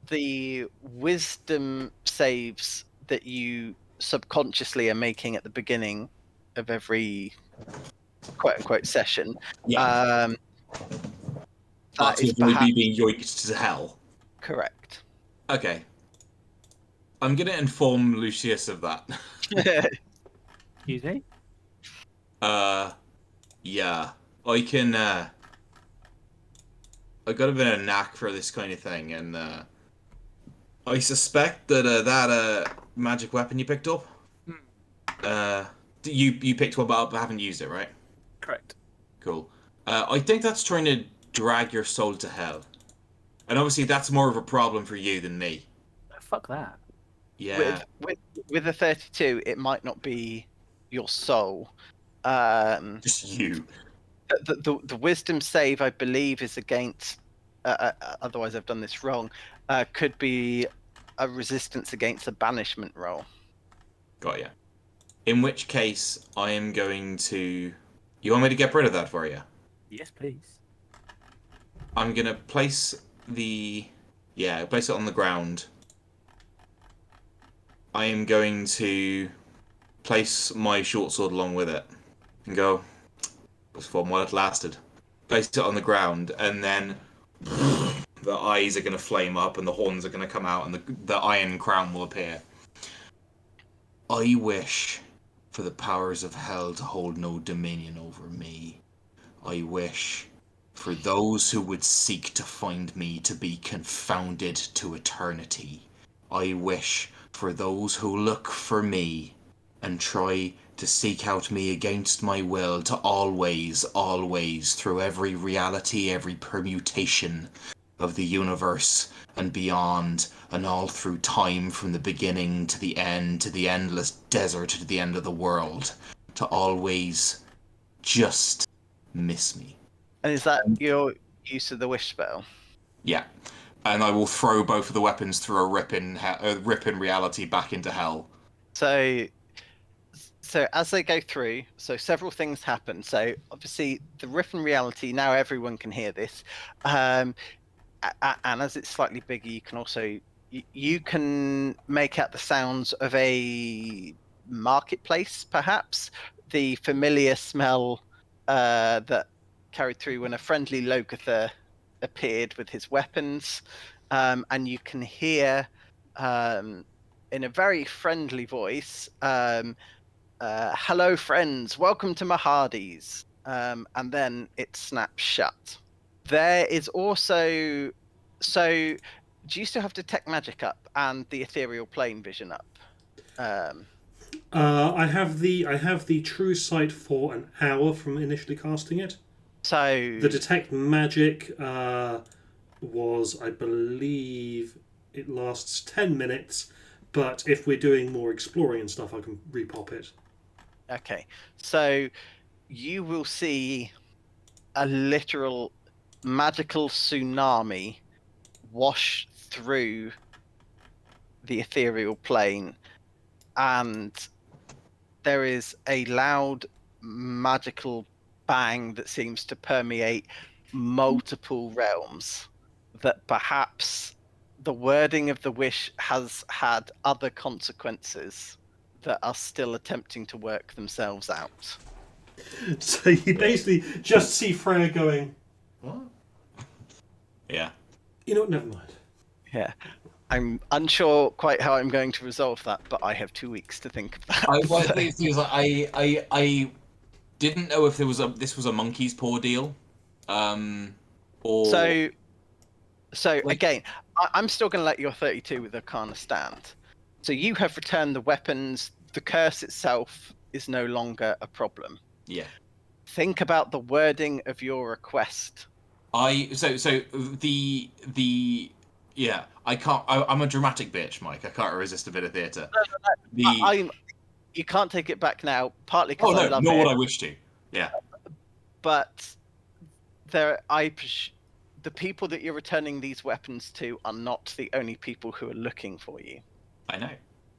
S1: the wisdom saves that you subconsciously are making at the beginning of every quote-unquote session,
S3: Yeah.
S1: that is
S3: avoid
S1: perhaps
S3: me being yoinked to hell.
S1: correct.
S3: Okay. I'm going to inform Lucius of that.
S4: Excuse me?
S3: Yeah. I can, I got a bit of a knack for this kind of thing, and, I suspect that, magic weapon you picked up, you picked one up but haven't used it, right?
S4: Correct.
S3: Cool. I think that's trying to drag your soul to hell. And obviously that's more of a problem for you than me.
S4: Oh, fuck that.
S3: Yeah.
S1: With a 32, it might not be your soul.
S3: Just you.
S1: The wisdom save, I believe, is against. Otherwise, I've done this wrong. Could be a resistance against a banishment roll.
S3: Got ya. In which case, I am going to... You want me to get rid of that for you?
S4: Yes, please.
S3: I'm going to place the... Yeah, place it on the ground. I am going to place my short sword along with it. And go... It was fun while it lasted. Place it on the ground, and then... The eyes are going to flame up, and the horns are going to come out, and the iron crown will appear. I wish for the powers of hell to hold no dominion over me. I wish for those who would seek to find me to be confounded to eternity. I wish for those who look for me and try to seek out me against my will to always, through every reality, every permutation of the universe and beyond, and all through time, from the beginning to the end, to the endless desert, to the end of the world, to always just miss me.
S1: And is that your use of the wish spell?
S3: Yeah. And I will throw both of the weapons through a rip in reality back into hell.
S1: So as they go through, so several things happen. So obviously the rip in reality, now everyone can hear this. And as it's slightly bigger, you can also you can make out the sounds of a marketplace, perhaps the familiar smell that carried through when a friendly Logotha appeared with his weapons. and you can hear in a very friendly voice, "Hello, friends. Welcome to Mahadi's." And then it snaps shut. There is also do you still have Detect Magic up and the Ethereal Plane Vision up?
S2: I have the True Sight for an hour from initially casting it.
S1: So
S2: The Detect Magic was, I believe, it lasts 10 minutes, but if we're doing more exploring and stuff, I can repop it.
S1: okay, so you will see a literal magical tsunami wash through the ethereal plane, and there is a loud magical bang that seems to permeate multiple realms, that perhaps the wording of the wish has had other consequences that are still attempting to work themselves out.
S2: So you basically just see Freya going,
S3: What? Yeah.
S2: you know what, never mind.
S1: Yeah. I'm unsure quite how I'm going to resolve that, but I have 2 weeks to think of that.
S5: I
S1: so-
S5: think it's like I didn't know if this was a monkey's paw deal, or
S1: So
S5: Like-
S1: again, I'm still going to let your 32 with Arcana stand. So you have returned the weapons. The curse itself is no longer a problem.
S5: yeah.
S1: Think about the wording of your request.
S5: Yeah. I can't. I'm a dramatic bitch, Mike. I can't resist a bit of theatre.
S1: You can't take it back now, partly
S5: Oh
S1: because I
S5: no,
S1: love
S5: nor
S1: it,
S5: would I wish to. Yeah.
S1: but the people that you're returning these weapons to are not the only people who are looking for you.
S5: I know.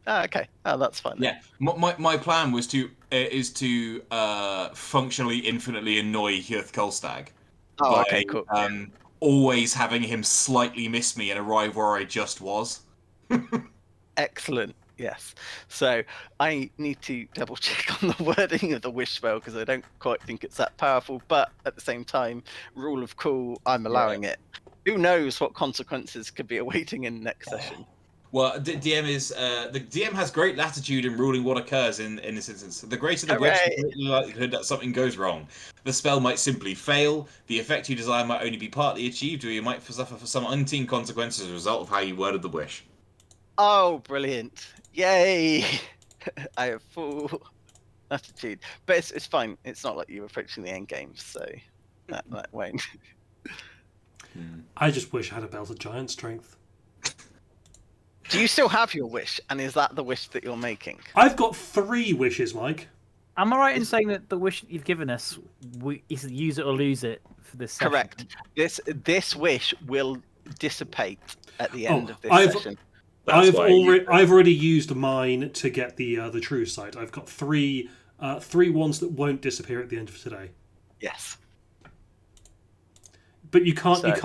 S1: Oh, okay. Oh, that's fine. Then.
S5: Yeah. My plan was to functionally infinitely annoy Hjörth Kolstag.
S1: Oh,
S5: by,
S1: okay, cool.
S5: Always having him slightly miss me and arrive where I just was.
S1: Excellent. Yes. So I need to double check on the wording of the wish spell because I don't quite think it's that powerful. But at the same time, rule of cool, I'm allowing it. Who knows what consequences could be awaiting in next session?
S5: Well, DM is the DM has great latitude in ruling what occurs in this instance. The greater the wish,
S1: Hooray!
S5: the greater the likelihood that something goes wrong. The spell might simply fail. The effect you desire might only be partly achieved, or you might suffer for some unseen consequences as a result of how you worded the wish.
S1: Oh, brilliant! Yay! I have full latitude, but it's fine. It's not like you're approaching the end game, so that won't.
S2: I just wish I had a belt of giant strength.
S1: Do you still have your wish, and is that the wish that you're making?
S2: I've got 3 wishes, Mike.
S4: Am I right in saying that the wish that you've given us is use it or lose it for this session?
S1: Correct. This wish will dissipate at the end of this
S2: I've-
S1: session.
S3: That's why
S2: I've already used mine to get the true sight. I've got 3 ones that won't disappear at the end of today.
S1: Yes.
S2: But you can't
S1: So-
S2: you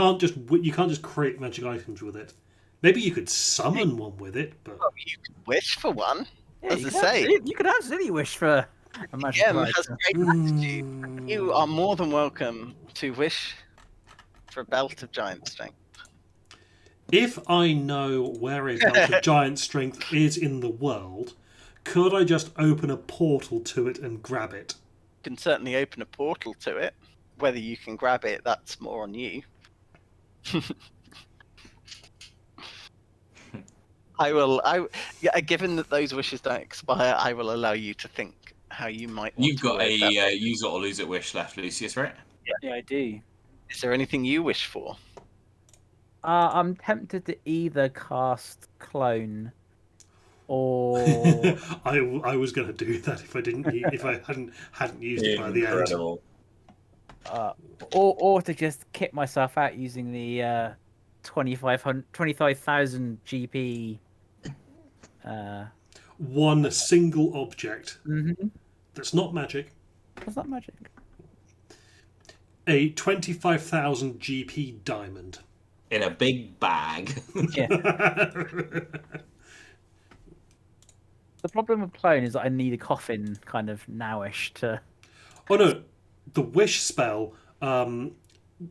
S2: can't just create magic items with it. Maybe you could summon one with it, but
S1: Well, you can wish for one.
S4: Yeah,
S1: As
S4: you
S1: I
S4: can
S1: say.
S4: absolutely- you could absolutely wish for a magic
S1: GM has
S4: item.
S1: great latitude. You are more than welcome to wish for a belt of giant strength.
S2: if I know where a belt of giant strength is in the world, could I just open a portal to it and grab it?
S1: You can certainly open a portal to it. Whether you can grab it, that's more on you. Given that those wishes don't expire, I will allow you to think how you might want
S5: You've
S1: to
S5: got
S1: word that.
S5: a use it or lose it wish left, Lucius, right?
S4: Yeah, I do.
S1: Is there anything you wish for?
S4: I'm tempted to either cast clone or
S2: I was going to do that if I didn't if I hadn't used it by the end.
S3: Incredible.
S4: or to just kit myself out using the 25,000 GP.
S2: One single object
S4: Mhm.
S2: that's not magic.
S4: What's that magic?
S2: A 25,000 GP diamond.
S5: In a big bag.
S4: Yeah. The problem with clone is that I need a coffin kind of nowish to.
S2: Oh no, the wish spell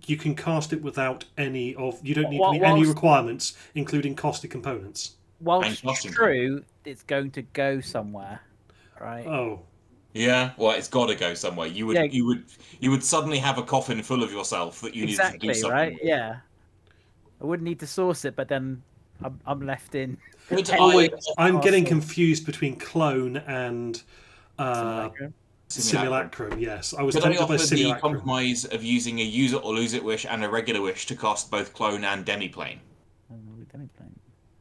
S2: you can cast it without any of. You don't need
S4: Wha-
S2: to meet any
S4: whilst-
S2: requirements, including costed components.
S4: Whilst
S5: And costing
S4: true, it's going to go somewhere, right?
S2: Oh,
S5: Yeah, well, it's got to go somewhere.
S4: Yeah.
S5: You would suddenly have a coffin full of yourself that you need to do
S4: Exactly,
S5: something
S4: right?
S5: with.
S4: Yeah. I wouldn't need to source it, but then I'm left in.
S5: Could
S2: oh
S5: I
S2: wait, I'm getting
S4: Awesome.
S2: confused between clone and
S4: Simulacrum.
S2: simulacrum. Yes, I was
S5: Could I
S2: tempted by
S5: offer the
S2: simulacrum.
S5: compromise of using a use it or lose it wish and a regular wish to cast both clone and demiplane?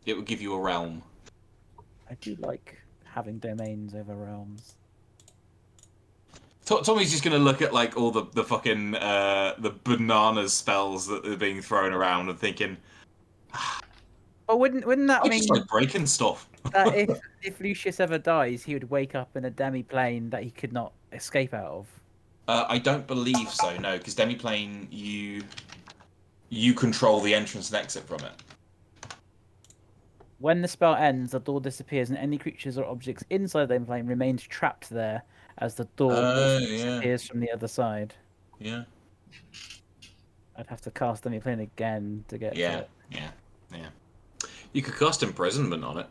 S5: It would give you a realm.
S4: I do like having domains over realms.
S5: Tommy's just gonna look at like all the fucking the bananas spells that are being thrown around and thinking,
S4: But wouldn't that
S5: I
S4: mean
S5: just like breaking stuff.
S4: that if Lucius ever dies, he would wake up in a demi-plane that he could not escape out of?
S5: I don't believe so, no, because demiplane you control the entrance and exit from it.
S4: When the spell ends, the door disappears, and any creatures or objects inside the demi-plane remains trapped there as the door also
S5: Yeah.
S4: disappears from the other side.
S5: Yeah.
S4: I'd have to cast demi-plane again to get to
S5: Yeah.
S4: it.
S5: Yeah. You could cast imprisonment on it.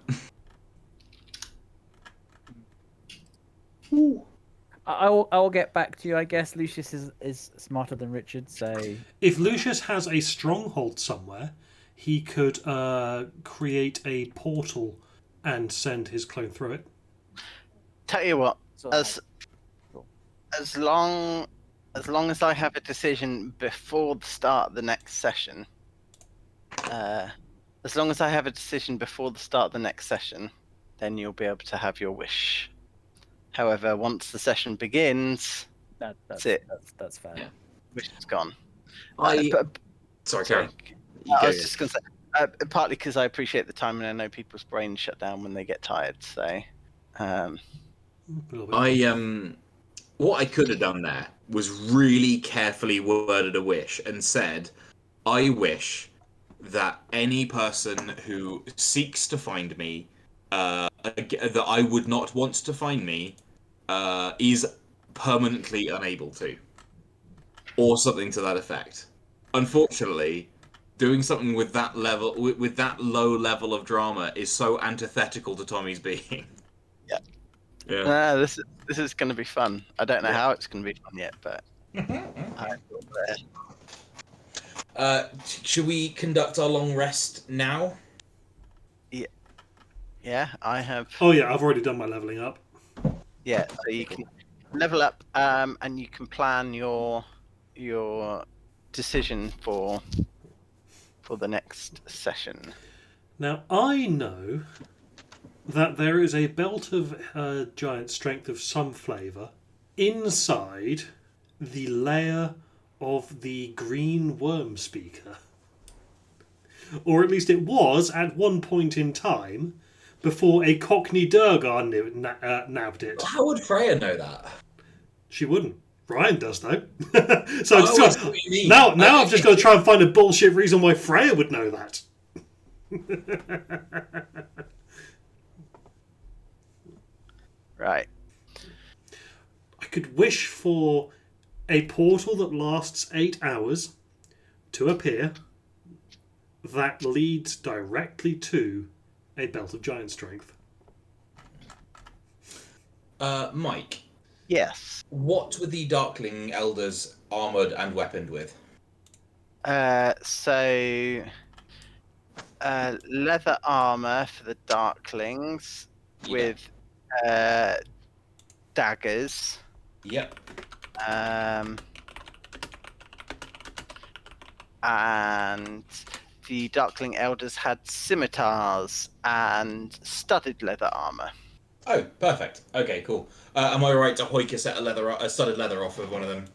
S4: I'll get back to you. I guess Lucius is smarter than Richard, so
S2: If Lucius has a stronghold somewhere, he could create a portal and send his clone through it.
S1: Tell you what,
S4: sort of
S1: as long as I have a decision before the start of the next session, then you'll be able to have your wish. However, once the session begins,
S4: that's
S1: it.
S4: That's fair.
S5: Yeah.
S1: wish is gone.
S5: Sorry,
S1: Sorry,
S5: Karen.
S1: I was just going to say, partly because I appreciate the time and I know people's brains shut down when they get tired. So,
S2: A little bit.
S5: What I could have done there was really carefully worded a wish and said, I wish that any person who seeks to find me, that I would not want to find me, is permanently unable to. Or something to that effect. Unfortunately, doing something with that level, with that low level of drama is so antithetical to Tommy's being.
S1: Yeah.
S5: Yeah.
S1: this is going to be fun. I don't know
S5: Yeah.
S1: how it's going to be fun yet, but
S3: Should we conduct our long rest now?
S1: yeah, I have.
S2: Oh yeah, I've already done my leveling up.
S1: Yeah, so you can level up, and you can plan your decision for the next session.
S2: Now I know that there is a belt of giant strength of some flavour inside the layer of the green worm speaker. Or at least it was at one point in time before a Cockney Durgar nabbed it.
S3: How would Freya know that?
S2: She wouldn't. Ryan does though. So
S3: Oh,
S2: I've
S3: I
S2: just
S3: see what you mean.
S2: now I've just got to try and find a bullshit reason why Freya would know that.
S1: Right.
S2: I could wish for a portal that lasts 8 hours to appear that leads directly to a belt of giant strength.
S3: Mike,
S1: Yes.
S3: what were the Darkling Elders armoured and weaponed with?
S1: So leather armor for the Darklings with daggers.
S3: Yep.
S1: And the Darkling Elders had scimitars and studded leather armor.
S3: Oh, perfect. Okay, cool. Am I right to hoik a set of studded leather off of one of them?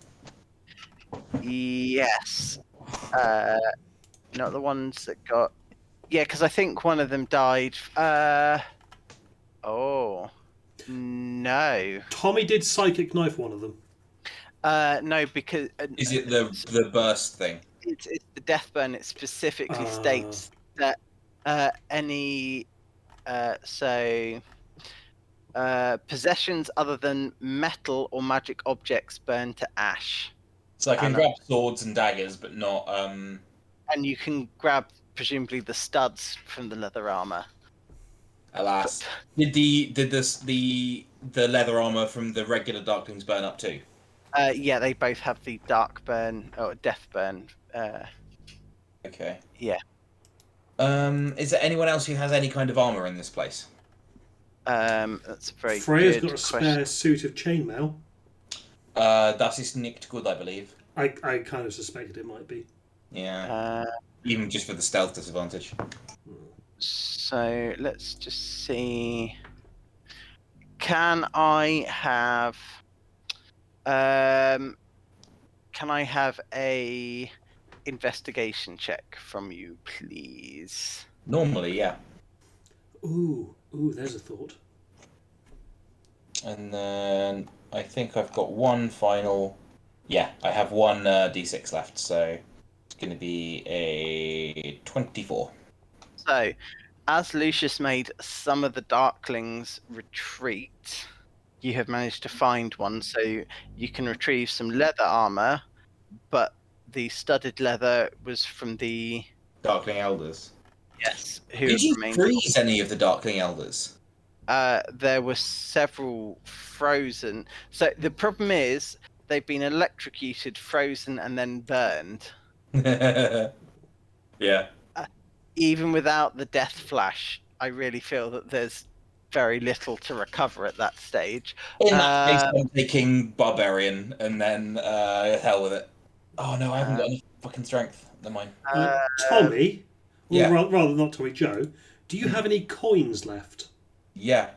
S1: Yes. Not the ones that got. Yeah, because I think one of them died. Oh. No.
S2: Tommy did psychic knife one of them.
S1: No, because.
S3: Is it the burst thing?
S1: It's the death burn. It specifically states that any. Possessions other than metal or magic objects burn to ash.
S3: So I can
S1: And,
S3: grab swords and daggers, but not.
S1: and you can grab presumably the studs from the leather armor.
S3: Alas, the leather armor from the regular Darklings burn up too?
S1: Yeah, they both have the dark burn or death burn.
S3: Okay.
S1: Yeah.
S3: Is there anyone else who has any kind of armor in this place?
S1: That's a very
S2: Freya's
S1: good
S2: got a
S1: question.
S2: spare suit of chainmail.
S3: That is nicht good, I believe.
S2: I kind of suspected it might be.
S3: Yeah. Even just for the stealth disadvantage.
S1: So let's just see. Can I have a investigation check from you, please?
S3: Normally, yeah.
S2: Ooh, there's a thought.
S3: And then I think I've got one final. Yeah, I have one d6 left, so it's going to be a 24.
S1: So, as Lucius made some of the Darklings retreat, you have managed to find one, so you can retrieve some leather armor, but the studded leather was from the
S3: Darkling Elders.
S1: who
S3: Did you
S1: remained.
S3: freeze any of the Darkling Elders?
S1: There were several frozen. So the problem is they've been electrocuted, frozen, and then burned.
S3: Yeah.
S1: Even without the death flash, I really feel that there's very little to recover at that stage.
S3: In that case, I'm taking Barbarian and then hell with it. Oh no, I haven't got any fucking strength. Never mind.
S2: Tommy,
S3: yeah.
S2: or rather not Tommy, Joe, do you have any coins left?
S3: Yeah.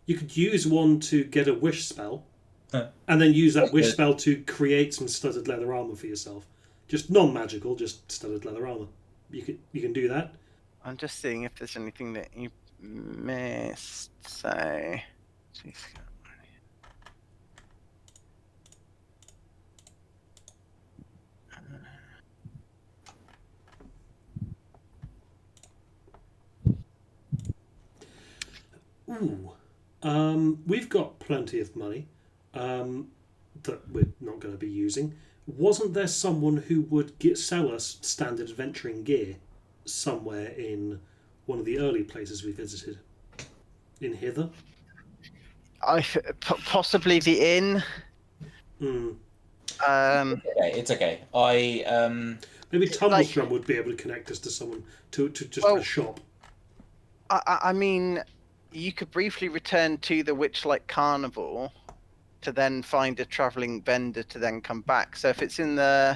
S2: You could use one to get a wish spell, and then use that wish spell to create some studded leather armor for yourself. Just non-magical, just studded leather armor. You can do that.
S1: I'm just seeing if there's anything that you missed. So,
S2: Ooh, we've got plenty of money that we're not going to be using. Wasn't there someone who would sell us standard adventuring gear somewhere in one of the early places we visited? In Hither?
S1: possibly the inn.
S3: It's okay.
S2: Maybe Tumblestrum would be able to connect us to someone to just a shop.
S1: I mean, you could briefly return to the Witchlight Carnival to then find a traveling vendor to then come back. So if it's in the,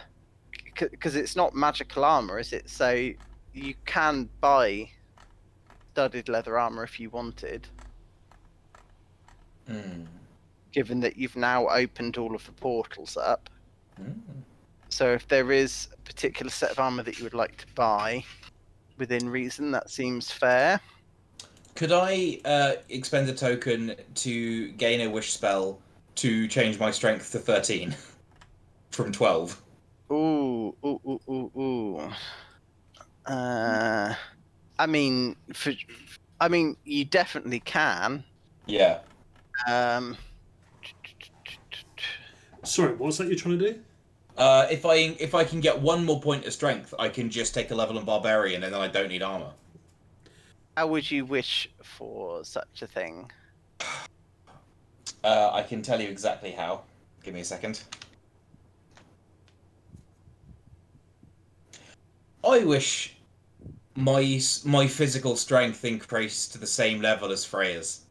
S1: because it's not magical armor, is it? So you can buy studded leather armor if you wanted. Given that you've now opened all of the portals up. So if there is a particular set of armor that you would like to buy, within reason, that seems fair.
S3: Could I expend a token to gain a wish spell to change my strength to 13 from 12?
S1: Ooh. I mean, you definitely can.
S3: Yeah.
S2: Sorry, what's that you're trying to do?
S3: If I can get one more point of strength, I can just take a level in Barbarian, and then I don't need armor.
S1: How would you wish for such a thing?
S3: I can tell you exactly how. Give me a second. I wish my physical strength increased to the same level as Freya's.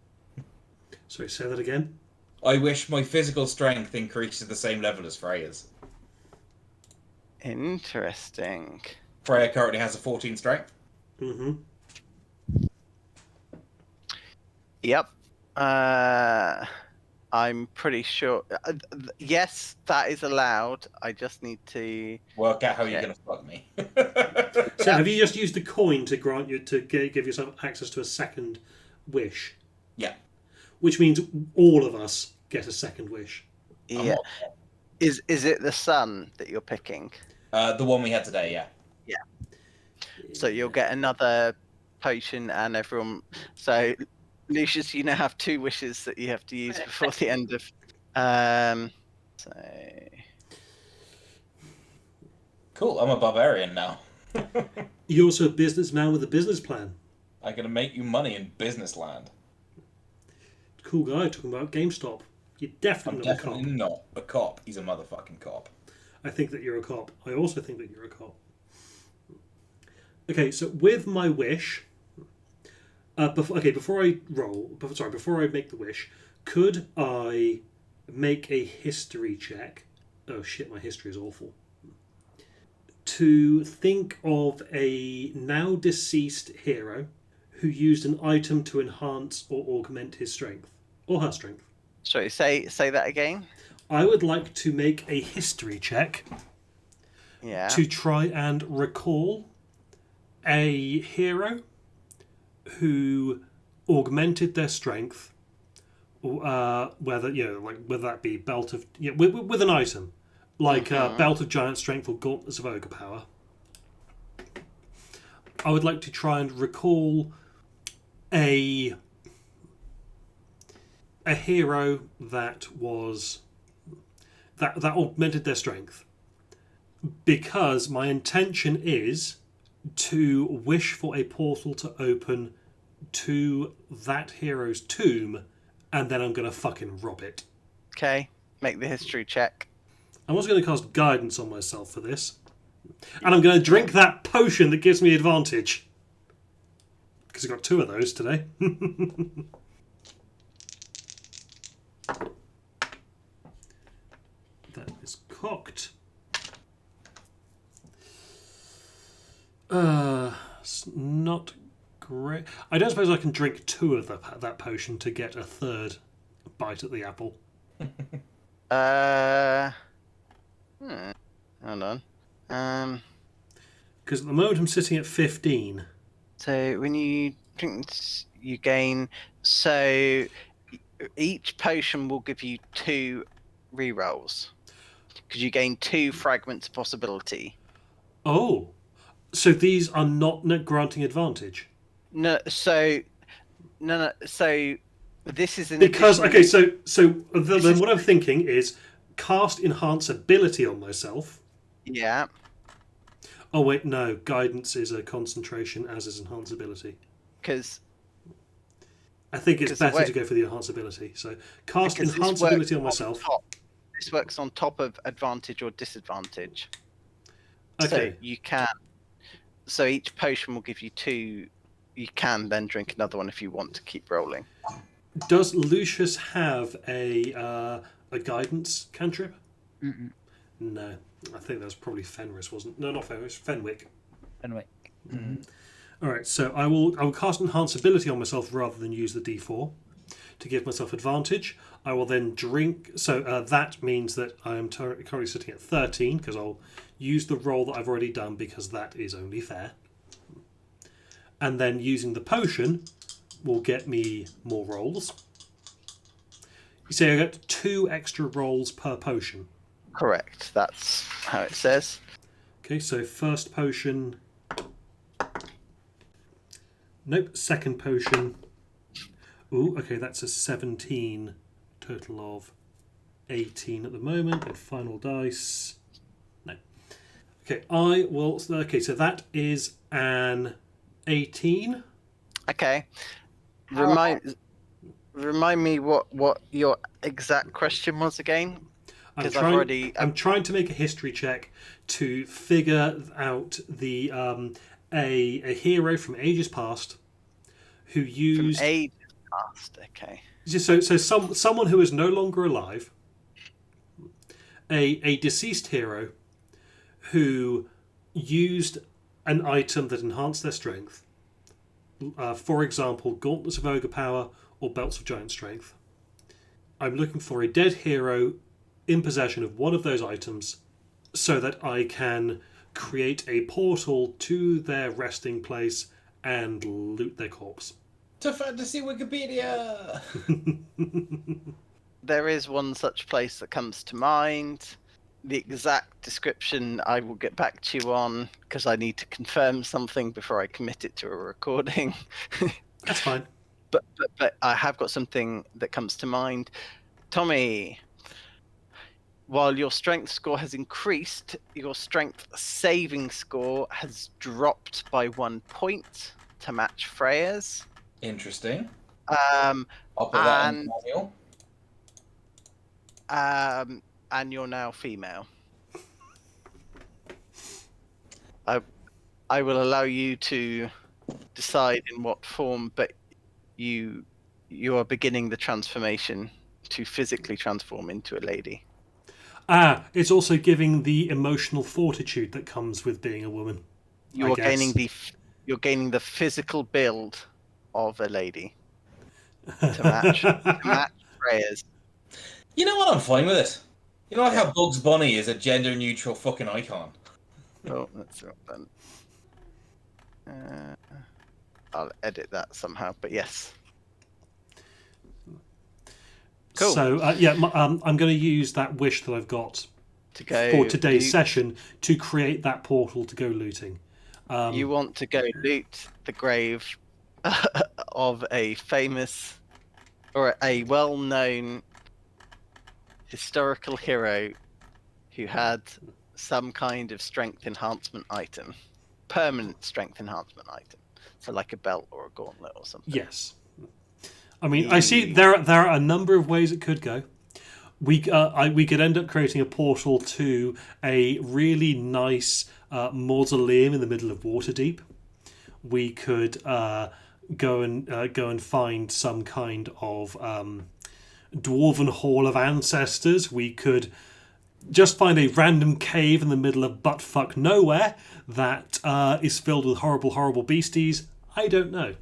S2: Sorry, say that again.
S3: I wish my physical strength increased to the same level as Freya's.
S1: Interesting.
S3: Freya currently has a 14 strength.
S2: Mm-hmm.
S1: Yep. I'm pretty sure. Yes, that is allowed. I just need to
S3: work out how you're going to fuck me.
S2: So, have you just used the coin to grant you give yourself access to a second wish?
S3: Yeah.
S2: Which means all of us get a second wish.
S1: Yeah. Is it the sun that you're picking?
S3: The one we had today, yeah.
S1: Yeah. So you'll get another potion, and everyone. So, Lucius, you now have 2 wishes that you have to use before the end of. So.
S3: Cool, I'm a barbarian now.
S2: You're also a businessman with a business plan.
S3: I'm gonna make you money in business land.
S2: Cool guy talking about GameStop. You're
S3: I'm
S2: definitely not a
S3: definitely
S2: cop.
S3: not a cop. He's a motherfucking cop.
S2: I think that you're a cop. I also think that you're a cop. Okay, so with my wish, before I make the wish, could I make a history check? Oh shit, my history is awful. To think of a now deceased hero who used an item to enhance or augment his strength or her strength.
S1: Sorry, say that again.
S2: I would like to make a history check
S1: Yeah.
S2: to try and recall a hero who augmented their strength, whether that be belt of with an item like belt of giant strength or gauntlets of ogre power. I would like to try and recall a hero that augmented their strength, because my intention is to wish for a portal to open to that hero's tomb, and then I'm going to fucking rob it.
S1: Okay, make the history check.
S2: I'm also going to cast guidance on myself for this, and I'm going to drink that potion that gives me advantage, because I got 2 of those today. That is cocked. It's not great. I don't suppose I can drink 2 of that potion to get a 3rd bite at the apple.
S1: Hold on.
S2: Because at the moment I'm sitting at 15.
S1: So when you drink, you gain. So each potion will give you 2 rerolls, because you gain 2 fragments of possibility.
S2: Oh, so these are not granting advantage.
S1: No. So this is an
S2: Because
S1: additional-
S2: then what I'm thinking is cast enhance ability on myself.
S1: Yeah.
S2: Oh wait, no, guidance is a concentration, as is enhance ability.
S1: Because
S2: I think it's
S1: 'cause the
S2: better
S1: way-
S2: to go for the enhance ability. So cast
S1: because this
S2: enhance
S1: works
S2: ability on myself.
S1: This works on top of advantage or disadvantage.
S2: Okay.
S1: So you can. So each potion will give you 2. You can then drink another one if you want to keep rolling.
S2: Does Lucius have a guidance cantrip?
S4: Mm-mm.
S2: No, I think that was probably Fenris, wasn't? No, not Fenris. Fenwick.
S4: Anyway.
S2: All right, so I will cast enhance ability on myself rather than use the D4 to give myself advantage. I will then drink. So that means that I am currently sitting at 13, because I'll use the roll that I've already done, because that is only fair. And then using the potion will get me more rolls. You say I get 2 extra rolls per potion.
S1: Correct. That's how it says.
S2: Okay, so first potion. Nope, second potion. Ooh, okay, that's a 17. Total of 18 at the moment. And final dice. No. Okay, I will. Okay, so that is an 18.
S1: Okay. Remind me what your exact question was again. Because
S2: I'm trying to make a history check to figure out the a hero from ages past who used
S1: From ages past. Okay.
S2: so someone who is no longer alive, a deceased hero who used an item that enhanced their strength. For example, gauntlets of ogre power or belts of giant strength. I'm looking for a dead hero in possession of one of those items so that I can create a portal to their resting place and loot their corpse.
S3: To Fantasy Wikipedia!
S1: There is one such place that comes to mind. The exact description I will get back to you on, because I need to confirm something before I commit it to a recording.
S2: That's fine.
S1: But I have got something that comes to mind. Tommy, while your strength score has increased, your strength saving score has dropped by 1 point to match Freya's.
S3: Interesting.
S1: Um,
S3: I'll put that in
S1: and
S3: the manual.
S1: and you're now female. I will allow you to decide in what form, but you are beginning the transformation to physically transform into a lady.
S2: It's also giving the emotional fortitude that comes with being a woman.
S1: You're gaining the physical build of a lady to match Freya's.
S3: You know what? I'm fine with it. You know, like how Bugs Bunny is a gender-neutral fucking icon.
S1: Oh, that's not done. I'll edit that somehow, but yes. Cool.
S2: So I'm going to use that wish that I've got
S1: To go
S2: for today's
S1: loot.
S2: session to create that portal to go looting.
S1: You want to go loot the grave of a famous or a well-known historical hero who had some kind of strength enhancement item, permanent strength enhancement item, so like a belt or a gauntlet or something.
S2: Yes. I mean, I see there are a number of ways it could go. We could end up creating a portal to a really nice mausoleum in the middle of Waterdeep. We could go and find some kind of dwarven hall of ancestors. We could just find a random cave in the middle of buttfuck nowhere that is filled with horrible, horrible beasties. I don't know.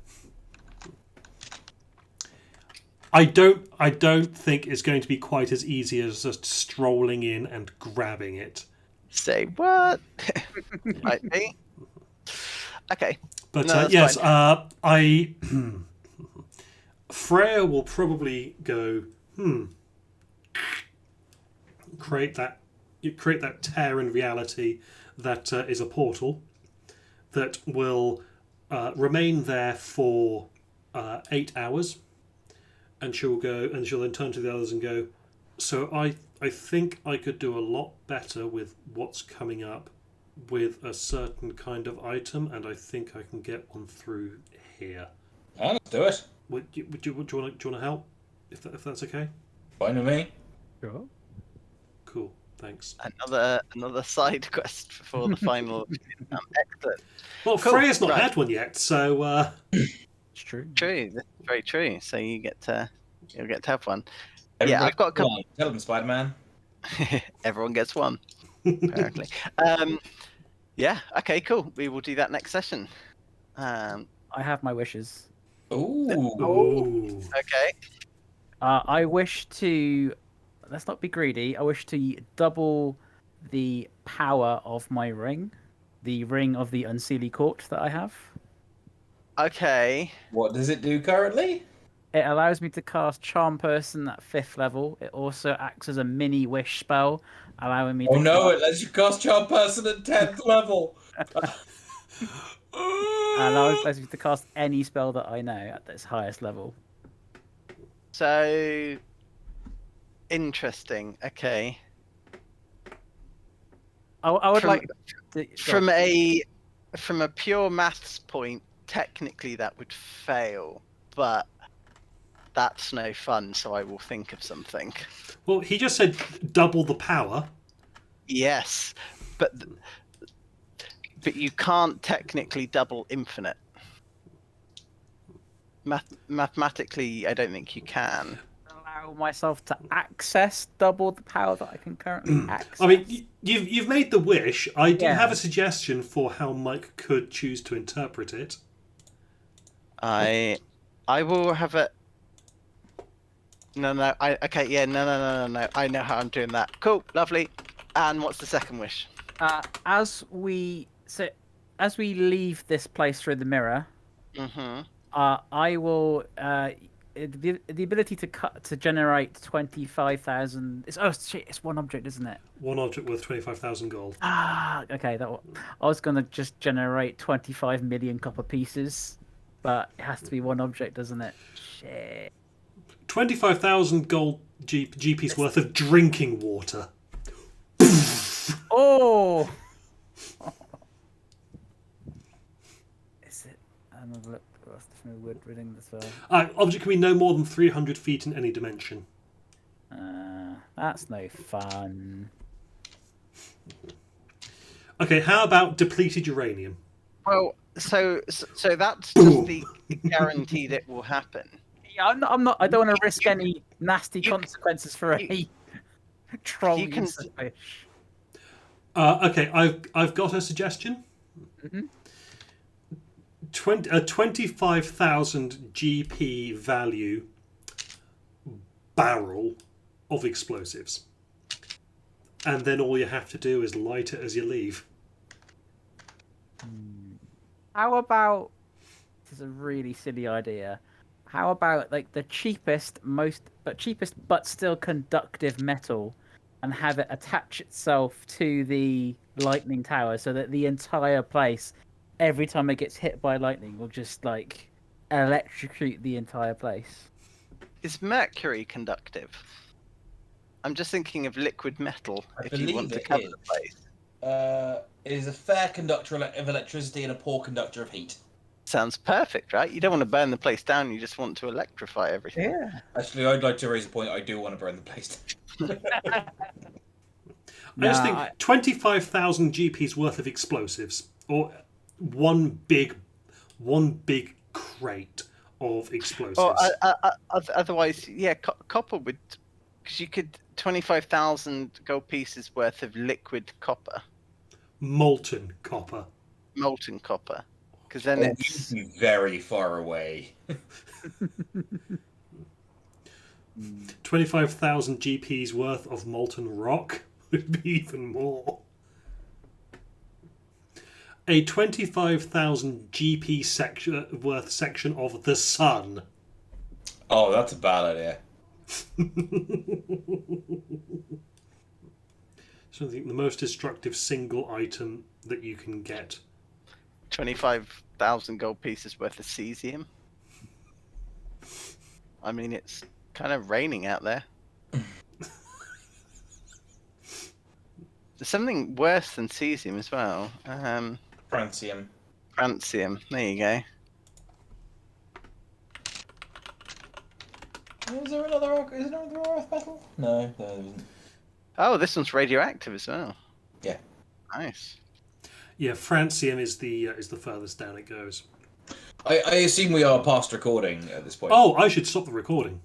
S2: I don't think it's going to be quite as easy as just strolling in and grabbing it.
S1: Say what? Might be. Okay.
S2: But
S1: No, that's
S2: yes,
S1: fine.
S2: Freya will probably go. Create that tear in reality that is a portal that will remain there for 8 hours. And she'll then turn to the others and go, so I think I could do a lot better with what's coming up with a certain kind of item, and I think I can get one through here.
S3: Yeah, let's do it.
S2: Do you want to help? If that's okay?
S3: Fine with me.
S4: Sure.
S2: Cool, thanks.
S1: Another side quest before the final. Excellent.
S2: Well,
S1: Cool,
S2: Freya's not
S1: right.
S2: had one yet, so...
S4: It's true.
S1: True. That's very true. So you'll get to have one.
S3: Everybody
S1: I've got a couple.
S3: Tell them, Spider-Man.
S1: Everyone gets one, apparently. Yeah. Okay. Cool. We will do that next session.
S4: I have my wishes.
S3: Ooh.
S2: Ooh.
S1: Okay.
S4: I wish to. Let's not be greedy. I wish to double the power of my ring, the ring of the Unseelie Court that I have.
S1: Okay.
S3: What does it do currently?
S4: It allows me to cast Charm Person at 5th level. It also acts as a mini wish spell, allowing me to.
S3: Oh no, it lets you cast Charm Person at 10th level.
S4: allows me to cast any spell that I know at its highest level.
S1: So interesting. Okay.
S4: I would
S1: From-
S4: like to,
S1: From a pure maths point, technically that would fail, but that's no fun. So I will think of something.
S2: Well, he just said double the power.
S1: Yes, but you can't technically double infinite. Mathematically, I don't think you can.
S4: allow myself to access double the power that I can currently access.
S2: I mean, you've made the wish. I do
S4: Yeah.
S2: have a suggestion for how Mike could choose to interpret it.
S1: I will have a. No. No. I know how I'm doing that. Cool. Lovely. And what's the second wish?
S4: As we leave this place through the mirror,
S1: Mm-hmm.
S4: I will the ability to generate 25,000. It's one object, isn't it?
S2: One object worth 25,000 gold.
S4: Okay. I was gonna just generate 25 million copper pieces, but it has to be one object, doesn't it? Shit.
S2: 25,000 gold GP's worth of drinking water.
S4: Oh! Is it? Another look. What's the wood reading this well?
S2: Object can be no more than 300 feet in any dimension.
S4: That's no fun.
S2: Okay, how about depleted uranium?
S1: Well, so that's just the guaranteed it will happen.
S4: Yeah, I'm not. I don't want to risk any nasty
S1: you-
S4: consequences for a troll
S1: you can-
S4: use of fish.
S2: Okay, I've got a suggestion.
S4: Mhm.
S2: 25,000 GP value barrel of explosives. And then all you have to do is light it as you leave.
S4: How about? This is a really silly idea. How about like the cheapest but still conductive metal, and have it attach itself to the lightning tower so that the entire place, every time it gets hit by lightning, will just like electrocute the entire place.
S1: Is mercury conductive? I'm just thinking of liquid metal.
S3: I
S1: If you want to
S3: believe it
S1: cover
S3: is.
S1: the place,
S3: It is a fair conductor of electricity and a poor conductor of heat.
S1: sounds perfect, right? You don't want to burn the place down. You just want to electrify everything.
S4: Yeah.
S3: Actually, I'd like to raise a point. I do want to burn the place down.
S2: I just think 25,000 GP's worth of explosives, or one big crate of explosives.
S1: Or otherwise, yeah, copper would, because you could 25,000 gold pieces worth of liquid copper,
S2: Molten copper.
S1: molten copper, because then
S3: Oh,
S1: it's
S3: you'd be very far away.
S2: 25,000 GP's worth of molten rock would be even more. A 25,000 GP worth section of the sun.
S3: Oh, that's a bad idea.
S2: So I think the most destructive single item that you can get.
S1: 25,000 gold pieces worth of cesium. I mean, it's kind of raining out there. There's something worse than cesium as well.
S3: Francium.
S1: Francium. There you go.
S3: Is there another earth metal? No, there isn't.
S1: Oh, this one's radioactive as well.
S3: Yeah.
S1: Nice.
S2: Yeah, francium is the furthest down it goes.
S3: I assume we are past recording at this point.
S2: Oh, I should stop the recording.